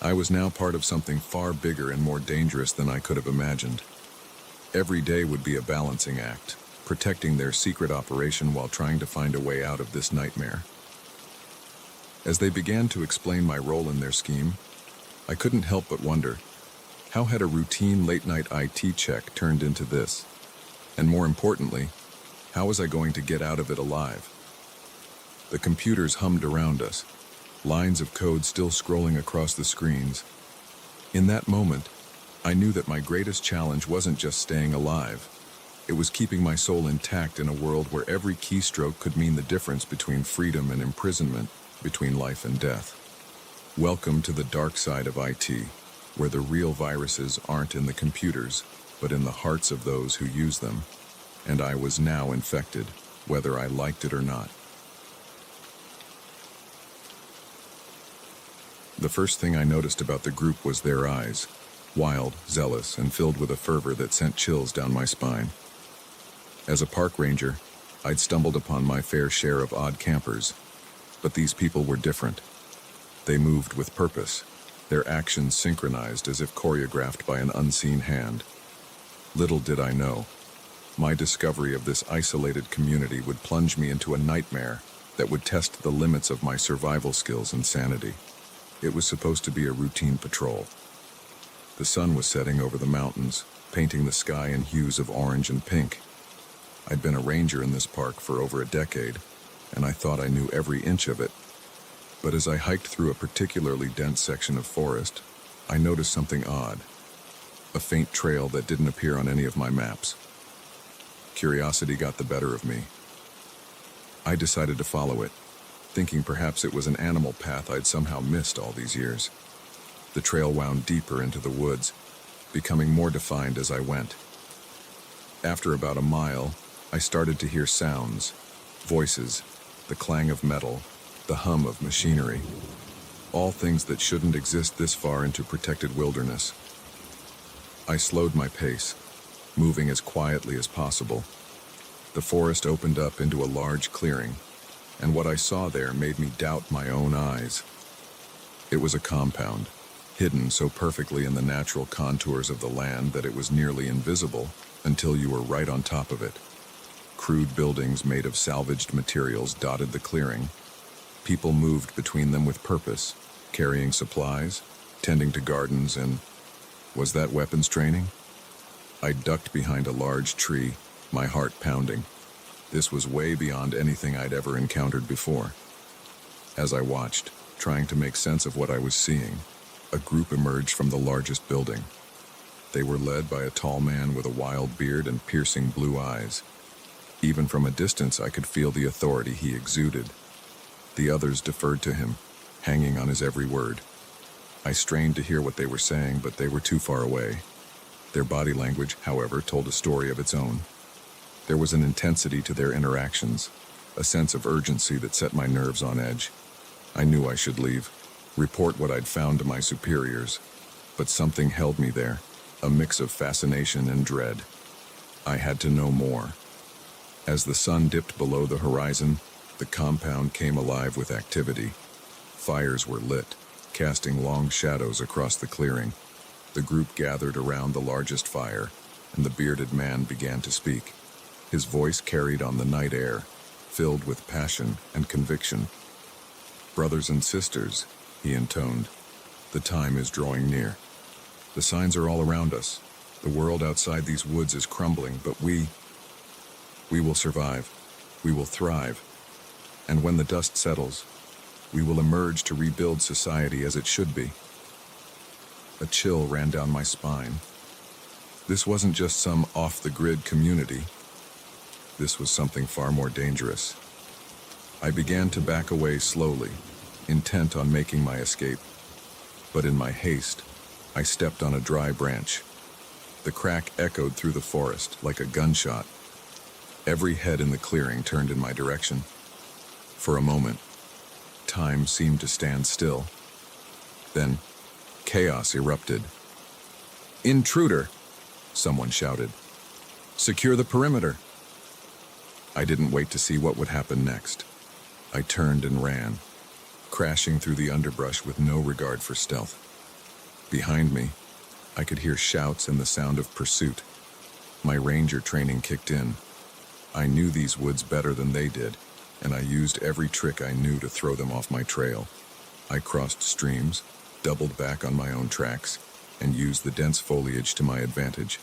Speaker 2: I was now part of something far bigger and more dangerous than I could have imagined. Every day would be a balancing act, protecting their secret operation while trying to find a way out of this nightmare. As they began to explain my role in their scheme, I couldn't help but wonder, how had a routine late-night IT check turned into this? And more importantly, how was I going to get out of it alive? The computers hummed around us, lines of code still scrolling across the screens. In that moment, I knew that my greatest challenge wasn't just staying alive. It was keeping my soul intact in a world where every keystroke could mean the difference between freedom and imprisonment, between life and death. Welcome to the dark side of IT, where the real viruses aren't in the computers, but in the hearts of those who use them. And I was now infected, whether I liked it or not. The first thing I noticed about the group was their eyes, wild, zealous, and filled with a fervor that sent chills down my spine. As a park ranger, I'd stumbled upon my fair share of odd campers, but these people were different. They moved with purpose, their actions synchronized as if choreographed by an unseen hand. Little did I know, my discovery of this isolated community would plunge me into a nightmare that would test the limits of my survival skills and sanity. It was supposed to be a routine patrol. The sun was setting over the mountains, painting the sky in hues of orange and pink. I'd been a ranger in this park for over a decade, and I thought I knew every inch of it. But as I hiked through a particularly dense section of forest, I noticed something odd. A faint trail that didn't appear on any of my maps. Curiosity got the better of me. I decided to follow it, thinking perhaps it was an animal path I'd somehow missed all these years. The trail wound deeper into the woods, becoming more defined as I went. After about a mile, I started to hear sounds, voices, the clang of metal, the hum of machinery, all things that shouldn't exist this far into protected wilderness. I slowed my pace, moving as quietly as possible. The forest opened up into a large clearing, and what I saw there made me doubt my own eyes. It was a compound, hidden so perfectly in the natural contours of the land that it was nearly invisible until you were right on top of it. Crude buildings made of salvaged materials dotted the clearing. People moved between them with purpose, carrying supplies, tending to gardens, and was that weapons training? I ducked behind a large tree, my heart pounding. This was way beyond anything I'd ever encountered before. As I watched, trying to make sense of what I was seeing, a group emerged from the largest building. They were led by a tall man with a wild beard and piercing blue eyes. Even from a distance, I could feel the authority he exuded. The others deferred to him, hanging on his every word. I strained to hear what they were saying, but they were too far away. Their body language, however, told a story of its own. There was an intensity to their interactions, a sense of urgency that set my nerves on edge. I knew I should leave, report what I'd found to my superiors, but something held me there, a mix of fascination and dread. I had to know more. As the sun dipped below the horizon, the compound came alive with activity. Fires were lit, casting long shadows across the clearing. The group gathered around the largest fire, and the bearded man began to speak. His voice carried on the night air, filled with passion and conviction. "Brothers and sisters," he intoned, "the time is drawing near. The signs are all around us. The world outside these woods is crumbling, but we will survive. We will thrive. And when the dust settles, we will emerge to rebuild society as it should be." A chill ran down my spine. This wasn't just some off-the-grid community. This was something far more dangerous. I began to back away slowly, intent on making my escape. But in my haste, I stepped on a dry branch. The crack echoed through the forest like a gunshot. Every head in the clearing turned in my direction. For a moment, time seemed to stand still. Then, chaos erupted. "Intruder!" someone shouted. "Secure the perimeter!" I didn't wait to see what would happen next. I turned and ran, crashing through the underbrush with no regard for stealth. Behind me, I could hear shouts and the sound of pursuit. My ranger training kicked in. I knew these woods better than they did, and I used every trick I knew to throw them off my trail. I crossed streams, doubled back on my own tracks, and used the dense foliage to my advantage.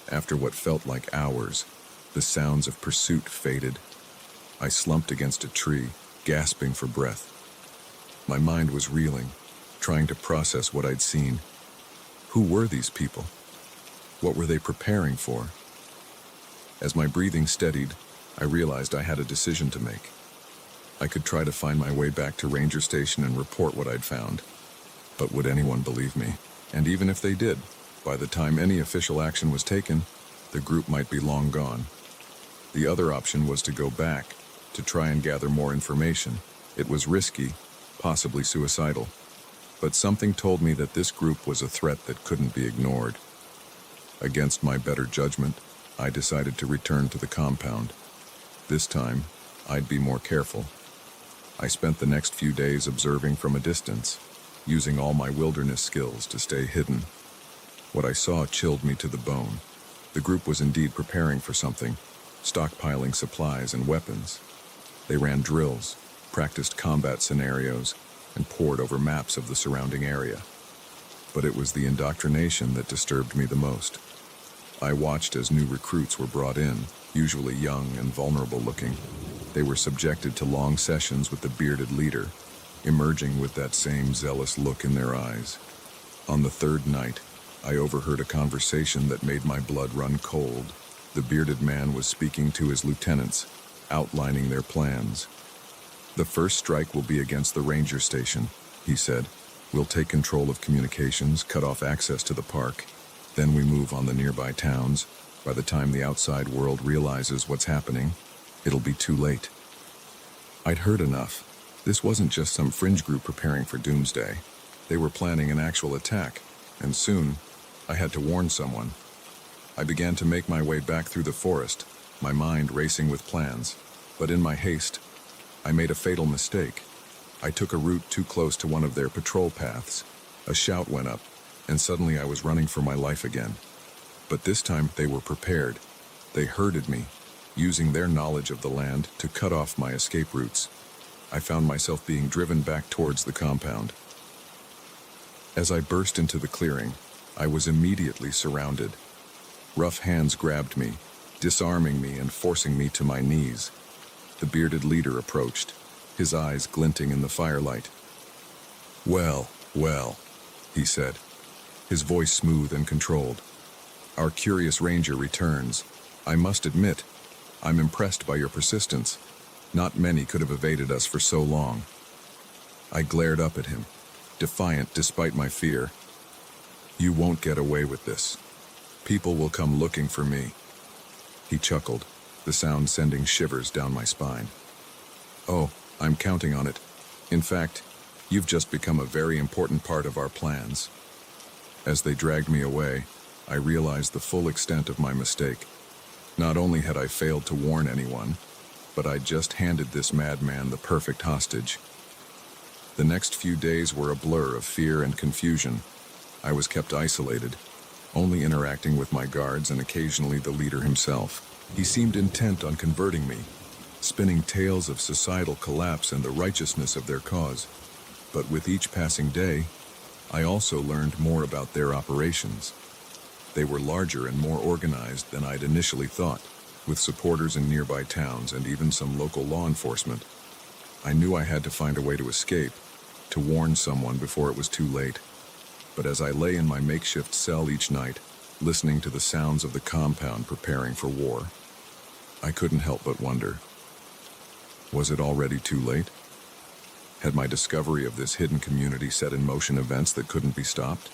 Speaker 2: After what felt like hours, the sounds of pursuit faded. I slumped against a tree, gasping for breath. My mind was reeling, trying to process what I'd seen. Who were these people? What were they preparing for? As my breathing steadied, I realized I had a decision to make. I could try to find my way back to Ranger Station and report what I'd found. But would anyone believe me? And even if they did, by the time any official action was taken, the group might be long gone. The other option was to go back, to try and gather more information. It was risky, possibly suicidal. But something told me that this group was a threat that couldn't be ignored. Against my better judgment, I decided to return to the compound. This time, I'd be more careful. I spent the next few days observing from a distance, using all my wilderness skills to stay hidden. What I saw chilled me to the bone. The group was indeed preparing for something, stockpiling supplies and weapons. They ran drills, practiced combat scenarios, and pored over maps of the surrounding area. But it was the indoctrination that disturbed me the most. I watched as new recruits were brought in, usually young and vulnerable looking. They were subjected to long sessions with the bearded leader, emerging with that same zealous look in their eyes. On the third night, I overheard a conversation that made my blood run cold. The bearded man was speaking to his lieutenants, outlining their plans. "The first strike will be against the ranger station," he said. "We'll take control of communications, cut off access to the park. Then we move on the nearby towns. By the time the outside world realizes what's happening, it'll be too late." I'd heard enough. This wasn't just some fringe group preparing for doomsday. They were planning an actual attack, and soon, I had to warn someone. I began to make my way back through the forest, my mind racing with plans. But in my haste, I made a fatal mistake. I took a route too close to one of their patrol paths. A shout went up, and suddenly I was running for my life again. But this time they were prepared. They herded me, using their knowledge of the land to cut off my escape routes. I found myself being driven back towards the compound. As I burst into the clearing, I was immediately surrounded. Rough hands grabbed me, disarming me and forcing me to my knees. The bearded leader approached, his eyes glinting in the firelight. "Well, well," he said, his voice smooth and controlled. "Our curious ranger returns. I must admit, I'm impressed by your persistence. Not many could have evaded us for so long." I glared up at him, defiant despite my fear. "You won't get away with this. People will come looking for me." He chuckled, the sound sending shivers down my spine. "Oh, I'm counting on it. In fact, you've just become a very important part of our plans." As they dragged me away, I realized the full extent of my mistake. Not only had I failed to warn anyone, but I'd just handed this madman the perfect hostage. The next few days were a blur of fear and confusion. I was kept isolated, only interacting with my guards and occasionally the leader himself. He seemed intent on converting me, spinning tales of societal collapse and the righteousness of their cause. But with each passing day, I also learned more about their operations. They were larger and more organized than I'd initially thought, with supporters in nearby towns and even some local law enforcement. I knew I had to find a way to escape, to warn someone before it was too late. But as I lay in my makeshift cell each night, listening to the sounds of the compound preparing for war, I couldn't help but wonder, was it already too late? Had my discovery of this hidden community set in motion events that couldn't be stopped?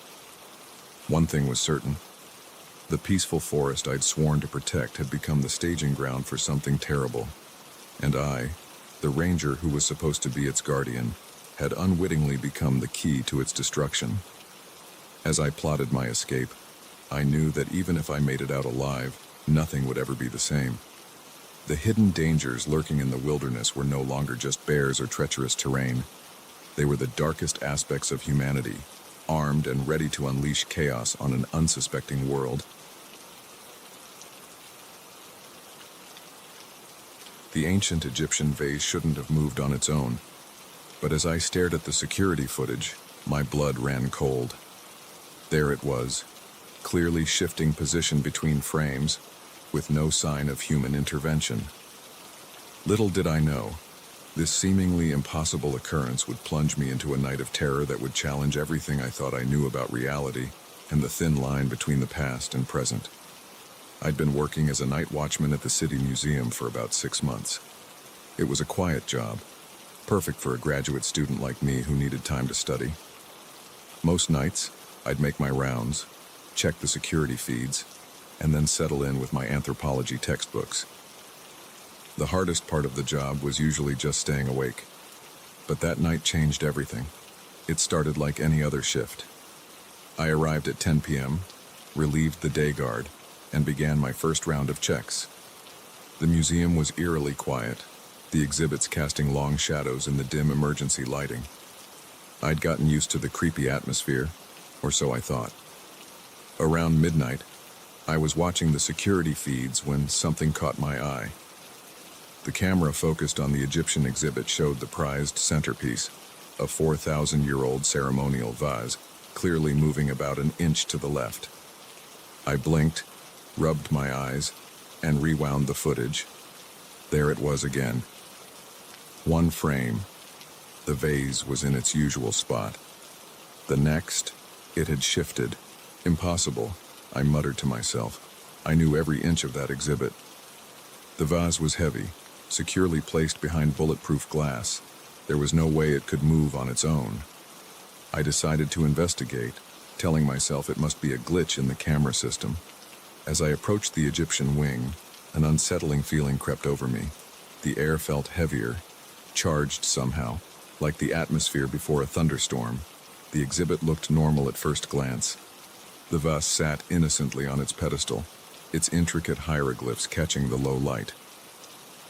Speaker 2: One thing was certain. The peaceful forest I'd sworn to protect had become the staging ground for something terrible. And I, the ranger who was supposed to be its guardian, had unwittingly become the key to its destruction. As I plotted my escape, I knew that even if I made it out alive, nothing would ever be the same. The hidden dangers lurking in the wilderness were no longer just bears or treacherous terrain. They were the darkest aspects of humanity, armed and ready to unleash chaos on an unsuspecting world. The ancient Egyptian vase shouldn't have moved on its own, but as I stared at the security footage, my blood ran cold. There it was, clearly shifting position between frames, with no sign of human intervention. Little did I know, this seemingly impossible occurrence would plunge me into a night of terror that would challenge everything I thought I knew about reality and the thin line between the past and present. I'd been working as a night watchman at the city museum for about 6 months. It was a quiet job, perfect for a graduate student like me who needed time to study. Most nights, I'd make my rounds, check the security feeds, and then settle in with my anthropology textbooks. The hardest part of the job was usually just staying awake. But that night changed everything. It started like any other shift. I arrived at 10 p.m., relieved the day guard, and began my first round of checks. The museum was eerily quiet, the exhibits casting long shadows in the dim emergency lighting. I'd gotten used to the creepy atmosphere, or so I thought. Around midnight, I was watching the security feeds when something caught my eye. The camera focused on the Egyptian exhibit showed the prized centerpiece, a 4,000-year-old ceremonial vase, clearly moving about an inch to the left. I blinked, rubbed my eyes, and rewound the footage. There it was again. One frame. The vase was in its usual spot. The next, it had shifted. Impossible, I muttered to myself. I knew every inch of that exhibit. The vase was heavy, securely placed behind bulletproof glass. There was no way it could move on its own. I decided to investigate, telling myself it must be a glitch in the camera system. As I approached the Egyptian wing, an unsettling feeling crept over me. The air felt heavier, charged somehow, like the atmosphere before a thunderstorm. The exhibit looked normal at first glance. The vase sat innocently on its pedestal, its intricate hieroglyphs catching the low light.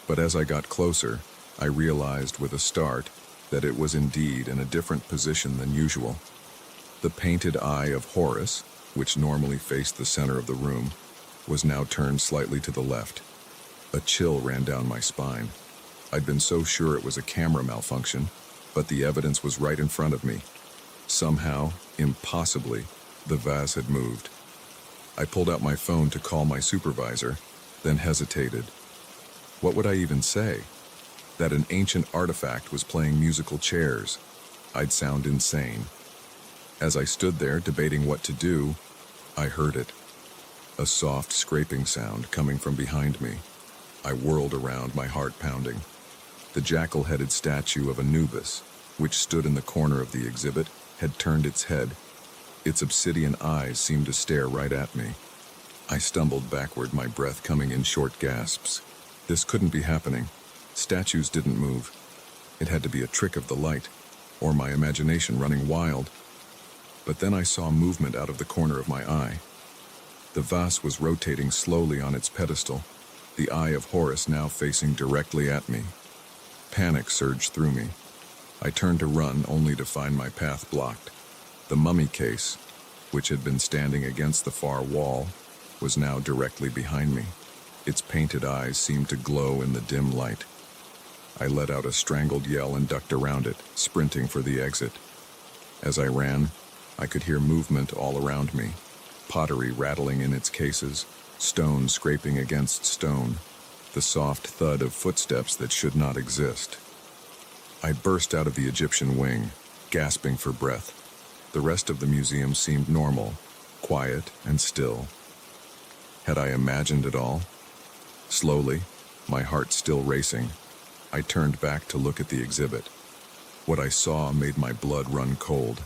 Speaker 2: But as I got closer, I realized with a start that it was indeed in a different position than usual. The painted eye of Horus, which normally faced the center of the room, was now turned slightly to the left. A chill ran down my spine. I'd been so sure it was a camera malfunction, but the evidence was right in front of me. Somehow, impossibly, the vase had moved. I pulled out my phone to call my supervisor, then hesitated. What would I even say? That an ancient artifact was playing musical chairs. I'd sound insane. As I stood there debating what to do, I heard it. A soft scraping sound coming from behind me. I whirled around, my heart pounding. The jackal-headed statue of Anubis, which stood in the corner of the exhibit, had turned its head. Its obsidian eyes seemed to stare right at me. I stumbled backward, my breath coming in short gasps. This couldn't be happening. Statues didn't move. It had to be a trick of the light, or my imagination running wild. But then I saw movement out of the corner of my eye. The vase was rotating slowly on its pedestal, the eye of Horus now facing directly at me. Panic surged through me. I turned to run, only to find my path blocked. The mummy case, which had been standing against the far wall, was now directly behind me. Its painted eyes seemed to glow in the dim light. I let out a strangled yell and ducked around it, sprinting for the exit. As I ran, I could hear movement all around me, pottery rattling in its cases, stone scraping against stone, the soft thud of footsteps that should not exist. I burst out of the Egyptian wing, gasping for breath. The rest of the museum seemed normal, quiet and still. Had I imagined it all? Slowly, my heart still racing, I turned back to look at the exhibit. What I saw made my blood run cold.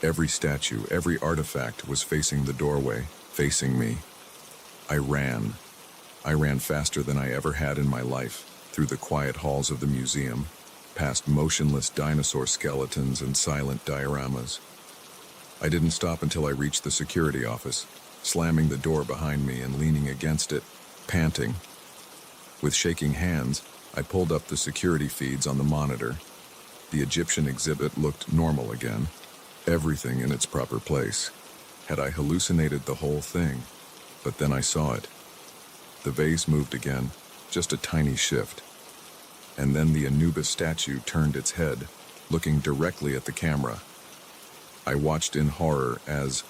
Speaker 2: Every statue, every artifact was facing the doorway, facing me. I ran. I ran faster than I ever had in my life, through the quiet halls of the museum, past motionless dinosaur skeletons and silent dioramas. I didn't stop until I reached the security office, slamming the door behind me and leaning against it, panting. With shaking hands, I pulled up the security feeds on the monitor. The Egyptian exhibit looked normal again, everything in its proper place. Had I hallucinated the whole thing? But then I saw it. The vase moved again, just a tiny shift. And then the Anubis statue turned its head, looking directly at the camera. I watched in horror as,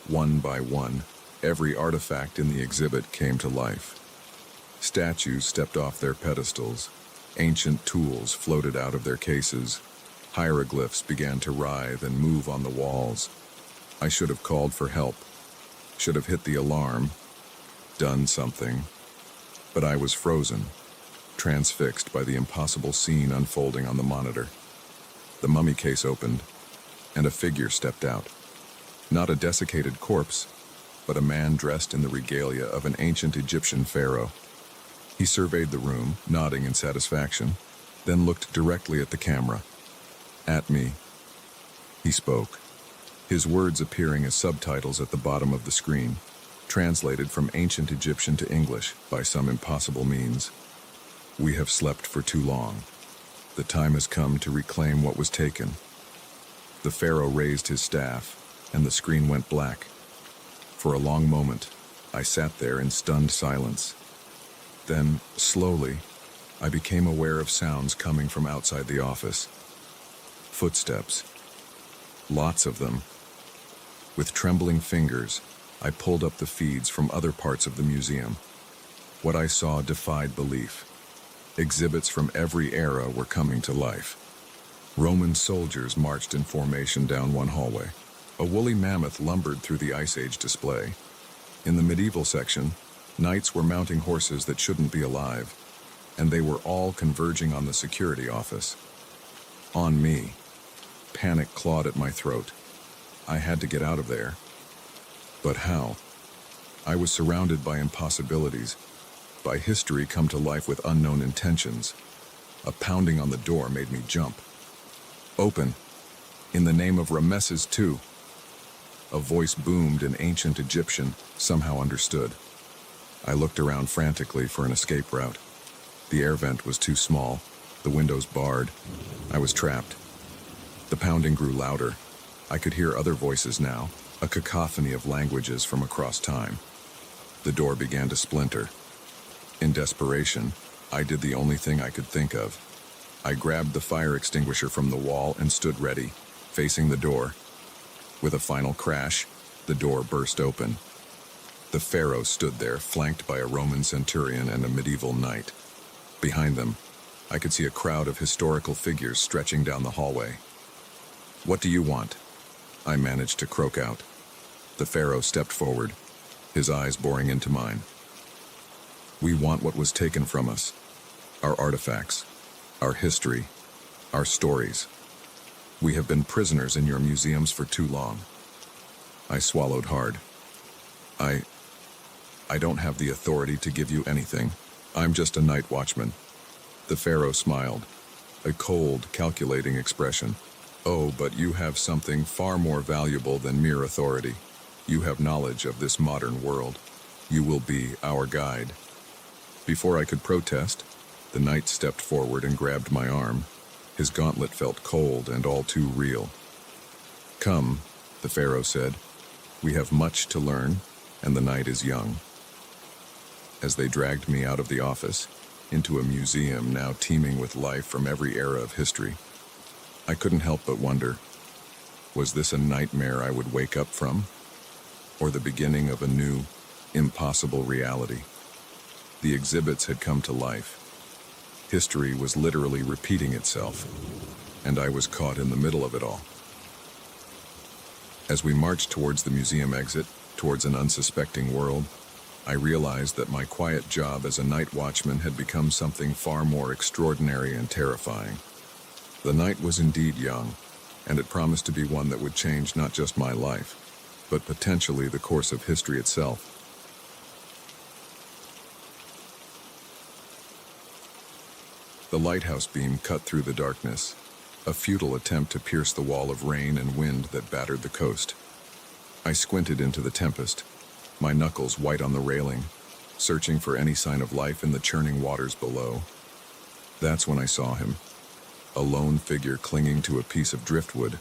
Speaker 2: one by one, every artifact in the exhibit came to life. Statues stepped off their pedestals. Ancient tools floated out of their cases. Hieroglyphs began to writhe and move on the walls. I should have called for help. Should have hit the alarm. Done something. But I was frozen, transfixed by the impossible scene unfolding on the monitor. The mummy case opened, and a figure stepped out. Not a desiccated corpse, but a man dressed in the regalia of an ancient Egyptian pharaoh. He surveyed the room, nodding in satisfaction, then looked directly at the camera. At me. He spoke, his words appearing as subtitles at the bottom of the screen, translated from ancient Egyptian to English by some impossible means. We have slept for too long. The time has come to reclaim what was taken. The pharaoh raised his staff, and the screen went black. For a long moment, I sat there in stunned silence. Then, slowly, I became aware of sounds coming from outside the office. Footsteps. Lots of them. With trembling fingers, I pulled up the feeds from other parts of the museum. What I saw defied belief. Exhibits from every era were coming to life. Roman soldiers marched in formation down one hallway. A woolly mammoth lumbered through the Ice Age display. In the medieval section, knights were mounting horses that shouldn't be alive, and they were all converging on the security office. On me. Panic clawed at my throat. I had to get out of there. But how? I was surrounded by impossibilities, by history come to life with unknown intentions. A pounding on the door made me jump. Open. In the name of Ramesses II. A voice boomed in ancient Egyptian, somehow understood. I looked around frantically for an escape route. The air vent was too small, the windows barred. I was trapped. The pounding grew louder. I could hear other voices now, a cacophony of languages from across time. The door began to splinter. In desperation, I did the only thing I could think of. I grabbed the fire extinguisher from the wall and stood ready, facing the door. With a final crash, the door burst open. The pharaoh stood there, flanked by a Roman centurion and a medieval knight. Behind them, I could see a crowd of historical figures stretching down the hallway. "What do you want?" I managed to croak out. The pharaoh stepped forward, his eyes boring into mine. "We want what was taken from us. Our artifacts, our history, our stories. We have been prisoners in your museums for too long." I swallowed hard. I don't have the authority to give you anything. I'm just a night watchman. The pharaoh smiled, a cold, calculating expression. "Oh, but you have something far more valuable than mere authority. You have knowledge of this modern world. You will be our guide." Before I could protest, the knight stepped forward and grabbed my arm. His gauntlet felt cold and all too real. "Come," the pharaoh said. "We have much to learn, and the night is young." As they dragged me out of the office, into a museum now teeming with life from every era of history, I couldn't help but wonder, was this a nightmare I would wake up from? Or the beginning of a new, impossible reality? The exhibits had come to life. History was literally repeating itself, and I was caught in the middle of it all. As we marched towards the museum exit, towards an unsuspecting world, I realized that my quiet job as a night watchman had become something far more extraordinary and terrifying. The night was indeed young, and it promised to be one that would change not just my life, but potentially the course of history itself. The lighthouse beam cut through the darkness, a futile attempt to pierce the wall of rain and wind that battered the coast. I squinted into the tempest, my knuckles white on the railing, searching for any sign of life in the churning waters below. That's when I saw him, a lone figure clinging to a piece of driftwood,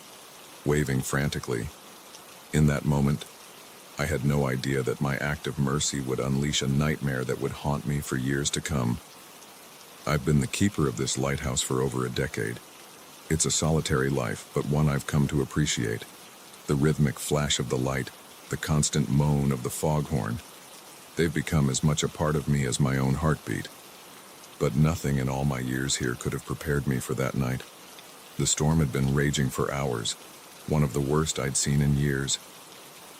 Speaker 2: waving frantically. In that moment, I had no idea that my act of mercy would unleash a nightmare that would haunt me for years to come. I've been the keeper of this lighthouse for over a decade. It's a solitary life, but one I've come to appreciate. The rhythmic flash of the light, the constant moan of the foghorn, they've become as much a part of me as my own heartbeat. But nothing in all my years here could have prepared me for that night. The storm had been raging for hours, one of the worst I'd seen in years.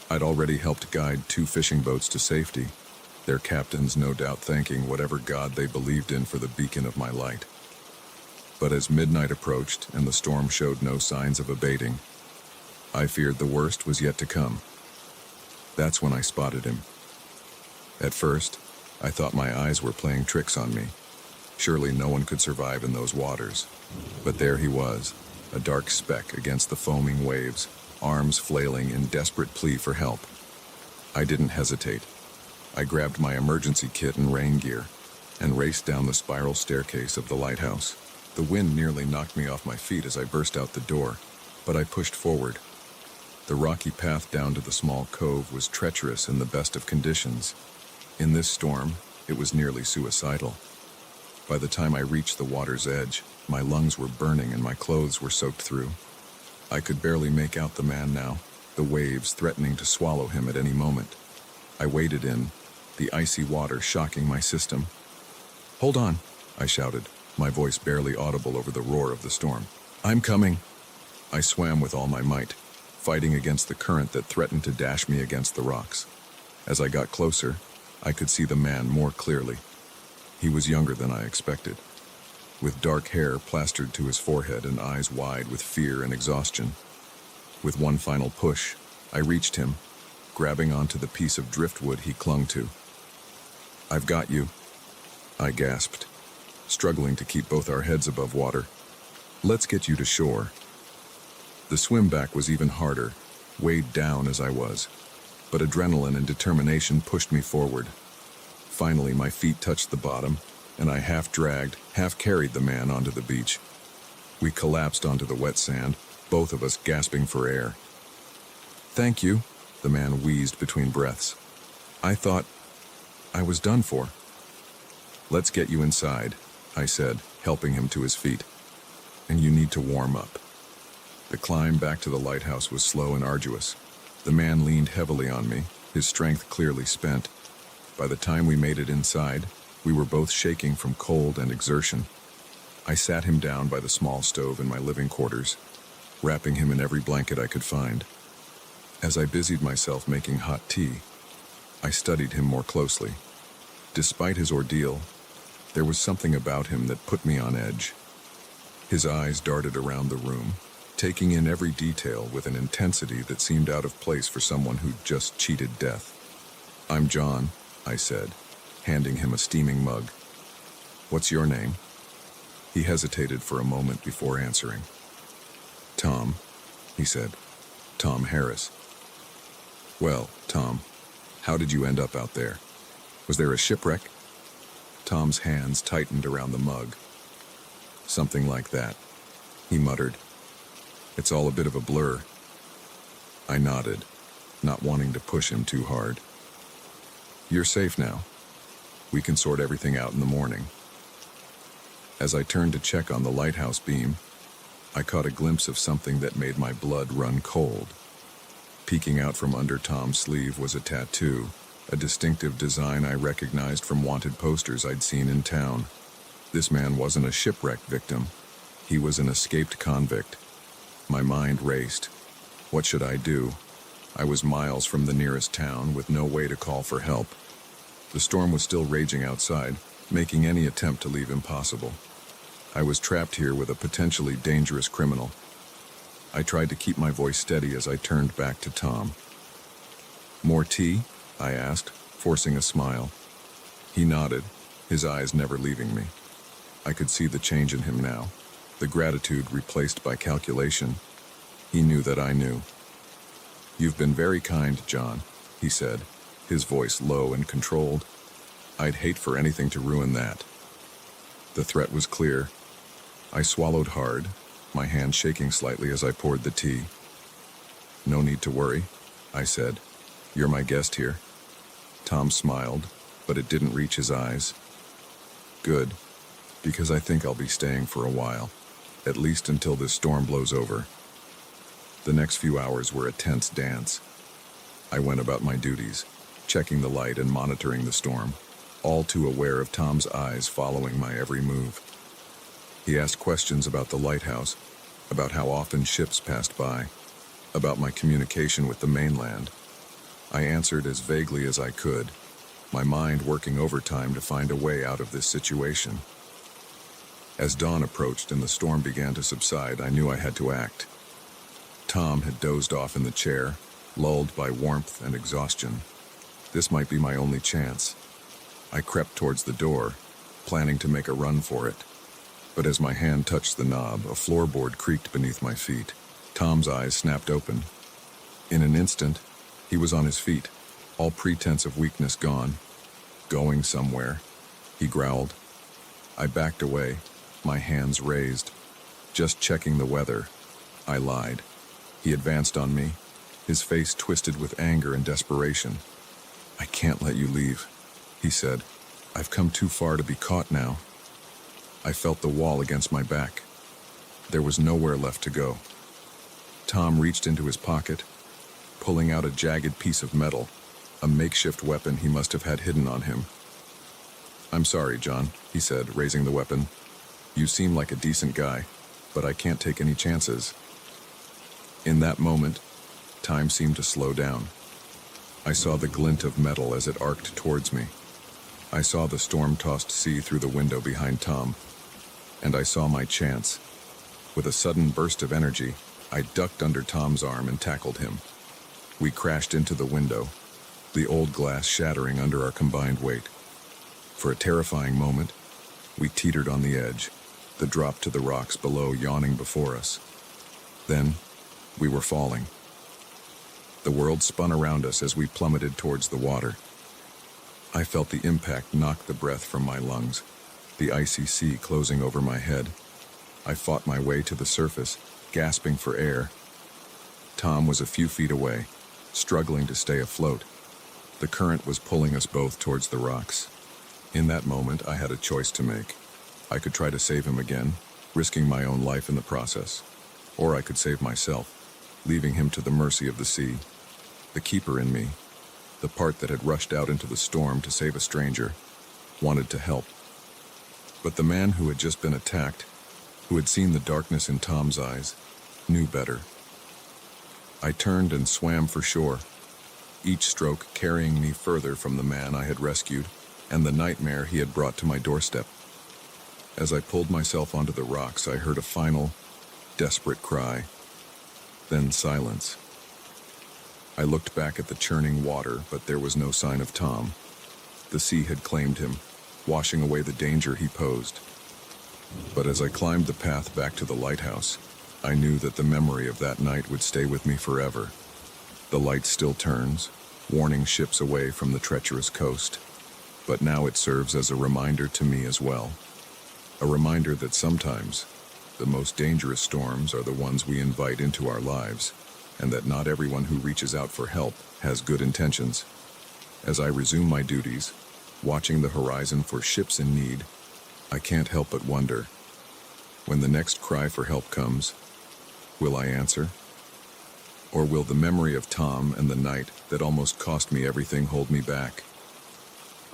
Speaker 2: I'd already helped guide 2 fishing boats to safety, their captains no doubt thanking whatever god they believed in for the beacon of my light. But as midnight approached and the storm showed no signs of abating, I feared the worst was yet to come. That's when I spotted him. At first, I thought my eyes were playing tricks on me. Surely no one could survive in those waters. But there he was, a dark speck against the foaming waves, arms flailing in desperate plea for help. I didn't hesitate. I grabbed my emergency kit and rain gear and raced down the spiral staircase of the lighthouse. The wind nearly knocked me off my feet as I burst out the door, but I pushed forward. The rocky path down to the small cove was treacherous in the best of conditions. In this storm, it was nearly suicidal. By the time I reached the water's edge, my lungs were burning and my clothes were soaked through. I could barely make out the man now, the waves threatening to swallow him at any moment. I waded in, the icy water shocking my system. "Hold on," I shouted, my voice barely audible over the roar of the storm. "I'm coming." I swam with all my might, fighting against the current that threatened to dash me against the rocks. As I got closer, I could see the man more clearly. He was younger than I expected, with dark hair plastered to his forehead and eyes wide with fear and exhaustion. With one final push, I reached him, grabbing onto the piece of driftwood he clung to. "I've got you," I gasped, struggling to keep both our heads above water. "Let's get you to shore." The swim back was even harder, weighed down as I was, but adrenaline and determination pushed me forward. Finally, my feet touched the bottom, and I half-dragged, half-carried the man onto the beach. We collapsed onto the wet sand, both of us gasping for air. "Thank you," the man wheezed between breaths. "I thought I was done for." "Let's get you inside," I said, helping him to his feet. "And you need to warm up." The climb back to the lighthouse was slow and arduous. The man leaned heavily on me, his strength clearly spent. By the time we made it inside, we were both shaking from cold and exertion. I sat him down by the small stove in my living quarters, wrapping him in every blanket I could find. As I busied myself making hot tea, I studied him more closely. Despite his ordeal, there was something about him that put me on edge. His eyes darted around the room, taking in every detail with an intensity that seemed out of place for someone who'd just cheated death. "I'm John," I said, handing him a steaming mug. "What's your name?" He hesitated for a moment before answering. "Tom," he said. "Tom Harris." "Well, Tom, how did you end up out there? Was there a shipwreck?" Tom's hands tightened around the mug. "Something like that," he muttered. "It's all a bit of a blur." I nodded, not wanting to push him too hard. "You're safe now. We can sort everything out in the morning." As I turned to check on the lighthouse beam, I caught a glimpse of something that made my blood run cold. Peeking out from under Tom's sleeve was a tattoo, a distinctive design I recognized from wanted posters I'd seen in town. This man wasn't a shipwreck victim. He was an escaped convict. My mind raced. What should I do? I was miles from the nearest town with no way to call for help. The storm was still raging outside, making any attempt to leave impossible. I was trapped here with a potentially dangerous criminal. I tried to keep my voice steady as I turned back to Tom. "More tea?" I asked, forcing a smile. He nodded, his eyes never leaving me. I could see the change in him now, the gratitude replaced by calculation. He knew that I knew. "You've been very kind, John," he said, his voice low and controlled. "I'd hate for anything to ruin that." The threat was clear. I swallowed hard, my hand shaking slightly as I poured the tea. "No need to worry," I said. "You're my guest here." Tom smiled, but it didn't reach his eyes. "Good, because I think I'll be staying for a while, at least until this storm blows over." The next few hours were a tense dance. I went about my duties, checking the light and monitoring the storm, all too aware of Tom's eyes following my every move. He asked questions about the lighthouse, about how often ships passed by, about my communication with the mainland. I answered as vaguely as I could, my mind working overtime to find a way out of this situation. As dawn approached and the storm began to subside, I knew I had to act. Tom had dozed off in the chair, lulled by warmth and exhaustion. This might be my only chance. I crept towards the door, planning to make a run for it. But as my hand touched the knob, a floorboard creaked beneath my feet. Tom's eyes snapped open. In an instant, he was on his feet, all pretense of weakness gone. Going somewhere, he growled. I backed away, my hands raised. Just checking the weather. I lied. He advanced on me, his face twisted with anger and desperation. I can't let you leave, he said. I've come too far to be caught now. I felt the wall against my back. There was nowhere left to go. Tom reached into his pocket, pulling out a jagged piece of metal, a makeshift weapon he must have had hidden on him. I'm sorry, John, he said, raising the weapon. You seem like a decent guy, but I can't take any chances. In that moment, time seemed to slow down. I saw the glint of metal as it arced towards me. I saw the storm-tossed sea through the window behind Tom, and I saw my chance. With a sudden burst of energy, I ducked under Tom's arm and tackled him. We crashed into the window, the old glass shattering under our combined weight. For a terrifying moment, we teetered on the edge, the drop to the rocks below yawning before us. Then, we were falling. The world spun around us as we plummeted towards the water. I felt the impact knock the breath from my lungs, the icy sea closing over my head. I fought my way to the surface, gasping for air. Tom was a few feet away, struggling to stay afloat. The current was pulling us both towards the rocks. In that moment, I had a choice to make. I could try to save him again, risking my own life in the process. Or I could save myself, leaving him to the mercy of the sea. The keeper in me, the part that had rushed out into the storm to save a stranger, wanted to help. But the man who had just been attacked, who had seen the darkness in Tom's eyes, knew better. I turned and swam for shore, each stroke carrying me further from the man I had rescued and the nightmare he had brought to my doorstep. As I pulled myself onto the rocks, I heard a final, desperate cry, then silence. I looked back at the churning water, but there was no sign of Tom. The sea had claimed him, washing away the danger he posed. But as I climbed the path back to the lighthouse, I knew that the memory of that night would stay with me forever. The light still turns, warning ships away from the treacherous coast. But now it serves as a reminder to me as well. A reminder that sometimes the most dangerous storms are the ones we invite into our lives, and that not everyone who reaches out for help has good intentions. As I resume my duties, watching the horizon for ships in need, I can't help but wonder, when the next cry for help comes, will I answer? Or will the memory of Tom and the night that almost cost me everything hold me back?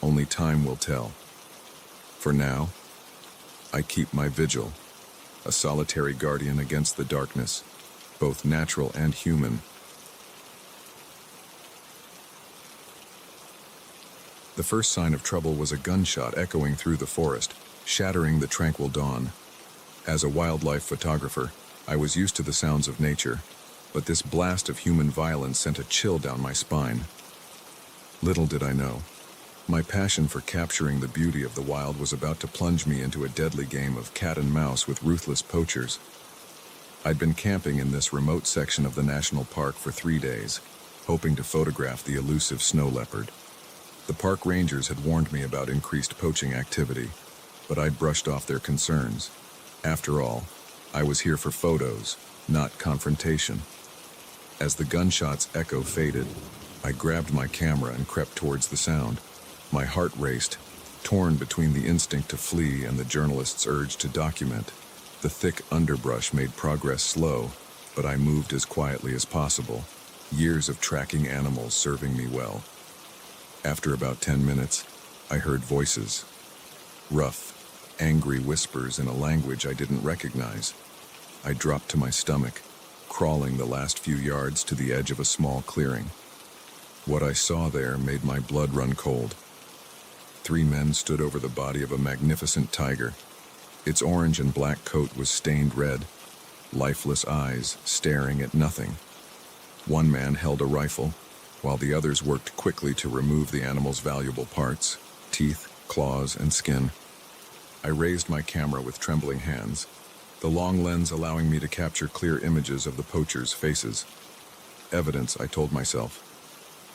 Speaker 2: Only time will tell. For now, I keep my vigil, a solitary guardian against the darkness, both natural and human. The first sign of trouble was a gunshot echoing through the forest, shattering the tranquil dawn. As a wildlife photographer, I was used to the sounds of nature, but this blast of human violence sent a chill down my spine. Little did I know, my passion for capturing the beauty of the wild was about to plunge me into a deadly game of cat and mouse with ruthless poachers. I'd been camping in this remote section of the national park for 3 days, hoping to photograph the elusive snow leopard. The park rangers had warned me about increased poaching activity, but I'd brushed off their concerns. After all, I was here for photos, not confrontation. As the gunshot's echo faded, I grabbed my camera and crept towards the sound. My heart raced, torn between the instinct to flee and the journalist's urge to document. The thick underbrush made progress slow, but I moved as quietly as possible, years of tracking animals serving me well. After about 10 minutes, I heard voices. Rough, angry whispers in a language I didn't recognize. I dropped to my stomach, crawling the last few yards to the edge of a small clearing. What I saw there made my blood run cold. 3 men stood over the body of a magnificent tiger. Its orange and black coat was stained red, lifeless eyes staring at nothing. One man held a rifle, while the others worked quickly to remove the animal's valuable parts, teeth, claws, and skin. I raised my camera with trembling hands, the long lens allowing me to capture clear images of the poachers' faces. Evidence, I told myself.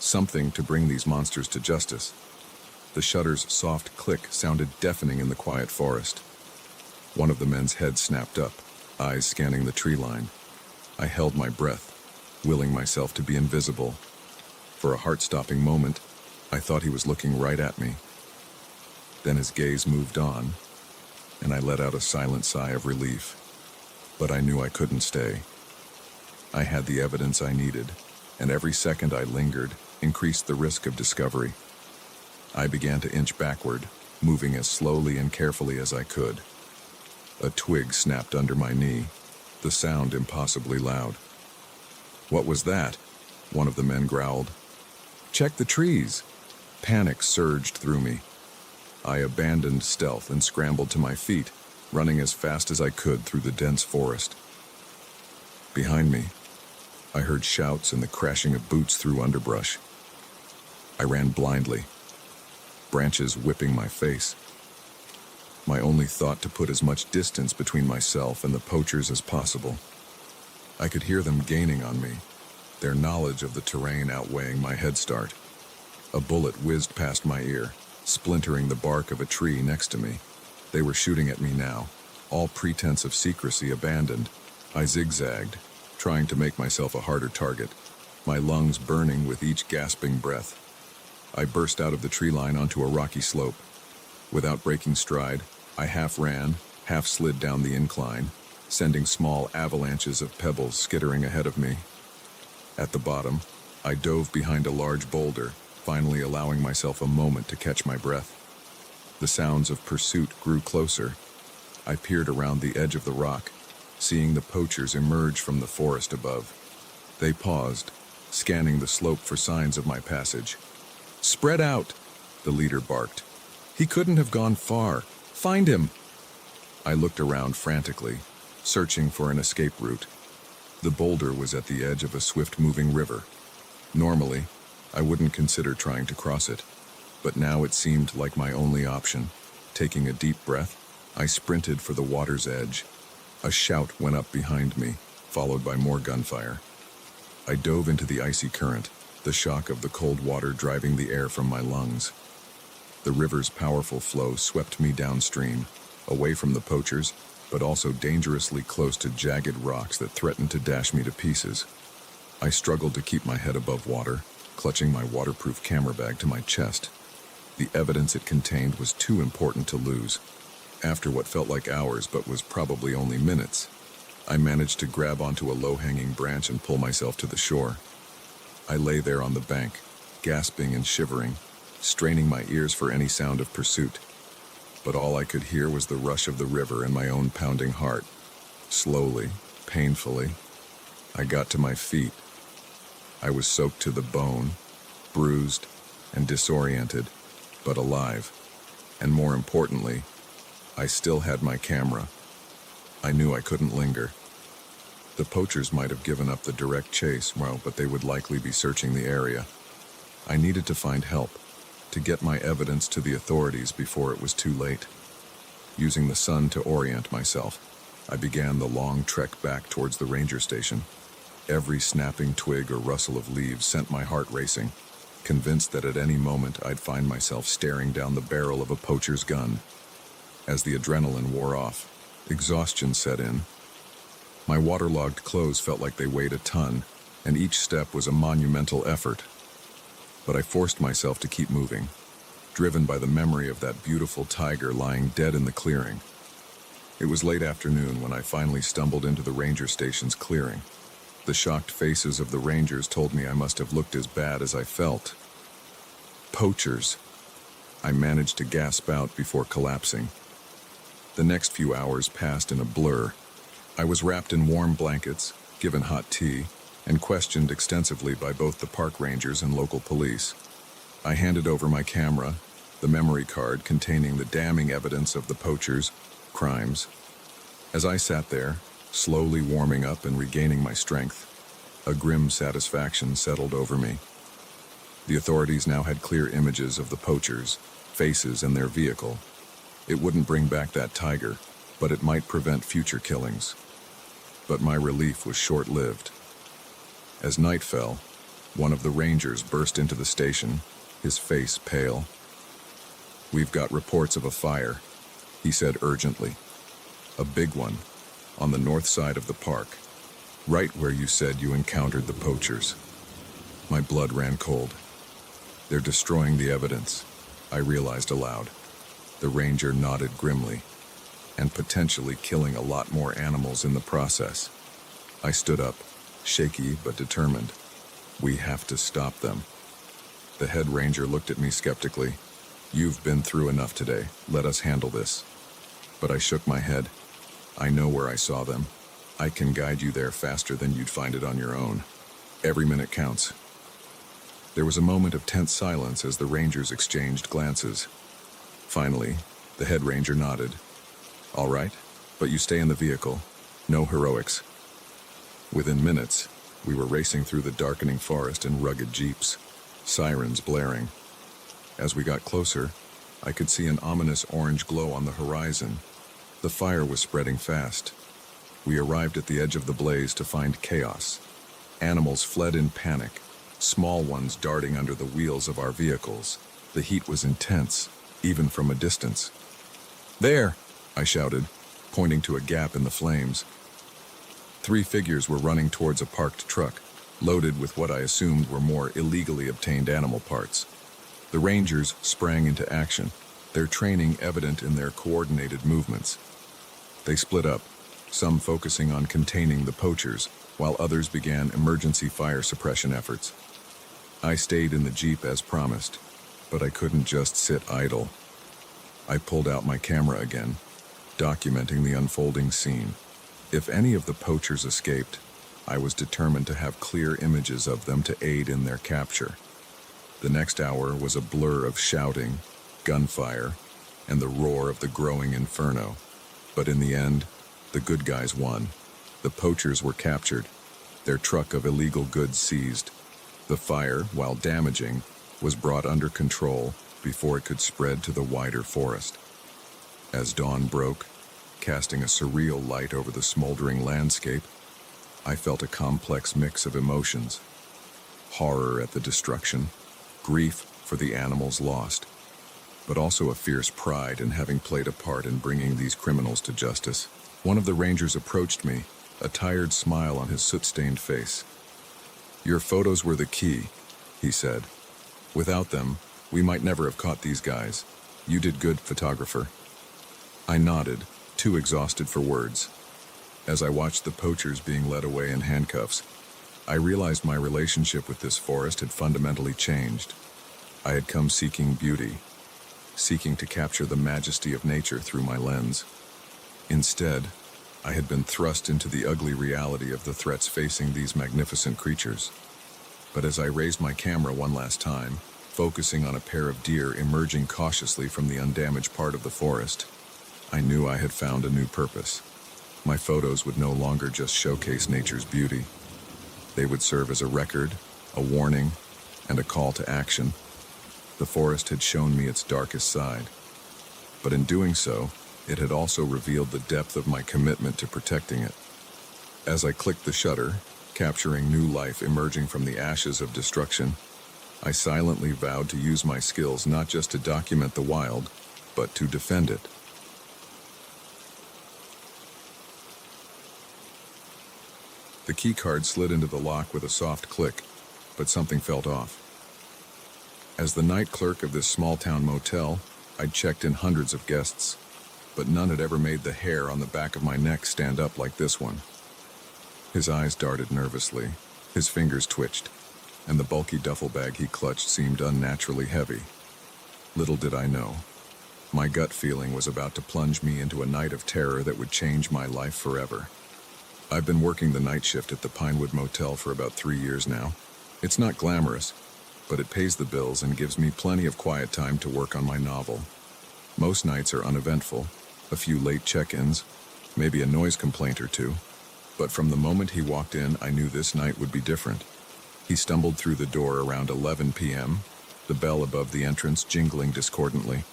Speaker 2: Something to bring these monsters to justice. The shutter's soft click sounded deafening in the quiet forest. One of the men's heads snapped up, eyes scanning the tree line. I held my breath, willing myself to be invisible. For a heart-stopping moment, I thought he was looking right at me. Then his gaze moved on, and I let out a silent sigh of relief. But I knew I couldn't stay. I had the evidence I needed, and every second I lingered increased the risk of discovery. I began to inch backward, moving as slowly and carefully as I could. A twig snapped under my knee, the sound impossibly loud. "What was that?" one of the men growled. "Check the trees." Panic surged through me. I abandoned stealth and scrambled to my feet, running as fast as I could through the dense forest. Behind me, I heard shouts and the crashing of boots through underbrush. I ran blindly, branches whipping my face. My only thought to put as much distance between myself and the poachers as possible. I could hear them gaining on me, their knowledge of the terrain outweighing my head start. A bullet whizzed past my ear, splintering the bark of a tree next to me. They were shooting at me now, all pretense of secrecy abandoned. I zigzagged, trying to make myself a harder target, my lungs burning with each gasping breath. I burst out of the tree line onto a rocky slope. Without breaking stride, I half ran, half slid down the incline, sending small avalanches of pebbles skittering ahead of me. At the bottom, I dove behind a large boulder, finally allowing myself a moment to catch my breath. The sounds of pursuit grew closer. I peered around the edge of the rock, seeing the poachers emerge from the forest above. They paused, scanning the slope for signs of my passage. "Spread out," the leader barked. "He couldn't have gone far. Find him!" I looked around frantically, searching for an escape route. The boulder was at the edge of a swift-moving river. Normally, I wouldn't consider trying to cross it, but now it seemed like my only option. Taking a deep breath, I sprinted for the water's edge. A shout went up behind me, followed by more gunfire. I dove into the icy current, the shock of the cold water driving the air from my lungs. The river's powerful flow swept me downstream, away from the poachers, but also dangerously close to jagged rocks that threatened to dash me to pieces. I struggled to keep my head above water, clutching my waterproof camera bag to my chest. The evidence it contained was too important to lose. After what felt like hours but was probably only minutes, I managed to grab onto a low-hanging branch and pull myself to the shore. I lay there on the bank, gasping and shivering, straining my ears for any sound of pursuit. But all I could hear was the rush of the river and my own pounding heart. Slowly, painfully, I got to my feet. I was soaked to the bone, bruised and disoriented, but alive. And more importantly, I still had my camera. I knew I couldn't linger. The poachers might have given up the direct chase, but they would likely be searching the area. I needed to find help, to get my evidence to the authorities before it was too late. Using the sun to orient myself, I began the long trek back towards the ranger station. Every snapping twig or rustle of leaves sent my heart racing, convinced that at any moment I'd find myself staring down the barrel of a poacher's gun. As the adrenaline wore off, exhaustion set in. My waterlogged clothes felt like they weighed a ton, and each step was a monumental effort. But I forced myself to keep moving, driven by the memory of that beautiful tiger lying dead in the clearing. It was late afternoon when I finally stumbled into the ranger station's clearing. The shocked faces of the rangers told me I must have looked as bad as I felt. Poachers, I managed to gasp out before collapsing. The next few hours passed in a blur. I was wrapped in warm blankets, given hot tea, and questioned extensively by both the park rangers and local police. I handed over my camera, the memory card containing the damning evidence of the poachers' crimes. As I sat there, slowly warming up and regaining my strength, a grim satisfaction settled over me. The authorities now had clear images of the poachers, faces, and their vehicle, It wouldn't bring back that tiger, but it might prevent future killings. But my relief was short-lived. As night fell, one of the rangers burst into the station, his face pale. "We've got reports of a fire," he said urgently. "A big one, on the north side of the park, right where you said you encountered the poachers." My blood ran cold. "They're destroying the evidence," I realized aloud. The ranger nodded grimly, "and potentially killing a lot more animals in the process." I stood up, shaky but determined. "We have to stop them." The head ranger looked at me skeptically. "You've been through enough today. Let us handle this." But I shook my head. "I know where I saw them. I can guide you there faster than you'd find it on your own. Every minute counts." There was a moment of tense silence as the rangers exchanged glances. Finally, the head ranger nodded. "All right, but you stay in the vehicle. No heroics." Within minutes, we were racing through the darkening forest in rugged jeeps, sirens blaring. As we got closer, I could see an ominous orange glow on the horizon. The fire was spreading fast. We arrived at the edge of the blaze to find chaos. Animals fled in panic, small ones darting under the wheels of our vehicles. The heat was intense, even from a distance. "There!" I shouted, pointing to a gap in the flames. 3 figures were running towards a parked truck, loaded with what I assumed were more illegally obtained animal parts. The rangers sprang into action, their training evident in their coordinated movements. They split up, some focusing on containing the poachers, while others began emergency fire suppression efforts. I stayed in the Jeep as promised, but I couldn't just sit idle. I pulled out my camera again, documenting the unfolding scene. If any of the poachers escaped, I was determined to have clear images of them to aid in their capture. The next hour was a blur of shouting, gunfire, and the roar of the growing inferno. But in the end, the good guys won. The poachers were captured, their truck of illegal goods seized. The fire, while damaging, was brought under control before it could spread to the wider forest. As dawn broke, casting a surreal light over the smoldering landscape, I felt a complex mix of emotions. Horror at the destruction, grief for the animals lost, but also a fierce pride in having played a part in bringing these criminals to justice. One of the rangers approached me, a tired smile on his soot-stained face. "Your photos were the key," he said. "Without them, we might never have caught these guys. You did good, photographer." I nodded, too exhausted for words. As I watched the poachers being led away in handcuffs, I realized my relationship with this forest had fundamentally changed. I had come seeking beauty, seeking to capture the majesty of nature through my lens. Instead, I had been thrust into the ugly reality of the threats facing these magnificent creatures. But as I raised my camera one last time, focusing on a pair of deer emerging cautiously from the undamaged part of the forest, I knew I had found a new purpose. My photos would no longer just showcase nature's beauty. They would serve as a record, a warning, and a call to action. The forest had shown me its darkest side, but in doing so, it had also revealed the depth of my commitment to protecting it. As I clicked the shutter, capturing new life emerging from the ashes of destruction, I silently vowed to use my skills not just to document the wild, but to defend it. The keycard slid into the lock with a soft click, but something felt off. As the night clerk of this small-town motel, I'd checked in hundreds of guests, but none had ever made the hair on the back of my neck stand up like this one. His eyes darted nervously, his fingers twitched, and the bulky duffel bag he clutched seemed unnaturally heavy. Little did I know, my gut feeling was about to plunge me into a night of terror that would change my life forever. I've been working the night shift at the Pinewood Motel for about 3 years now. It's not glamorous, but it pays the bills and gives me plenty of quiet time to work on my novel. Most nights are uneventful, a few late check-ins, maybe a noise complaint or two. But from the moment he walked in, I knew this night would be different. He stumbled through the door around 11 p.m., the bell above the entrance jingling discordantly.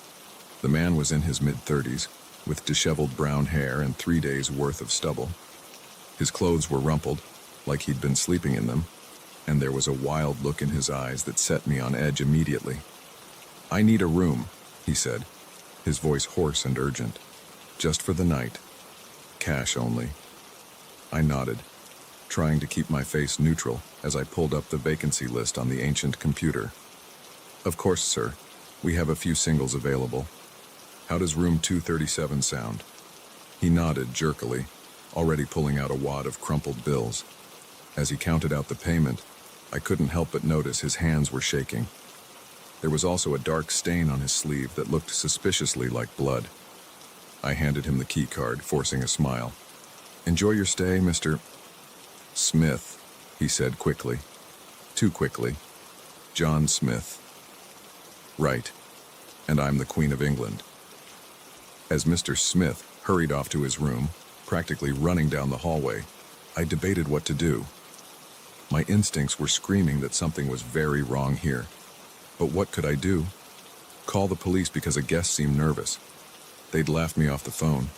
Speaker 2: The man was in his mid-30s, with disheveled brown hair and 3 days' worth of stubble. His clothes were rumpled, like he'd been sleeping in them, and there was a wild look in his eyes that set me on edge immediately. "I need a room," he said, his voice hoarse and urgent. "Just for the night. Cash only." I nodded, trying to keep my face neutral as I pulled up the vacancy list on the ancient computer. "Of course, sir. We have a few singles available. How does room 237 sound?" He nodded jerkily, already pulling out a wad of crumpled bills. As he counted out the payment, I couldn't help but notice his hands were shaking. There was also a dark stain on his sleeve that looked suspiciously like blood. I handed him the key card, forcing a smile. "Enjoy your stay, Mr. Smith," he said quickly. Too quickly. "John Smith." "Right. And I'm the Queen of England." As Mr. Smith hurried off to his room, practically running down the hallway, I debated what to do. My instincts were screaming that something was very wrong here. But what could I do? Call the police because a guest seemed nervous. They'd laughed me off the phone.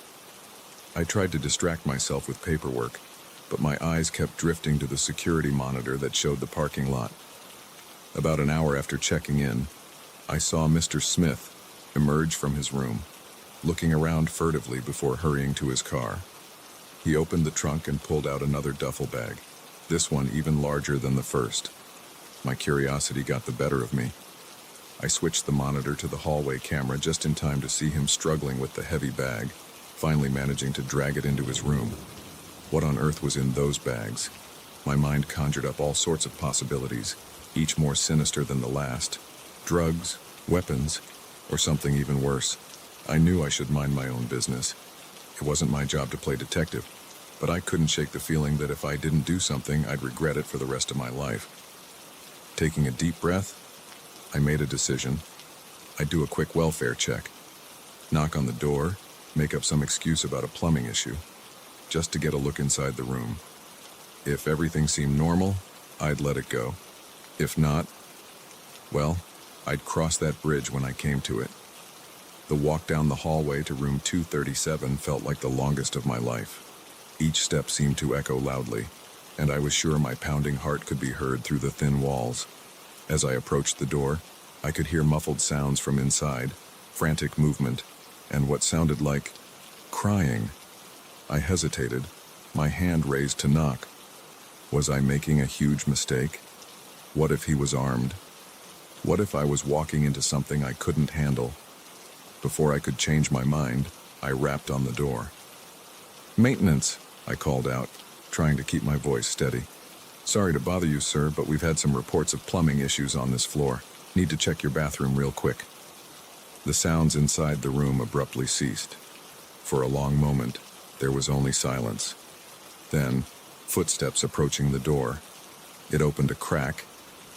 Speaker 2: I tried to distract myself with paperwork, but my eyes kept drifting to the security monitor that showed the parking lot. About an hour after checking in, I saw Mr. Smith emerge from his room, looking around furtively before hurrying to his car. He opened the trunk and pulled out another duffel bag, this one even larger than the first. My curiosity got the better of me. I switched the monitor to the hallway camera just in time to see him struggling with the heavy bag, finally managing to drag it into his room. What on earth was in those bags? My mind conjured up all sorts of possibilities, each more sinister than the last. Drugs, weapons, or something even worse. I knew I should mind my own business. It wasn't my job to play detective, but I couldn't shake the feeling that if I didn't do something, I'd regret it for the rest of my life. Taking a deep breath, I made a decision. I'd do a quick welfare check. Knock on the door, make up some excuse about a plumbing issue, just to get a look inside the room. If everything seemed normal, I'd let it go. If not, well, I'd cross that bridge when I came to it. The walk down the hallway to room 237 felt like the longest of my life. Each step seemed to echo loudly, and I was sure my pounding heart could be heard through the thin walls. As I approached the door, I could hear muffled sounds from inside, frantic movement, and what sounded like crying. I hesitated, my hand raised to knock. Was I making a huge mistake? What if he was armed? What if I was walking into something I couldn't handle? Before I could change my mind, I rapped on the door. "Maintenance," I called out, trying to keep my voice steady. "Sorry to bother you, sir, but we've had some reports of plumbing issues on this floor. Need to check your bathroom real quick." The sounds inside the room abruptly ceased. For a long moment, there was only silence. Then, footsteps approaching the door. It opened a crack,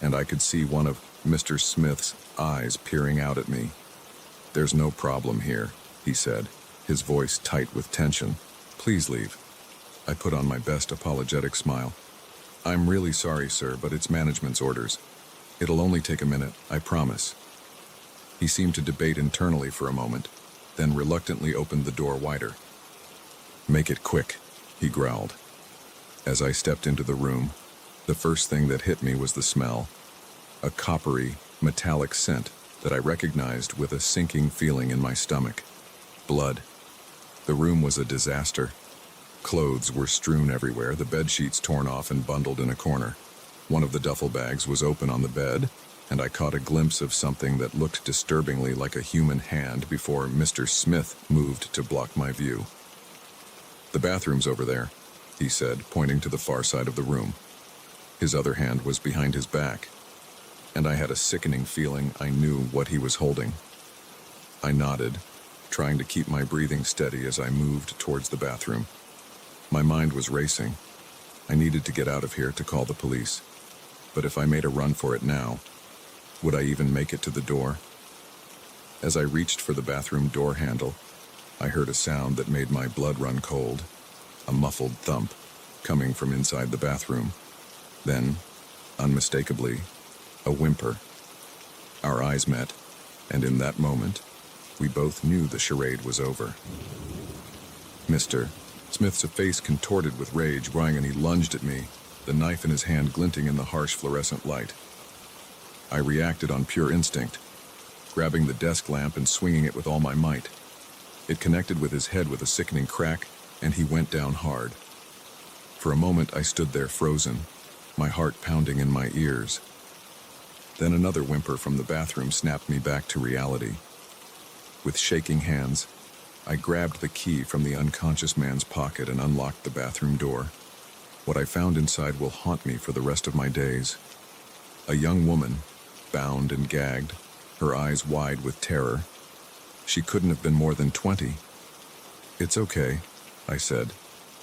Speaker 2: and I could see one of Mr. Smith's eyes peering out at me. "There's no problem here," he said, his voice tight with tension. "Please leave." I put on my best apologetic smile. "I'm really sorry, sir, but it's management's orders. It'll only take a minute, I promise." He seemed to debate internally for a moment, then reluctantly opened the door wider. "Make it quick," he growled. As I stepped into the room, the first thing that hit me was the smell. A coppery, metallic scent that I recognized with a sinking feeling in my stomach. Blood. The room was a disaster. Clothes were strewn everywhere, the bed sheets torn off and bundled in a corner. One of the duffel bags was open on the bed, and I caught a glimpse of something that looked disturbingly like a human hand before Mr. Smith moved to block my view. "The bathroom's over there," he said, pointing to the far side of the room. His other hand was behind his back, and I had a sickening feeling I knew what he was holding. I nodded, trying to keep my breathing steady as I moved towards the bathroom. My mind was racing. I needed to get out of here to call the police. But if I made a run for it now, would I even make it to the door? As I reached for the bathroom door handle, I heard a sound that made my blood run cold, a muffled thump coming from inside the bathroom. Then, unmistakably, a whimper. Our eyes met, and in that moment, We both knew the charade was over. Mr. Smith's face contorted with rage, and he lunged at me, the knife in his hand glinting in the harsh fluorescent light. I reacted on pure instinct, grabbing the desk lamp and swinging it with all my might. It connected with his head with a sickening crack, and he went down hard. For a moment I stood there frozen, my heart pounding in my ears. Then another whimper from the bathroom snapped me back to reality. With shaking hands, I grabbed the key from the unconscious man's pocket and unlocked the bathroom door. What I found inside will haunt me for the rest of my days. A young woman, bound and gagged, her eyes wide with terror. She couldn't have been more than 20. "It's okay," I said,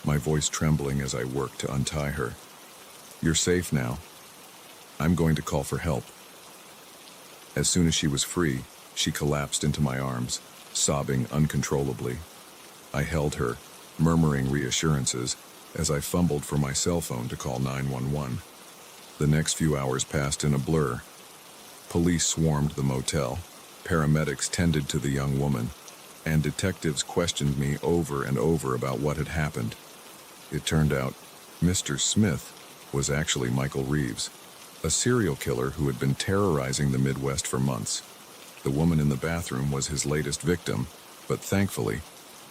Speaker 2: my voice trembling as I worked to untie her. "You're safe now. I'm going to call for help." As soon as she was free, she collapsed into my arms, sobbing uncontrollably. I held her, murmuring reassurances, as I fumbled for my cell phone to call 911. The next few hours passed in a blur. Police swarmed the motel, paramedics tended to the young woman, and detectives questioned me over and over about what had happened. It turned out Mr. Smith was actually Michael Reeves, a serial killer who had been terrorizing the Midwest for months. The woman in the bathroom was his latest victim, but thankfully,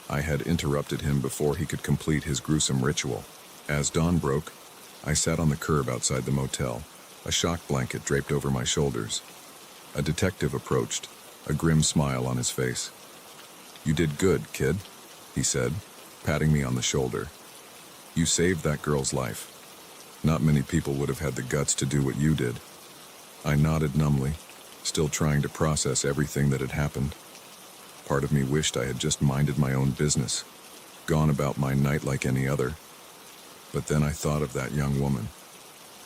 Speaker 2: I had interrupted him before he could complete his gruesome ritual. As dawn broke, I sat on the curb outside the motel, a shock blanket draped over my shoulders. A detective approached, a grim smile on his face. "You did good, kid," he said, patting me on the shoulder. "You saved that girl's life. Not many people would have had the guts to do what you did." I nodded numbly, still trying to process everything that had happened. Part of me wished I had just minded my own business, gone about my night like any other. But then I thought of that young woman,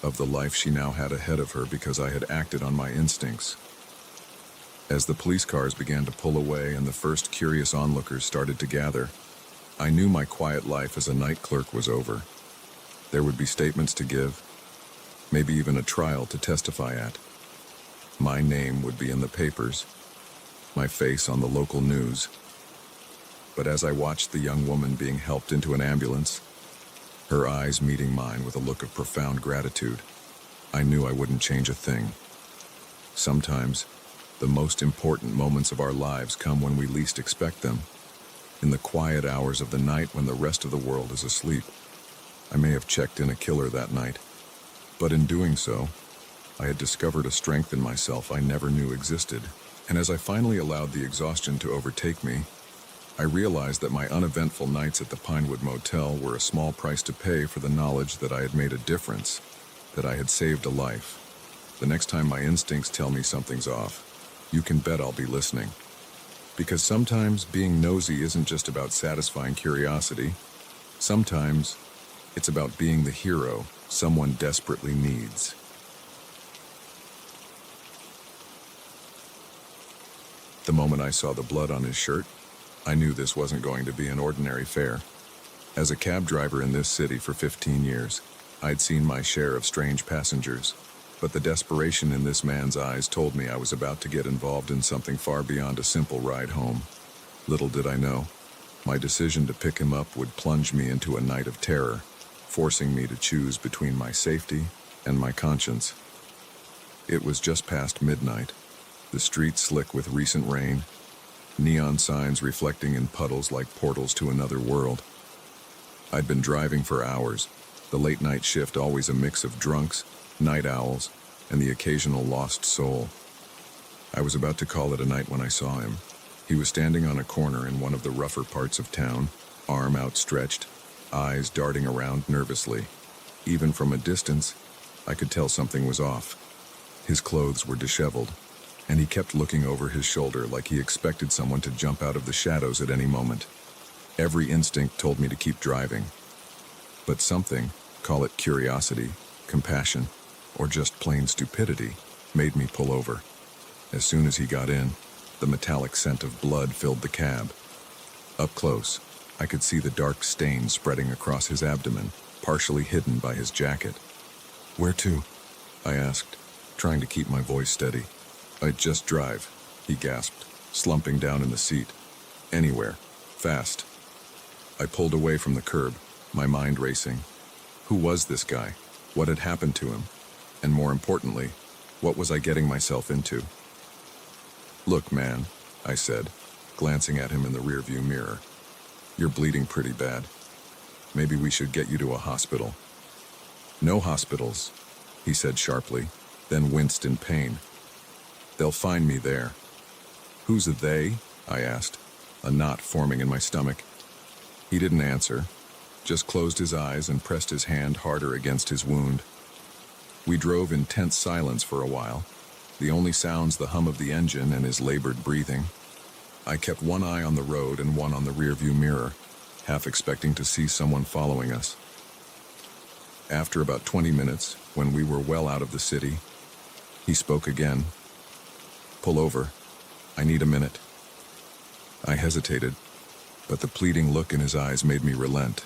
Speaker 2: of the life she now had ahead of her because I had acted on my instincts. As the police cars began to pull away and the first curious onlookers started to gather, I knew my quiet life as a night clerk was over. There would be statements to give, maybe even a trial to testify at. My name would be in the papers, my face on the local news. But as I watched the young woman being helped into an ambulance, her eyes meeting mine with a look of profound gratitude, I knew I wouldn't change a thing. Sometimes, the most important moments of our lives come when we least expect them, in the quiet hours of the night when the rest of the world is asleep. I may have checked in a killer that night, but in doing so, I had discovered a strength in myself I never knew existed. And as I finally allowed the exhaustion to overtake me, I realized that my uneventful nights at the Pinewood Motel were a small price to pay for the knowledge that I had made a difference, that I had saved a life. The next time my instincts tell me something's off, you can bet I'll be listening. Because sometimes being nosy isn't just about satisfying curiosity. Sometimes it's about being the hero someone desperately needs. The moment I saw the blood on his shirt, I knew this wasn't going to be an ordinary fare. As a cab driver in this city for 15 years, I'd seen my share of strange passengers, but the desperation in this man's eyes told me I was about to get involved in something far beyond a simple ride home. Little did I know, my decision to pick him up would plunge me into a night of terror, forcing me to choose between my safety and my conscience. It was just past midnight, the streets slick with recent rain, neon signs reflecting in puddles like portals to another world. I'd been driving for hours, the late-night shift always a mix of drunks, night owls, and the occasional lost soul. I was about to call it a night when I saw him. He was standing on a corner in one of the rougher parts of town, arm outstretched, eyes darting around nervously. Even from a distance, I could tell something was off. His clothes were disheveled, and he kept looking over his shoulder like he expected someone to jump out of the shadows at any moment. Every instinct told me to keep driving. But something, call it curiosity, compassion, or just plain stupidity, made me pull over. As soon as he got in, the metallic scent of blood filled the cab. Up close, I could see the dark stain spreading across his abdomen, partially hidden by his jacket. "Where to?" I asked, trying to keep my voice steady. "I just drive," he gasped. slumping down in the seat. Anywhere. Fast. I pulled away from the curb, my mind racing. Who was this guy? What had happened to him? And more importantly, what was I getting myself into? "Look, man," I said, glancing at him in the rearview mirror. "You're bleeding pretty bad. Maybe we should get you to a hospital." "No hospitals," he said sharply, then winced in pain. "They'll find me there." "Who's a they?" I asked, a knot forming in my stomach. He didn't answer, just closed his eyes and pressed his hand harder against his wound. We drove in tense silence for a while, the only sounds the hum of the engine and his labored breathing. I kept one eye on the road and one on the rearview mirror, half expecting to see someone following us. After about 20 minutes, when we were well out of the city, he spoke again. "Pull over. I need a minute." I hesitated, but the pleading look in his eyes made me relent.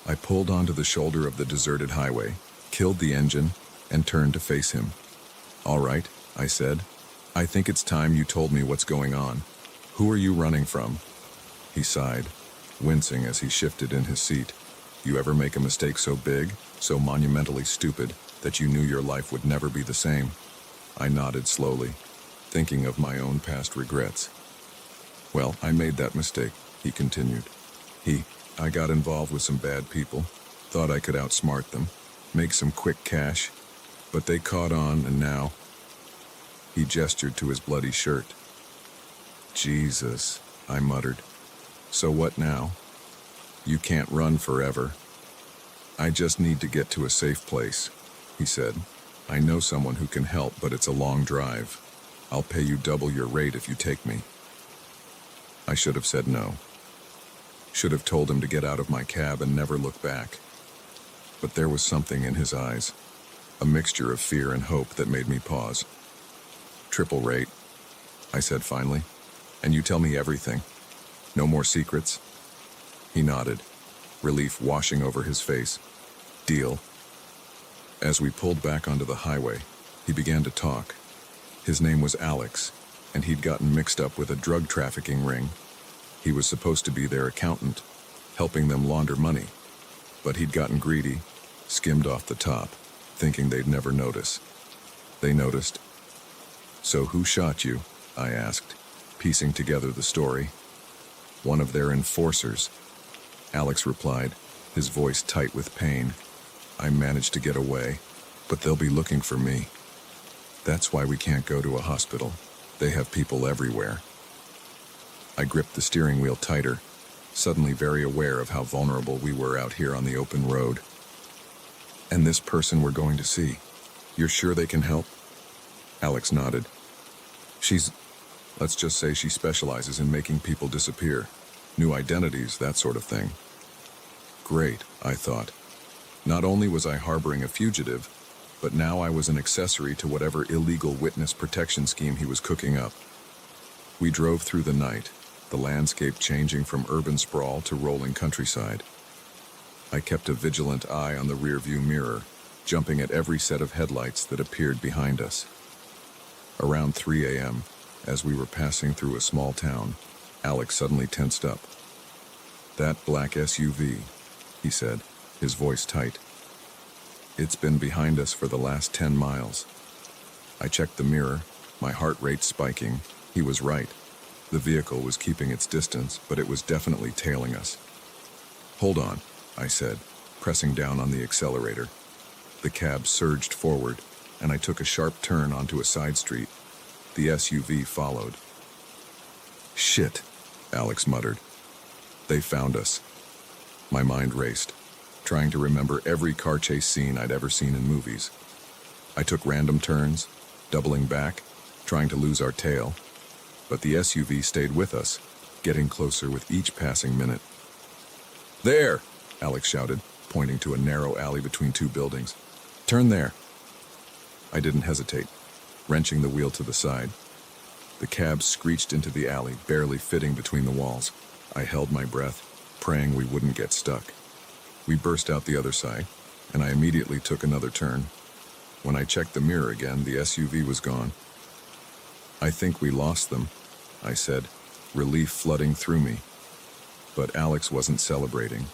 Speaker 2: I pulled onto the shoulder of the deserted highway, killed the engine, and turned to face him. "All right," I said. "I think it's time you told me what's going on. Who are you running from?" He sighed, wincing as he shifted in his seat. "You ever make a mistake so big, so monumentally stupid, that you knew your life would never be the same?" I nodded slowly, thinking of my own past regrets. "Well, I made that mistake," he continued. I got involved with some bad people, thought I could outsmart them, make some quick cash, but they caught on, and now..." He gestured to his bloody shirt. "Jesus," I muttered. "So what now?" "You can't run forever." "I just need to get to a safe place," he said. "I know someone who can help, but it's a long drive. I'll pay you double your rate if you take me." I should have said no. Should have told him to get out of my cab and never look back. But there was something in his eyes, a mixture of fear and hope that made me pause. "Triple rate," I said finally. "And you tell me everything. No more secrets?" He nodded, relief washing over his face. "Deal." As we pulled back onto the highway, he began to talk. His name was Alex, and he'd gotten mixed up with a drug trafficking ring. He was supposed to be their accountant, helping them launder money. But he'd gotten greedy, skimmed off the top, thinking they'd never notice. They noticed. "So who shot you?" I asked, piecing together the story. "One of their enforcers," Alex replied, his voice tight with pain. "I managed to get away, but they'll be looking for me. That's why we can't go to a hospital. They have people everywhere." I gripped the steering wheel tighter, suddenly very aware of how vulnerable we were out here on the open road. "And this person we're going to see, you're sure they can help?" Alex nodded. Let's just say she specializes in making people disappear. New identities, that sort of thing." Great, I thought. Not only was I harboring a fugitive, but now I was an accessory to whatever illegal witness protection scheme he was cooking up. We drove through the night, the landscape changing from urban sprawl to rolling countryside. I kept a vigilant eye on the rearview mirror, jumping at every set of headlights that appeared behind us. Around 3 a.m., as we were passing through a small town, Alex suddenly tensed up. "That black SUV," he said, his voice tight. "It's been behind us for the last 10 miles. I checked the mirror, my heart rate spiking. He was right. The vehicle was keeping its distance, but it was definitely tailing us." "Hold on," I said, pressing down on the accelerator. The cab surged forward, and I took a sharp turn onto a side street. The SUV followed. "Shit," Alex muttered. "They found us." My mind raced, trying to remember every car chase scene I'd ever seen in movies. I took random turns, doubling back, trying to lose our tail. But the SUV stayed with us, getting closer with each passing minute. "There!" Alex shouted, pointing to a narrow alley between two buildings. "Turn there." I didn't hesitate, wrenching the wheel to the side. The cab screeched into the alley, barely fitting between the walls. I held my breath, praying we wouldn't get stuck. We burst out the other side, and I immediately took another turn. When I checked the mirror again, the SUV was gone. "I think we lost them," I said, relief flooding through me. But Alex wasn't celebrating.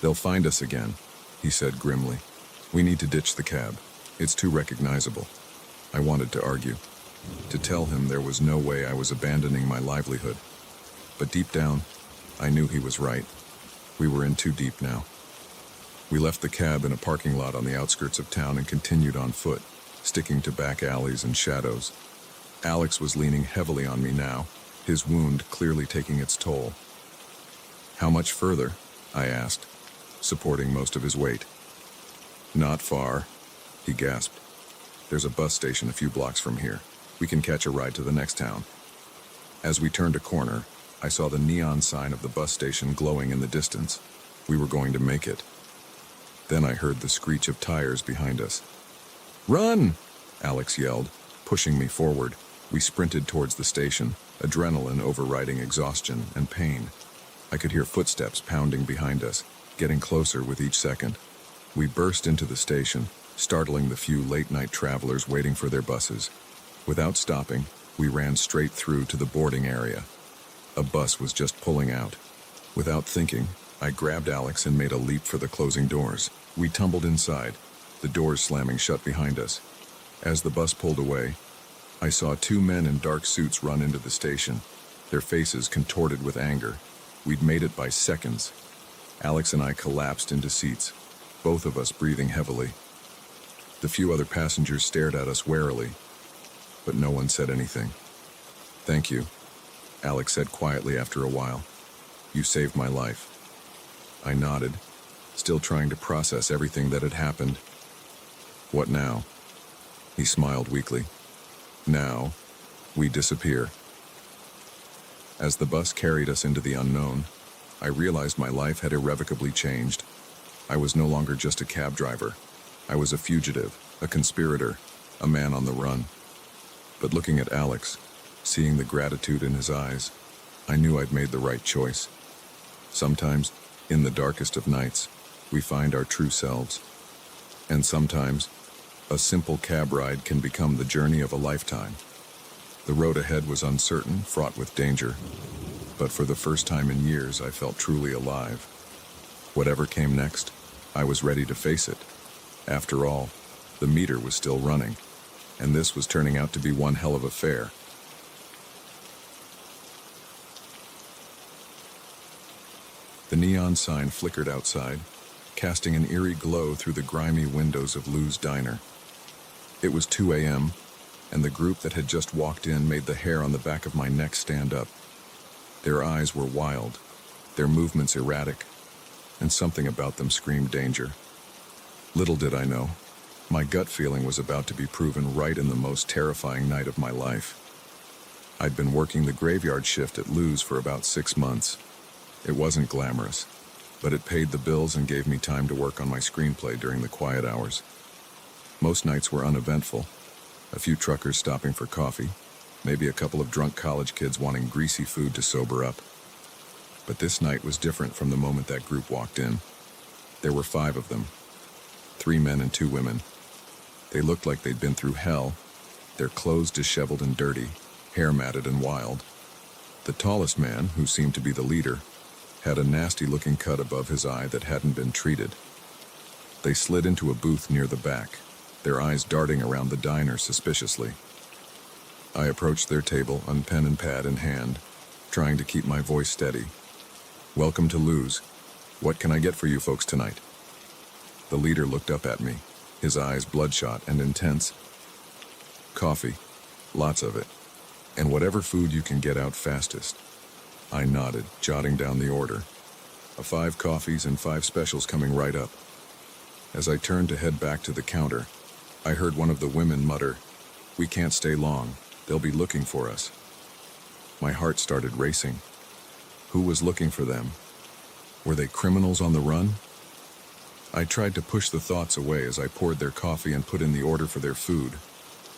Speaker 2: "They'll find us again," he said grimly. "We need to ditch the cab. It's too recognizable." I wanted to argue, to tell him there was no way I was abandoning my livelihood. But deep down, I knew he was right. We were in too deep now. We left the cab in a parking lot on the outskirts of town and continued on foot, sticking to back alleys and shadows. Alex was leaning heavily on me now, his wound clearly taking its toll. "How much further?" I asked, supporting most of his weight. "Not far," he gasped. "There's a bus station a few blocks from here. We can catch a ride to the next town." As we turned a corner, I saw the neon sign of the bus station glowing in the distance. We were going to make it. Then I heard the screech of tires behind us. "Run!" Alex yelled, pushing me forward. We sprinted towards the station, adrenaline overriding exhaustion and pain. I could hear footsteps pounding behind us, getting closer with each second. We burst into the station, startling the few late-night travelers waiting for their buses. Without stopping, we ran straight through to the boarding area. A bus was just pulling out. Without thinking, I grabbed Alex and made a leap for the closing doors. We tumbled inside, the doors slamming shut behind us. As the bus pulled away, I saw two men in dark suits run into the station, their faces contorted with anger. We'd made it by seconds. Alex and I collapsed into seats, both of us breathing heavily. The few other passengers stared at us warily, but no one said anything. "Thank you," Alex said quietly after a while. "You saved my life." I nodded, still trying to process everything that had happened. "What now?" He smiled weakly. "Now, we disappear." As the bus carried us into the unknown, I realized my life had irrevocably changed. I was no longer just a cab driver. I was a fugitive, a conspirator, a man on the run. But looking at Alex, seeing the gratitude in his eyes, I knew I'd made the right choice. Sometimes, in the darkest of nights, we find our true selves. And sometimes, a simple cab ride can become the journey of a lifetime. The road ahead was uncertain, fraught with danger, but for the first time in years, I felt truly alive. Whatever came next, I was ready to face it. After all, the meter was still running, and this was turning out to be one hell of a fare. The neon sign flickered outside, casting an eerie glow through the grimy windows of Lou's diner. It was 2 a.m., and the group that had just walked in made the hair on the back of my neck stand up. Their eyes were wild, their movements erratic, and something about them screamed danger. Little did I know, my gut feeling was about to be proven right in the most terrifying night of my life. I'd been working the graveyard shift at Lou's for about 6 months. It wasn't glamorous, but it paid the bills and gave me time to work on my screenplay during the quiet hours. Most nights were uneventful. A few truckers stopping for coffee, maybe a couple of drunk college kids wanting greasy food to sober up. But this night was different from the moment that group walked in. There were 5 of them, 3 men and 2 women. They looked like they'd been through hell, their clothes disheveled and dirty, hair matted and wild. The tallest man, who seemed to be the leader, had a nasty-looking cut above his eye that hadn't been treated. They slid into a booth near the back, their eyes darting around the diner suspiciously. I approached their table, pen and pad in hand, trying to keep my voice steady. "Welcome to Lou's. What can I get for you folks tonight?" The leader looked up at me, his eyes bloodshot and intense. "Coffee, lots of it, and whatever food you can get out fastest." I nodded, jotting down the order. 5 coffees and 5 specials coming right up. As I turned to head back to the counter, I heard one of the women mutter, "We can't stay long. They'll be looking for us." My heart started racing. Who was looking for them? Were they criminals on the run? I tried to push the thoughts away as I poured their coffee and put in the order for their food.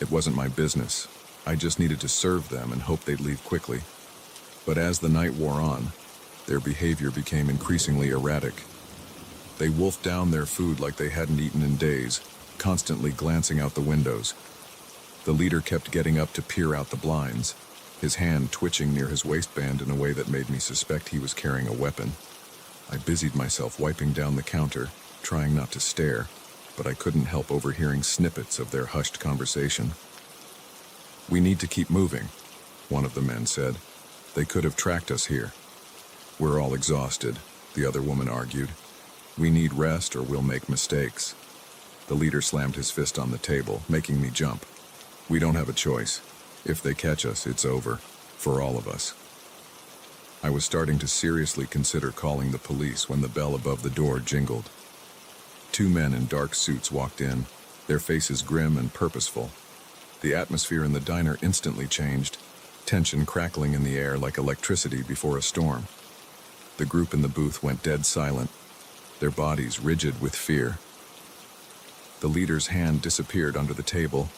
Speaker 2: It wasn't my business. I just needed to serve them and hope they'd leave quickly. But as the night wore on, their behavior became increasingly erratic. They wolfed down their food like they hadn't eaten in days, constantly glancing out the windows. The leader kept getting up to peer out the blinds, his hand twitching near his waistband in a way that made me suspect he was carrying a weapon. I busied myself wiping down the counter, trying not to stare, but I couldn't help overhearing snippets of their hushed conversation. "We need to keep moving," one of the men said. "They could have tracked us here." "We're all exhausted," the other woman argued. "We need rest or we'll make mistakes." The leader slammed his fist on the table, making me jump. "We don't have a choice. If they catch us, it's over. For all of us." I was starting to seriously consider calling the police when the bell above the door jingled. Two men in dark suits walked in, their faces grim and purposeful. The atmosphere in the diner instantly changed, tension crackling in the air like electricity before a storm. The group in the booth went dead silent, their bodies rigid with fear. The leader's hand disappeared under the table,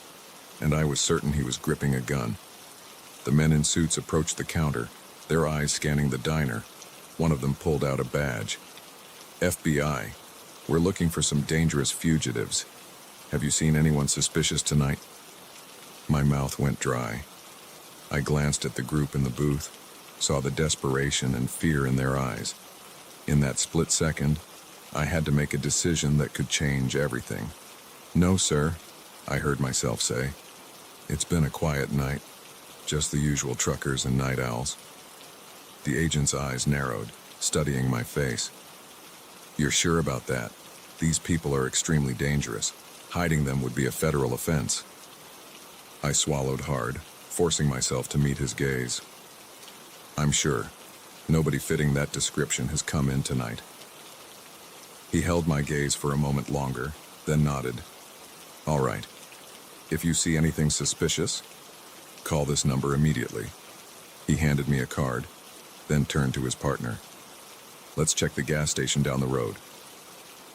Speaker 2: and I was certain he was gripping a gun. The men in suits approached the counter, their eyes scanning the diner. One of them pulled out a badge. "FBI, we're looking for some dangerous fugitives. Have you seen anyone suspicious tonight?" My mouth went dry. I glanced at the group in the booth, saw the desperation and fear in their eyes. In that split second, I had to make a decision that could change everything. "No, sir," I heard myself say. "It's been a quiet night, just the usual truckers and night owls." The agent's eyes narrowed, studying my face. "You're sure about that? These people are extremely dangerous. Hiding them would be a federal offense." I swallowed hard, forcing myself to meet his gaze. "I'm sure. Nobody fitting that description has come in tonight." He held my gaze for a moment longer, then nodded. "All right. If you see anything suspicious, call this number immediately." He handed me a card, then turned to his partner. "Let's check the gas station down the road."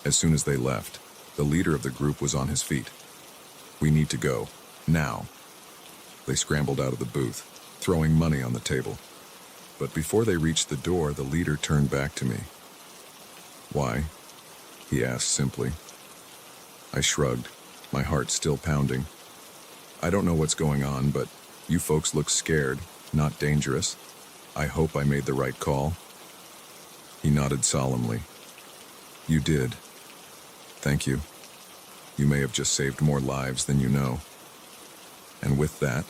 Speaker 2: As soon as they left, the leader of the group was on his feet. "We need to go. Now." They scrambled out of the booth, throwing money on the table. But before they reached the door, the leader turned back to me. "Why?" he asked simply. I shrugged, my heart still pounding. "I don't know what's going on, but you folks look scared, not dangerous. I hope I made the right call." He nodded solemnly. "You did. Thank you. You may have just saved more lives than you know." And with that,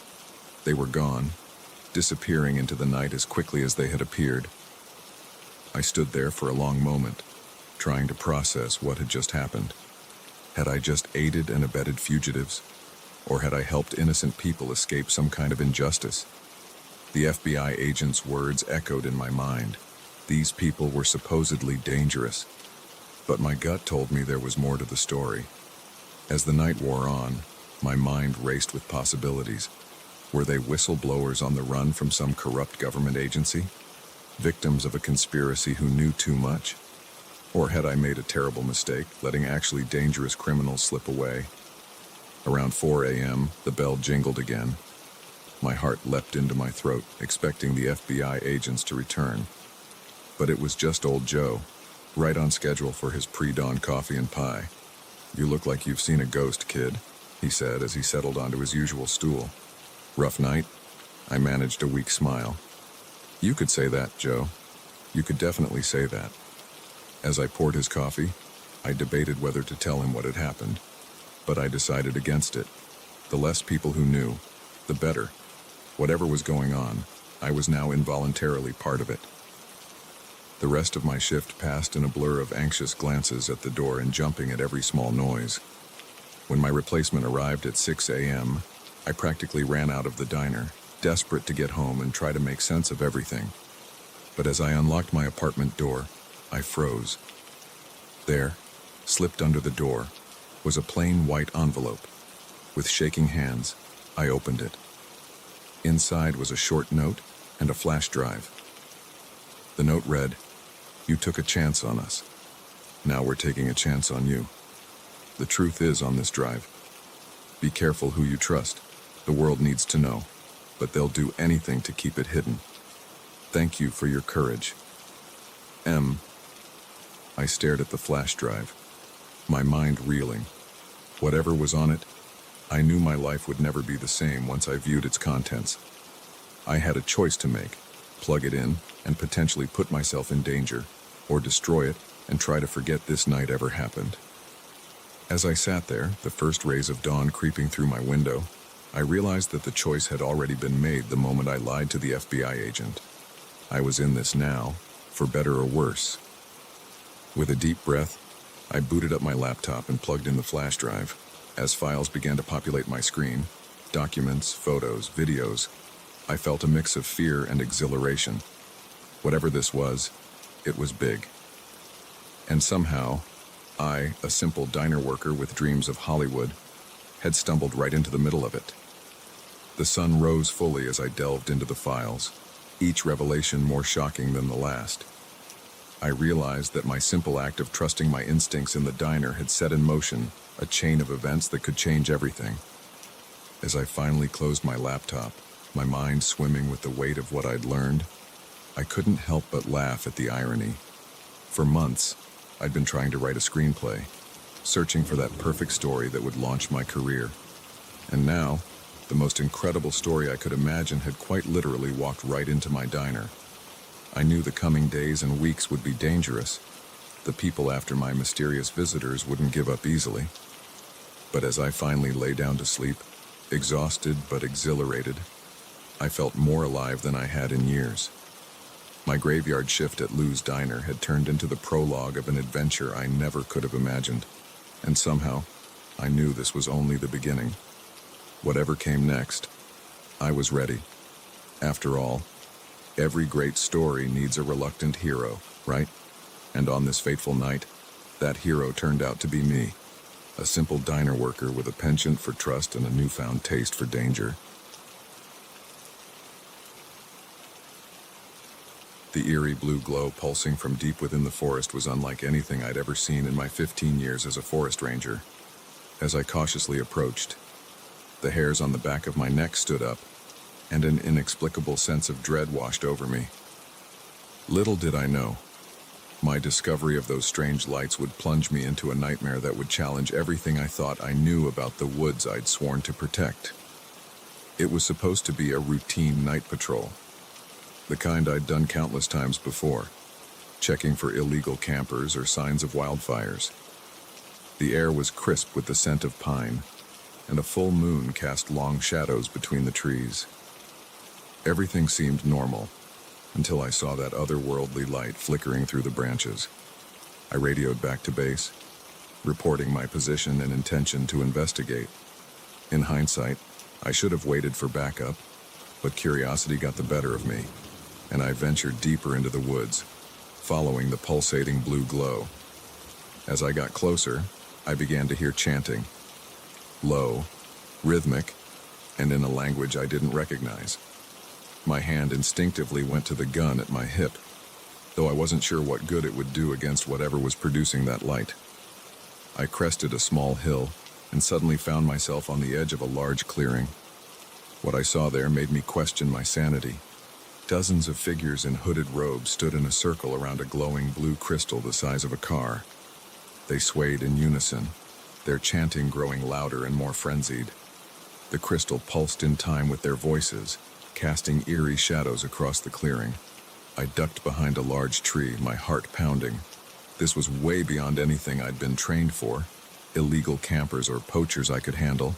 Speaker 2: they were gone, disappearing into the night as quickly as they had appeared. I stood there for a long moment, trying to process what had just happened. Had I just aided and abetted fugitives? Or had I helped innocent people escape some kind of injustice? The FBI agent's words echoed in my mind. These people were supposedly dangerous. But my gut told me there was more to the story. As the night wore on, my mind raced with possibilities. Were they whistleblowers on the run from some corrupt government agency? Victims of a conspiracy who knew too much? Or had I made a terrible mistake, letting actually dangerous criminals slip away? Around 4 a.m., the bell jingled again. My heart leapt into my throat, expecting the FBI agents to return. But it was just old Joe, right on schedule for his pre-dawn coffee and pie. "You look like you've seen a ghost, kid," he said as he settled onto his usual stool. "Rough night?" I managed a weak smile. "You could say that, Joe. You could definitely say that." As I poured his coffee, I debated whether to tell him what had happened, but I decided against it. The less people who knew, the better. Whatever was going on, I was now involuntarily part of it. The rest of my shift passed in a blur of anxious glances at the door and jumping at every small noise. When my replacement arrived at 6 a.m., I practically ran out of the diner, desperate to get home and try to make sense of everything. But as I unlocked my apartment door, I froze. There, slipped under the door, was a plain white envelope. With shaking hands, I opened it. Inside was a short note and a flash drive. The note read, "You took a chance on us. Now we're taking a chance on you. The truth is on this drive. Be careful who you trust. The world needs to know, but they'll do anything to keep it hidden. Thank you for your courage. M." I stared at the flash drive, my mind reeling. Whatever was on it, I knew my life would never be the same once I viewed its contents. I had a choice to make: plug it in and potentially put myself in danger, or destroy it and try to forget this night ever happened. As I sat there, the first rays of dawn creeping through my window, I realized that the choice had already been made the moment I lied to the FBI agent. I was in this now, for better or worse. With a deep breath, I booted up my laptop and plugged in the flash drive. As files began to populate my screen, documents, photos, videos, I felt a mix of fear and exhilaration. Whatever this was, it was big. And somehow, I, a simple diner worker with dreams of Hollywood, had stumbled right into the middle of it. The sun rose fully as I delved into the files, each revelation more shocking than the last. I realized that my simple act of trusting my instincts in the diner had set in motion a chain of events that could change everything. As I finally closed my laptop, my mind swimming with the weight of what I'd learned, I couldn't help but laugh at the irony. For months, I'd been trying to write a screenplay, searching for that perfect story that would launch my career. And now, the most incredible story I could imagine had quite literally walked right into my diner. I knew the coming days and weeks would be dangerous. The people after my mysterious visitors wouldn't give up easily. But as I finally lay down to sleep, exhausted but exhilarated, I felt more alive than I had in years. My graveyard shift at Lou's Diner had turned into the prologue of an adventure I never could have imagined. And somehow, I knew this was only the beginning. Whatever came next, I was ready. After all, every great story needs a reluctant hero, right? And on this fateful night, that hero turned out to be me, a simple diner worker with a penchant for trust and a newfound taste for danger. The eerie blue glow pulsing from deep within the forest was unlike anything I'd ever seen in my 15 years as a forest ranger. As I cautiously approached, the hairs on the back of my neck stood up, and an inexplicable sense of dread washed over me. Little did I know, my discovery of those strange lights would plunge me into a nightmare that would challenge everything I thought I knew about the woods I'd sworn to protect. It was supposed to be a routine night patrol, the kind I'd done countless times before, checking for illegal campers or signs of wildfires. The air was crisp with the scent of pine, and a full moon cast long shadows between the trees. Everything seemed normal, until I saw that otherworldly light flickering through the branches. I radioed back to base, reporting my position and intention to investigate. In hindsight, I should have waited for backup, but curiosity got the better of me, and I ventured deeper into the woods, following the pulsating blue glow. As I got closer, I began to hear chanting, low, rhythmic, and in a language I didn't recognize. My hand instinctively went to the gun at my hip, though I wasn't sure what good it would do against whatever was producing that light. I crested a small hill and suddenly found myself on the edge of a large clearing. What I saw there made me question my sanity. Dozens of figures in hooded robes stood in a circle around a glowing blue crystal the size of a car. They swayed in unison, their chanting growing louder and more frenzied. The crystal pulsed in time with their voices, casting eerie shadows across the clearing. I ducked behind a large tree, my heart pounding. This was way beyond anything I'd been trained for, illegal campers or poachers I could handle.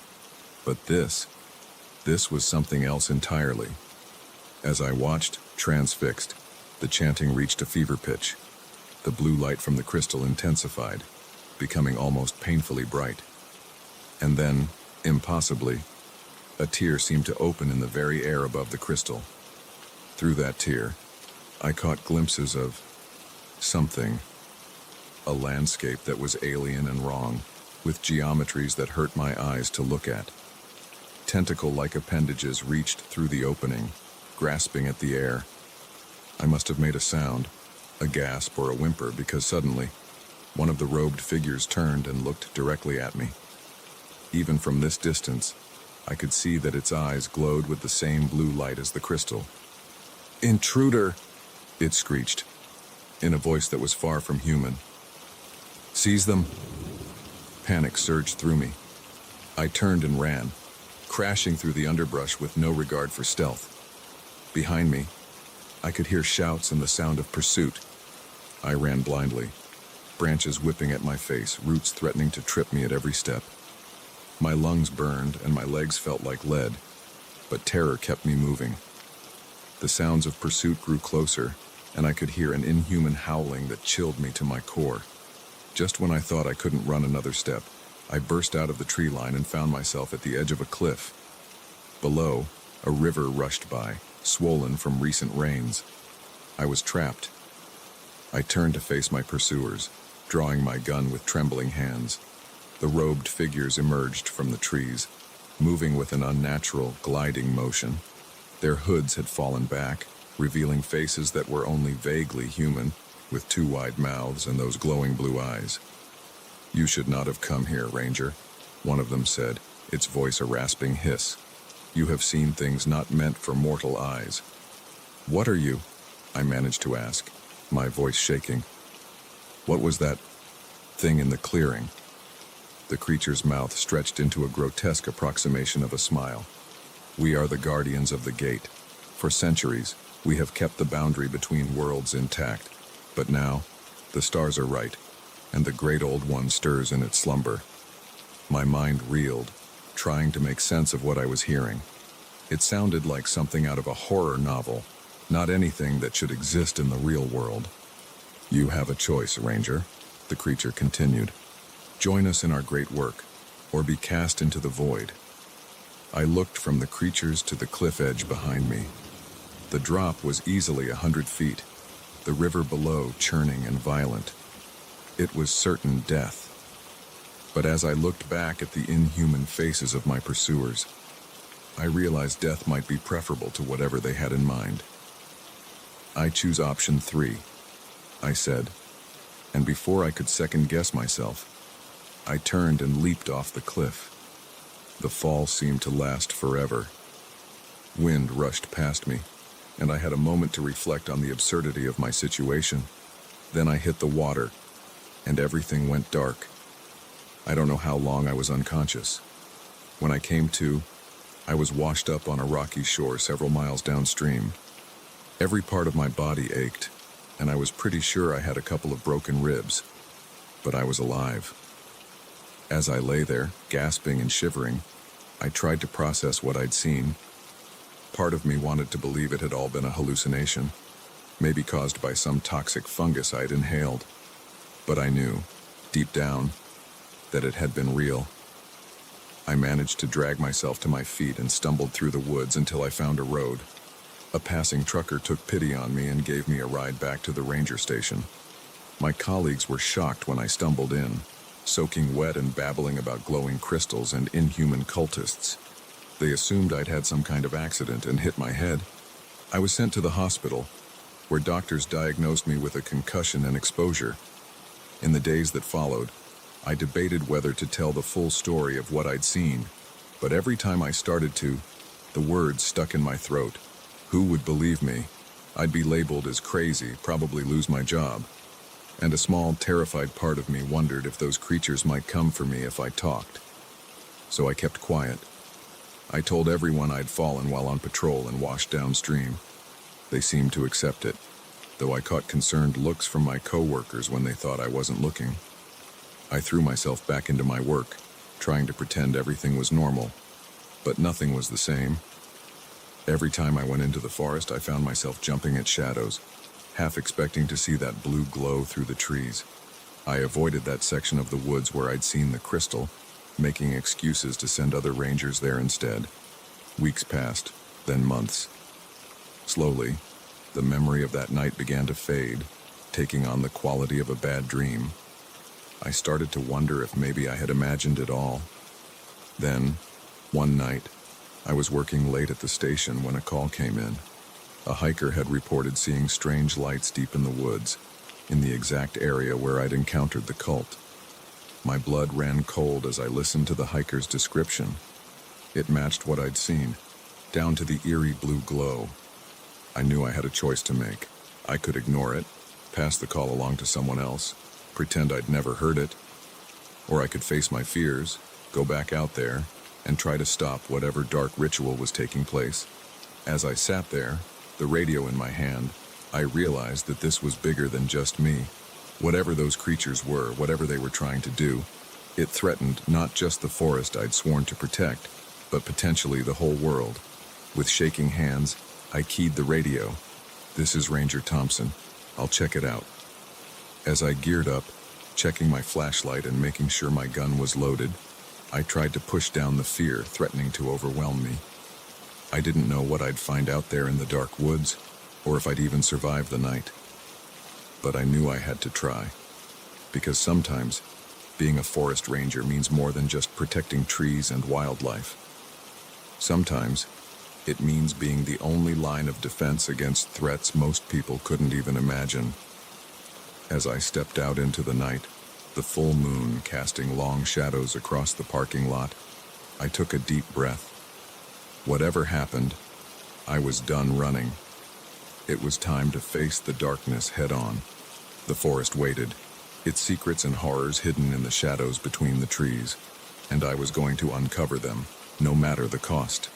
Speaker 2: But this was something else entirely. As I watched, transfixed, the chanting reached a fever pitch. The blue light from the crystal intensified, becoming almost painfully bright. And then, impossibly, a tear seemed to open in the very air above the crystal. Through that tear, I caught glimpses of something. A landscape that was alien and wrong, with geometries that hurt my eyes to look at. Tentacle-like appendages reached through the opening, grasping at the air. I must have made a sound, a gasp or a whimper, because suddenly, one of the robed figures turned and looked directly at me. Even from this distance, I could see that its eyes glowed with the same blue light as the crystal. "Intruder!" it screeched, in a voice that was far from human. "Seize them!" Panic surged through me. I turned and ran, crashing through the underbrush with no regard for stealth. Behind me, I could hear shouts and the sound of pursuit. I ran blindly, branches whipping at my face, roots threatening to trip me at every step. My lungs burned and my legs felt like lead, but terror kept me moving. The sounds of pursuit grew closer, and I could hear an inhuman howling that chilled me to my core. Just when I thought I couldn't run another step, I burst out of the tree line and found myself at the edge of a cliff. Below, a river rushed by, swollen from recent rains. I was trapped. I turned to face my pursuers, drawing my gun with trembling hands. The robed figures emerged from the trees, moving with an unnatural, gliding motion. Their hoods had fallen back, revealing faces that were only vaguely human, with two wide mouths and those glowing blue eyes. "You should not have come here, Ranger," one of them said, its voice a rasping hiss. "You have seen things not meant for mortal eyes." "What are you?" I managed to ask, my voice shaking. "What was that thing in the clearing?" The creature's mouth stretched into a grotesque approximation of a smile. "We are the guardians of the gate. For centuries, we have kept the boundary between worlds intact. But now, the stars are right, and the great old one stirs in its slumber." My mind reeled, trying to make sense of what I was hearing. It sounded like something out of a horror novel, not anything that should exist in the real world. "You have a choice, Ranger," the creature continued. "Join us in our great work, or be cast into the void." I looked from the creatures to the cliff edge behind me. The drop was easily 100 feet, the river below churning and violent. It was certain death. But as I looked back at the inhuman faces of my pursuers, I realized death might be preferable to whatever they had in mind. "I choose option 3, I said, and before I could second-guess myself, I turned and leaped off the cliff. The fall seemed to last forever. Wind rushed past me, and I had a moment to reflect on the absurdity of my situation. Then I hit the water, and everything went dark. I don't know how long I was unconscious. When I came to, I was washed up on a rocky shore several miles downstream. Every part of my body ached, and I was pretty sure I had a couple of broken ribs, but I was alive. As I lay there, gasping and shivering, I tried to process what I'd seen. Part of me wanted to believe it had all been a hallucination, maybe caused by some toxic fungus I'd inhaled. But I knew, deep down, that it had been real. I managed to drag myself to my feet and stumbled through the woods until I found a road. A passing trucker took pity on me and gave me a ride back to the ranger station. My colleagues were shocked when I stumbled in, soaking wet and babbling about glowing crystals and inhuman cultists. They assumed I'd had some kind of accident and hit my head. I was sent to the hospital, where doctors diagnosed me with a concussion and exposure. In the days that followed, I debated whether to tell the full story of what I'd seen, but every time I started to, the words stuck in my throat. Who would believe me? I'd be labeled as crazy, probably lose my job. And a small, terrified part of me wondered if those creatures might come for me if I talked. So I kept quiet. I told everyone I'd fallen while on patrol and washed downstream. They seemed to accept it, though I caught concerned looks from my co-workers when they thought I wasn't looking. I threw myself back into my work, trying to pretend everything was normal, but nothing was the same. Every time I went into the forest, I found myself jumping at shadows, half expecting to see that blue glow through the trees. I avoided that section of the woods where I'd seen the crystal, making excuses to send other rangers there instead. Weeks passed, then months. Slowly, the memory of that night began to fade, taking on the quality of a bad dream. I started to wonder if maybe I had imagined it all. Then, one night, I was working late at the station when a call came in. A hiker had reported seeing strange lights deep in the woods, in the exact area where I'd encountered the cult. My blood ran cold as I listened to the hiker's description. It matched what I'd seen, down to the eerie blue glow. I knew I had a choice to make. I could ignore it, pass the call along to someone else, pretend I'd never heard it, or I could face my fears, go back out there, and try to stop whatever dark ritual was taking place. As I sat there, the radio in my hand, I realized that this was bigger than just me. Whatever those creatures were, whatever they were trying to do, it threatened not just the forest I'd sworn to protect, but potentially the whole world. With shaking hands, I keyed the radio. "This is Ranger Thompson. I'll check it out." As I geared up, checking my flashlight and making sure my gun was loaded, I tried to push down the fear threatening to overwhelm me. I didn't know what I'd find out there in the dark woods, or if I'd even survive the night. But I knew I had to try, because sometimes being a forest ranger means more than just protecting trees and wildlife. Sometimes it means being the only line of defense against threats most people couldn't even imagine. As I stepped out into the night, the full moon casting long shadows across the parking lot, I took a deep breath. Whatever happened, I was done running. It was time to face the darkness head on. The forest waited, its secrets and horrors hidden in the shadows between the trees, and I was going to uncover them, no matter the cost.